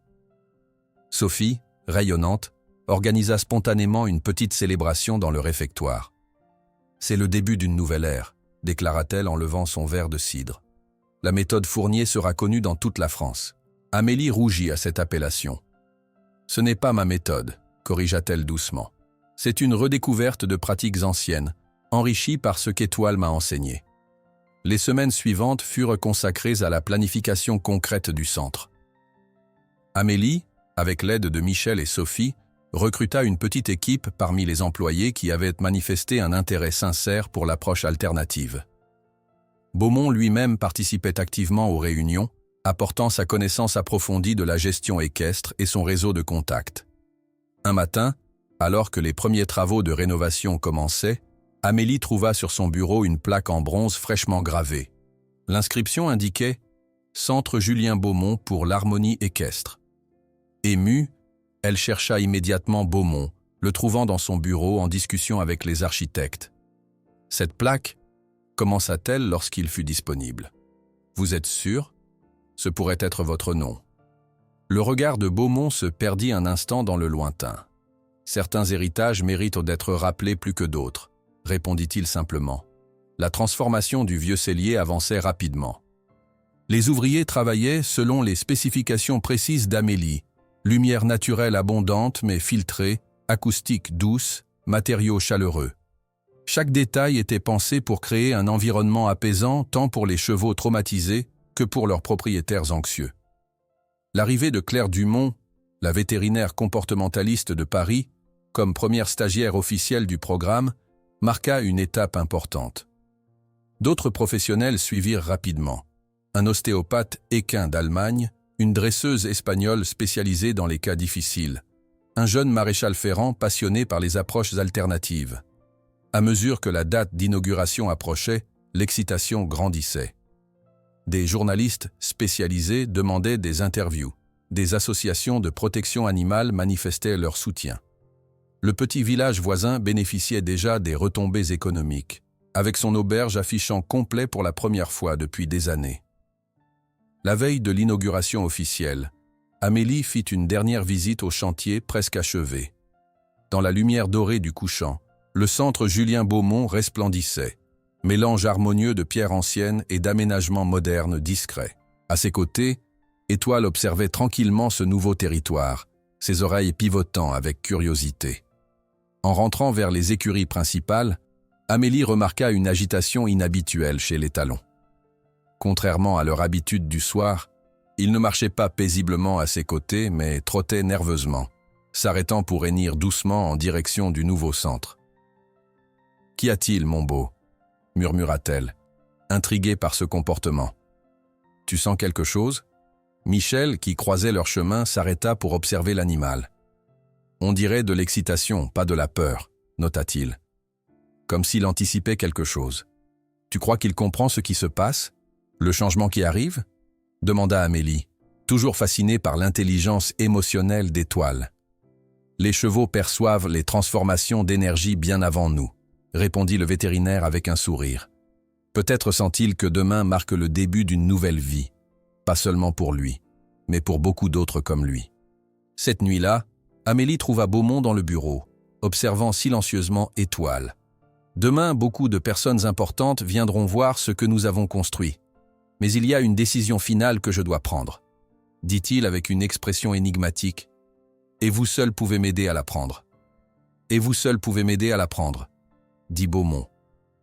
Sophie, rayonnante, organisa spontanément une petite célébration dans le réfectoire. « C'est le début d'une nouvelle ère », déclara-t-elle en levant son verre de cidre. « La méthode Fournier sera connue dans toute la France. » Amélie rougit à cette appellation. « Ce n'est pas ma méthode », corrigea-t-elle doucement. « C'est une redécouverte de pratiques anciennes, enrichies par ce qu'Étoile m'a enseigné. » Les semaines suivantes furent consacrées à la planification concrète du centre. Amélie, avec l'aide de Michel et Sophie, recruta une petite équipe parmi les employés qui avaient manifesté un intérêt sincère pour l'approche alternative. Beaumont lui-même participait activement aux réunions, apportant sa connaissance approfondie de la gestion équestre et son réseau de contacts. Un matin, alors que les premiers travaux de rénovation commençaient, Amélie trouva sur son bureau une plaque en bronze fraîchement gravée. L'inscription indiquait « Centre Julien Beaumont pour l'harmonie équestre ». Émue, elle chercha immédiatement Beaumont, le trouvant dans son bureau en discussion avec les architectes. « Cette plaque ?» commença-t-elle lorsqu'il fut disponible. « Vous êtes sûr ? Ce pourrait être votre nom. » Le regard de Beaumont se perdit un instant dans le lointain. « Certains héritages méritent d'être rappelés plus que d'autres. » répondit-il simplement. La transformation du vieux cellier avançait rapidement. Les ouvriers travaillaient selon les spécifications précises d'Amélie. Lumière naturelle abondante mais filtrée, acoustique douce, matériaux chaleureux. Chaque détail était pensé pour créer un environnement apaisant tant pour les chevaux traumatisés que pour leurs propriétaires anxieux. L'arrivée de Claire Dumont, la vétérinaire comportementaliste de Paris, comme première stagiaire officielle du programme, marqua une étape importante. D'autres professionnels suivirent rapidement. Un ostéopathe équin d'Allemagne, une dresseuse espagnole spécialisée dans les cas difficiles, un jeune maréchal ferrant passionné par les approches alternatives. À mesure que la date d'inauguration approchait, l'excitation grandissait. Des journalistes spécialisés demandaient des interviews. Des associations de protection animale manifestaient leur soutien. Le petit village voisin bénéficiait déjà des retombées économiques, avec son auberge affichant complet pour la première fois depuis des années. La veille de l'inauguration officielle, Amélie fit une dernière visite au chantier presque achevé. Dans la lumière dorée du couchant, le centre Julien Beaumont resplendissait, mélange harmonieux de pierres anciennes et d'aménagements modernes discrets. À ses côtés, Étoile observait tranquillement ce nouveau territoire, ses oreilles pivotant avec curiosité. En rentrant vers les écuries principales, Amélie remarqua une agitation inhabituelle chez les talons. Contrairement à leur habitude du soir, ils ne marchaient pas paisiblement à ses côtés, mais trottaient nerveusement, s'arrêtant pour hennir doucement en direction du nouveau centre. « Qu'y a-t-il, mon beau ?» murmura-t-elle, intriguée par ce comportement. « Tu sens quelque chose ?» Michel, qui croisait leur chemin, s'arrêta pour observer l'animal. « On dirait de l'excitation, pas de la peur », nota-t-il, comme s'il anticipait quelque chose. « Tu crois qu'il comprend ce qui se passe? Le changement qui arrive ?» demanda Amélie, toujours fascinée par l'intelligence émotionnelle d'Étoile. « Les chevaux perçoivent les transformations d'énergie bien avant nous, » répondit le vétérinaire avec un sourire. « Peut-être sent-il que demain marque le début d'une nouvelle vie, pas seulement pour lui, mais pour beaucoup d'autres comme lui. » Cette nuit-là, Amélie trouva Beaumont dans le bureau, observant silencieusement Étoile. « Demain, beaucoup de personnes importantes viendront voir ce que nous avons construit. Mais il y a une décision finale que je dois prendre, » dit-il avec une expression énigmatique. « Et vous seul pouvez m'aider à la prendre. »« Et vous seul pouvez m'aider à la prendre, » dit Beaumont,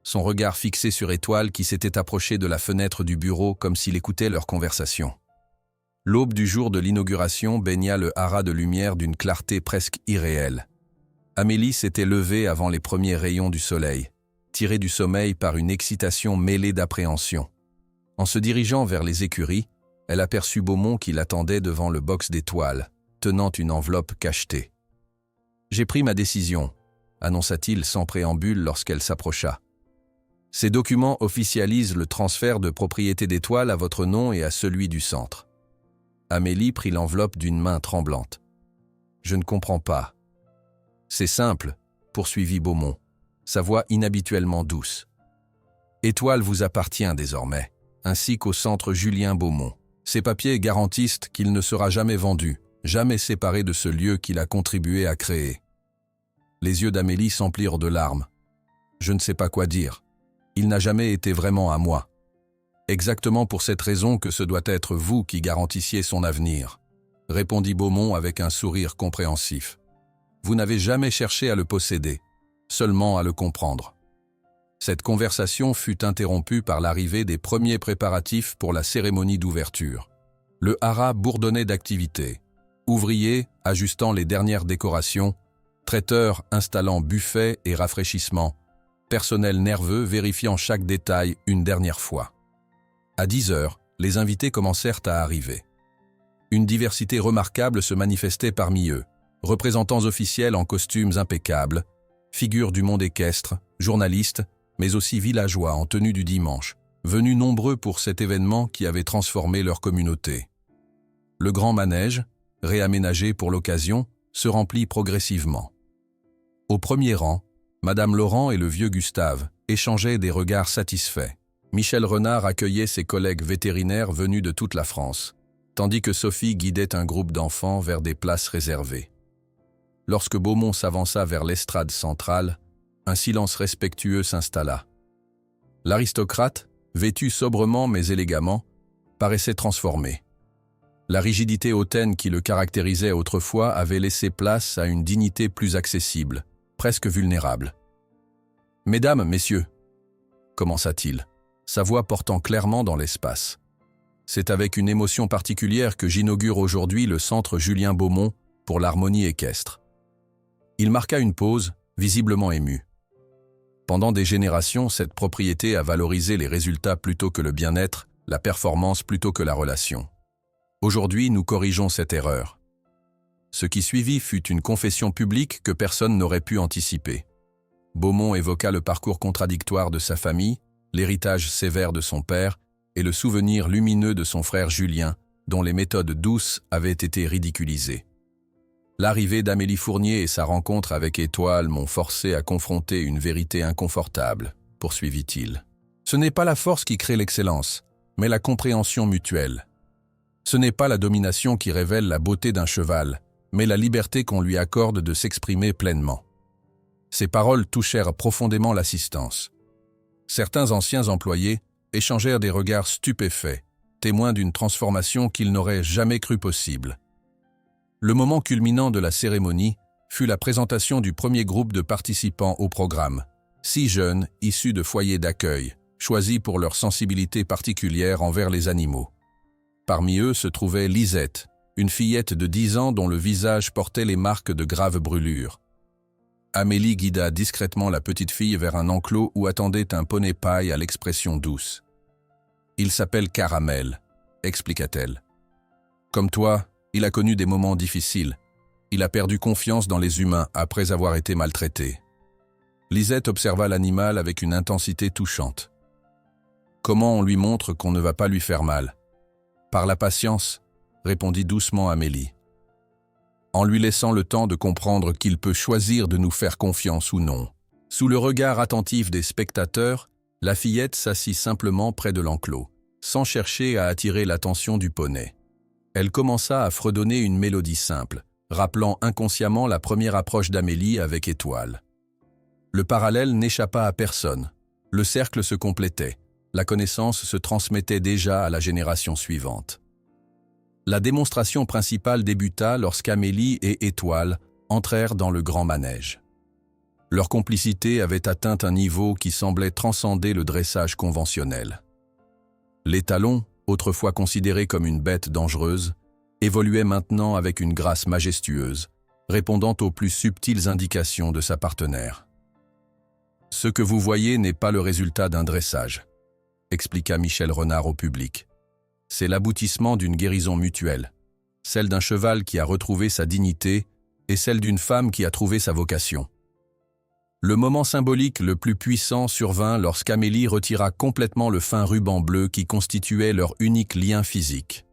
son regard fixé sur Étoile qui s'était approchée de la fenêtre du bureau comme s'il écoutait leur conversation. L'aube du jour de l'inauguration baigna le haras de lumière d'une clarté presque irréelle. Amélie s'était levée avant les premiers rayons du soleil, tirée du sommeil par une excitation mêlée d'appréhension. En se dirigeant vers les écuries, elle aperçut Beaumont qui l'attendait devant le box d'Étoile, tenant une enveloppe cachetée. « J'ai pris ma décision », annonça-t-il sans préambule lorsqu'elle s'approcha. « Ces documents officialisent le transfert de propriété d'Étoile à votre nom et à celui du centre. » Amélie prit l'enveloppe d'une main tremblante. « Je ne comprends pas. »« C'est simple, » poursuivit Beaumont, sa voix inhabituellement douce. « Étoile vous appartient désormais, ainsi qu'au centre Julien Beaumont. Ces papiers garantissent qu'il ne sera jamais vendu, jamais séparé de ce lieu qu'il a contribué à créer. » Les yeux d'Amélie s'emplirent de larmes. « Je ne sais pas quoi dire. Il n'a jamais été vraiment à moi. Exactement pour cette raison que ce doit être vous qui garantissiez son avenir, » répondit Beaumont avec un sourire compréhensif. « Vous n'avez jamais cherché à le posséder, seulement à le comprendre. » Cette conversation fut interrompue par l'arrivée des premiers préparatifs pour la cérémonie d'ouverture. Le haras bourdonnait d'activité. Ouvriers ajustant les dernières décorations, traiteurs installant buffets et rafraîchissements, personnel nerveux vérifiant chaque détail une dernière fois. À 10 heures, les invités commencèrent à arriver. Une diversité remarquable se manifestait parmi eux, représentants officiels en costumes impeccables, figures du monde équestre, journalistes, mais aussi villageois en tenue du dimanche, venus nombreux pour cet événement qui avait transformé leur communauté. Le grand manège, réaménagé pour l'occasion, se remplit progressivement. Au premier rang, Madame Laurent et le vieux Gustave échangeaient des regards satisfaits. Michel Renard accueillait ses collègues vétérinaires venus de toute la France, tandis que Sophie guidait un groupe d'enfants vers des places réservées. Lorsque Beaumont s'avança vers l'estrade centrale, un silence respectueux s'installa. L'aristocrate, vêtu sobrement mais élégamment, paraissait transformé. La rigidité hautaine qui le caractérisait autrefois avait laissé place à une dignité plus accessible, presque vulnérable. « Mesdames, messieurs » commença-t-il, sa voix portant clairement dans l'espace. C'est avec une émotion particulière que j'inaugure aujourd'hui le centre Julien Beaumont pour l'harmonie équestre. Il marqua une pause, visiblement ému. Pendant des générations, cette propriété a valorisé les résultats plutôt que le bien-être, la performance plutôt que la relation. Aujourd'hui, nous corrigeons cette erreur. Ce qui suivit fut une confession publique que personne n'aurait pu anticiper. Beaumont évoqua le parcours contradictoire de sa famille, l'héritage sévère de son père et le souvenir lumineux de son frère Julien, dont les méthodes douces avaient été ridiculisées. L'arrivée d'Amélie Fournier et sa rencontre avec Étoile m'ont forcé à confronter une vérité inconfortable, poursuivit-il. Ce n'est pas la force qui crée l'excellence, mais la compréhension mutuelle. Ce n'est pas la domination qui révèle la beauté d'un cheval, mais la liberté qu'on lui accorde de s'exprimer pleinement. Ces paroles touchèrent profondément l'assistance. Certains anciens employés échangèrent des regards stupéfaits, témoins d'une transformation qu'ils n'auraient jamais cru possible. Le moment culminant de la cérémonie fut la présentation du premier groupe de participants au programme, 6 jeunes issus de foyers d'accueil, choisis pour leur sensibilité particulière envers les animaux. Parmi eux se trouvait Lisette, une fillette de 10 ans dont le visage portait les marques de graves brûlures. Amélie guida discrètement la petite fille vers un enclos où attendait un poney paille à l'expression douce. « Il s'appelle Caramel », expliqua-t-elle. « Comme toi, il a connu des moments difficiles. Il a perdu confiance dans les humains après avoir été maltraité. » Lisette observa l'animal avec une intensité touchante. « Comment on lui montre qu'on ne va pas lui faire mal ? » « Par la patience, » répondit doucement Amélie. « En lui laissant le temps de comprendre qu'il peut choisir de nous faire confiance ou non. » Sous le regard attentif des spectateurs, la fillette s'assit simplement près de l'enclos, sans chercher à attirer l'attention du poney. Elle commença à fredonner une mélodie simple, rappelant inconsciemment la première approche d'Amélie avec Étoile. Le parallèle n'échappa à personne. Le cercle se complétait. La connaissance se transmettait déjà à la génération suivante. La démonstration principale débuta lorsqu'Amélie et Étoile entrèrent dans le grand manège. Leur complicité avait atteint un niveau qui semblait transcender le dressage conventionnel. L'étalon, autrefois considéré comme une bête dangereuse, évoluait maintenant avec une grâce majestueuse, répondant aux plus subtiles indications de sa partenaire. « Ce que vous voyez n'est pas le résultat d'un dressage », expliqua Michel Renard au public. « C'est l'aboutissement d'une guérison mutuelle, celle d'un cheval qui a retrouvé sa dignité et celle d'une femme qui a trouvé sa vocation. » Le moment symbolique le plus puissant survint lorsqu'Amélie retira complètement le fin ruban bleu qui constituait leur unique lien physique.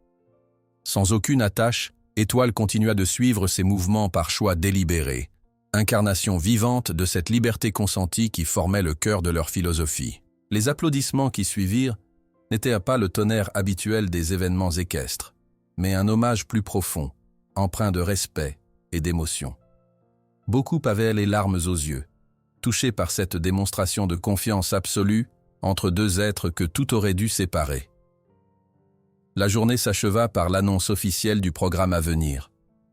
Sans aucune attache, Étoile continua de suivre ses mouvements par choix délibéré, incarnation vivante de cette liberté consentie qui formait le cœur de leur philosophie. Les applaudissements qui suivirent n'étaient pas le tonnerre habituel des événements équestres, mais un hommage plus profond, empreint de respect et d'émotion. Beaucoup avaient les larmes aux yeux, touchés par cette démonstration de confiance absolue entre deux êtres que tout aurait dû séparer. La journée s'acheva par l'annonce officielle du programme à venir.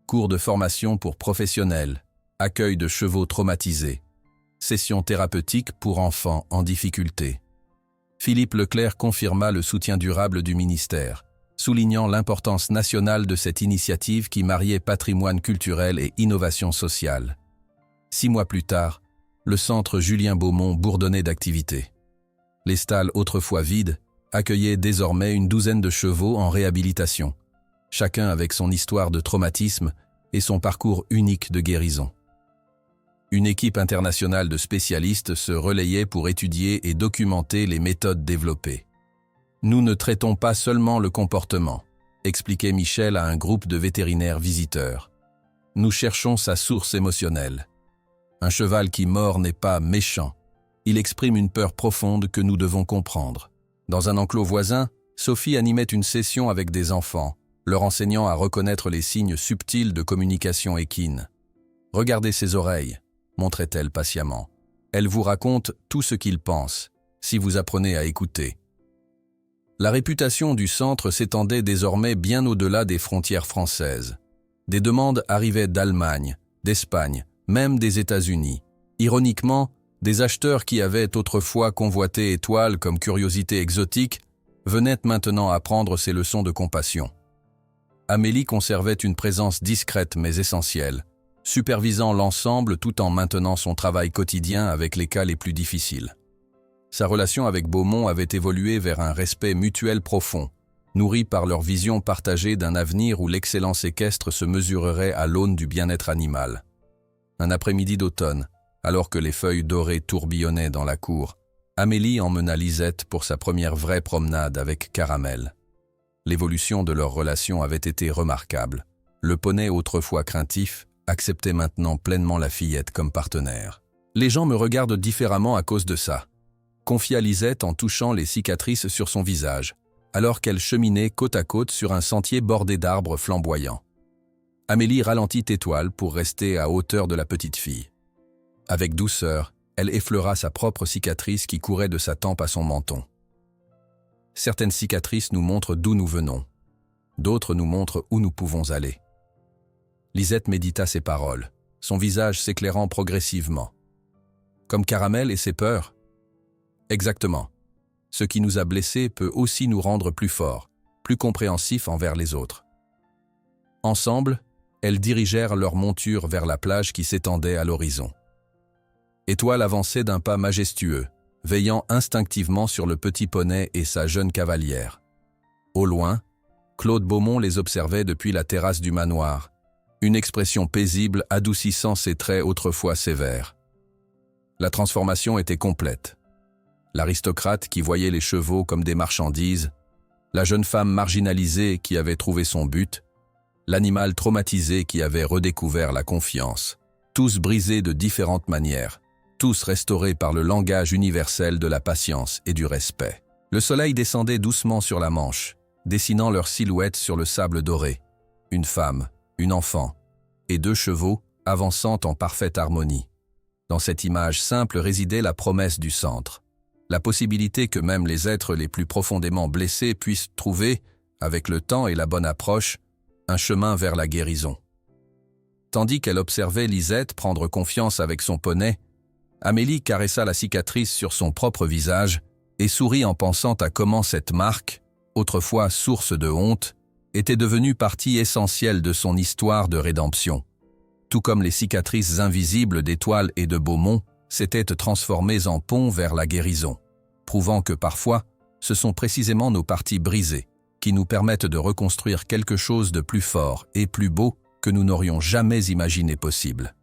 Cours de formation pour professionnels, accueil de chevaux traumatisés, session thérapeutique pour enfants en difficulté. Philippe Leclerc confirma le soutien durable du ministère, soulignant l'importance nationale de cette initiative qui mariait patrimoine culturel et innovation sociale. 6 mois plus tard, le centre Julien Beaumont bourdonnait d'activités. Les stalles autrefois vides accueillaient désormais une douzaine de chevaux en réhabilitation, chacun avec son histoire de traumatisme et son parcours unique de guérison. Une équipe internationale de spécialistes se relayait pour étudier et documenter les méthodes développées. « Nous ne traitons pas seulement le comportement », expliquait Michel à un groupe de vétérinaires visiteurs. « Nous cherchons sa source émotionnelle. Un cheval qui mord n'est pas méchant. Il exprime une peur profonde que nous devons comprendre. » Dans un enclos voisin, Sophie animait une session avec des enfants, leur enseignant à reconnaître les signes subtils de communication équine. « Regardez ses oreilles », montrait-elle patiemment. « Elle vous raconte tout ce qu'il pense, si vous apprenez à écouter. » La réputation du centre s'étendait désormais bien au-delà des frontières françaises. Des demandes arrivaient d'Allemagne, d'Espagne, même des États-Unis. Ironiquement, des acheteurs qui avaient autrefois convoité Étoile comme curiosité exotique venait maintenant apprendre ses leçons de compassion. Amélie conservait une présence discrète mais essentielle, supervisant l'ensemble tout en maintenant son travail quotidien avec les cas les plus difficiles. Sa relation avec Beaumont avait évolué vers un respect mutuel profond, nourri par leur vision partagée d'un avenir où l'excellence équestre se mesurerait à l'aune du bien-être animal. Un après-midi d'automne, alors que les feuilles dorées tourbillonnaient dans la cour, Amélie emmena Lisette pour sa première vraie promenade avec Caramel. L'évolution de leur relation avait été remarquable. Le poney, autrefois craintif, acceptait maintenant pleinement la fillette comme partenaire. « Les gens me regardent différemment à cause de ça », confia Lisette en touchant les cicatrices sur son visage, alors qu'elle cheminait côte à côte sur un sentier bordé d'arbres flamboyants. Amélie ralentit Étoile pour rester à hauteur de la petite fille. Avec douceur, elle effleura sa propre cicatrice qui courait de sa tempe à son menton. Certaines cicatrices nous montrent d'où nous venons. D'autres nous montrent où nous pouvons aller. Lisette médita ces paroles, son visage s'éclairant progressivement. Comme Caramel et ses peurs? Exactement. Ce qui nous a blessés peut aussi nous rendre plus forts, plus compréhensifs envers les autres. Ensemble, elles dirigèrent leur monture vers la plage qui s'étendait à l'horizon. Étoile avançait d'un pas majestueux, veillant instinctivement sur le petit poney et sa jeune cavalière. Au loin, Claude Beaumont les observait depuis la terrasse du manoir, une expression paisible adoucissant ses traits autrefois sévères. La transformation était complète. L'aristocrate qui voyait les chevaux comme des marchandises, la jeune femme marginalisée qui avait trouvé son but, l'animal traumatisé qui avait redécouvert la confiance, tous brisés de différentes manières, tous restaurés par le langage universel de la patience et du respect. Le soleil descendait doucement sur la Manche, dessinant leurs silhouettes sur le sable doré. Une femme, une enfant et 2 chevaux avançant en parfaite harmonie. Dans cette image simple résidait la promesse du centre. La possibilité que même les êtres les plus profondément blessés puissent trouver, avec le temps et la bonne approche, un chemin vers la guérison. Tandis qu'elle observait Lisette prendre confiance avec son poney, Amélie caressa la cicatrice sur son propre visage et sourit en pensant à comment cette marque, autrefois source de honte, était devenue partie essentielle de son histoire de rédemption. Tout comme les cicatrices invisibles d'Étoile et de Beaumont s'étaient transformées en pont vers la guérison, prouvant que parfois, ce sont précisément nos parties brisées qui nous permettent de reconstruire quelque chose de plus fort et plus beau que nous n'aurions jamais imaginé possible.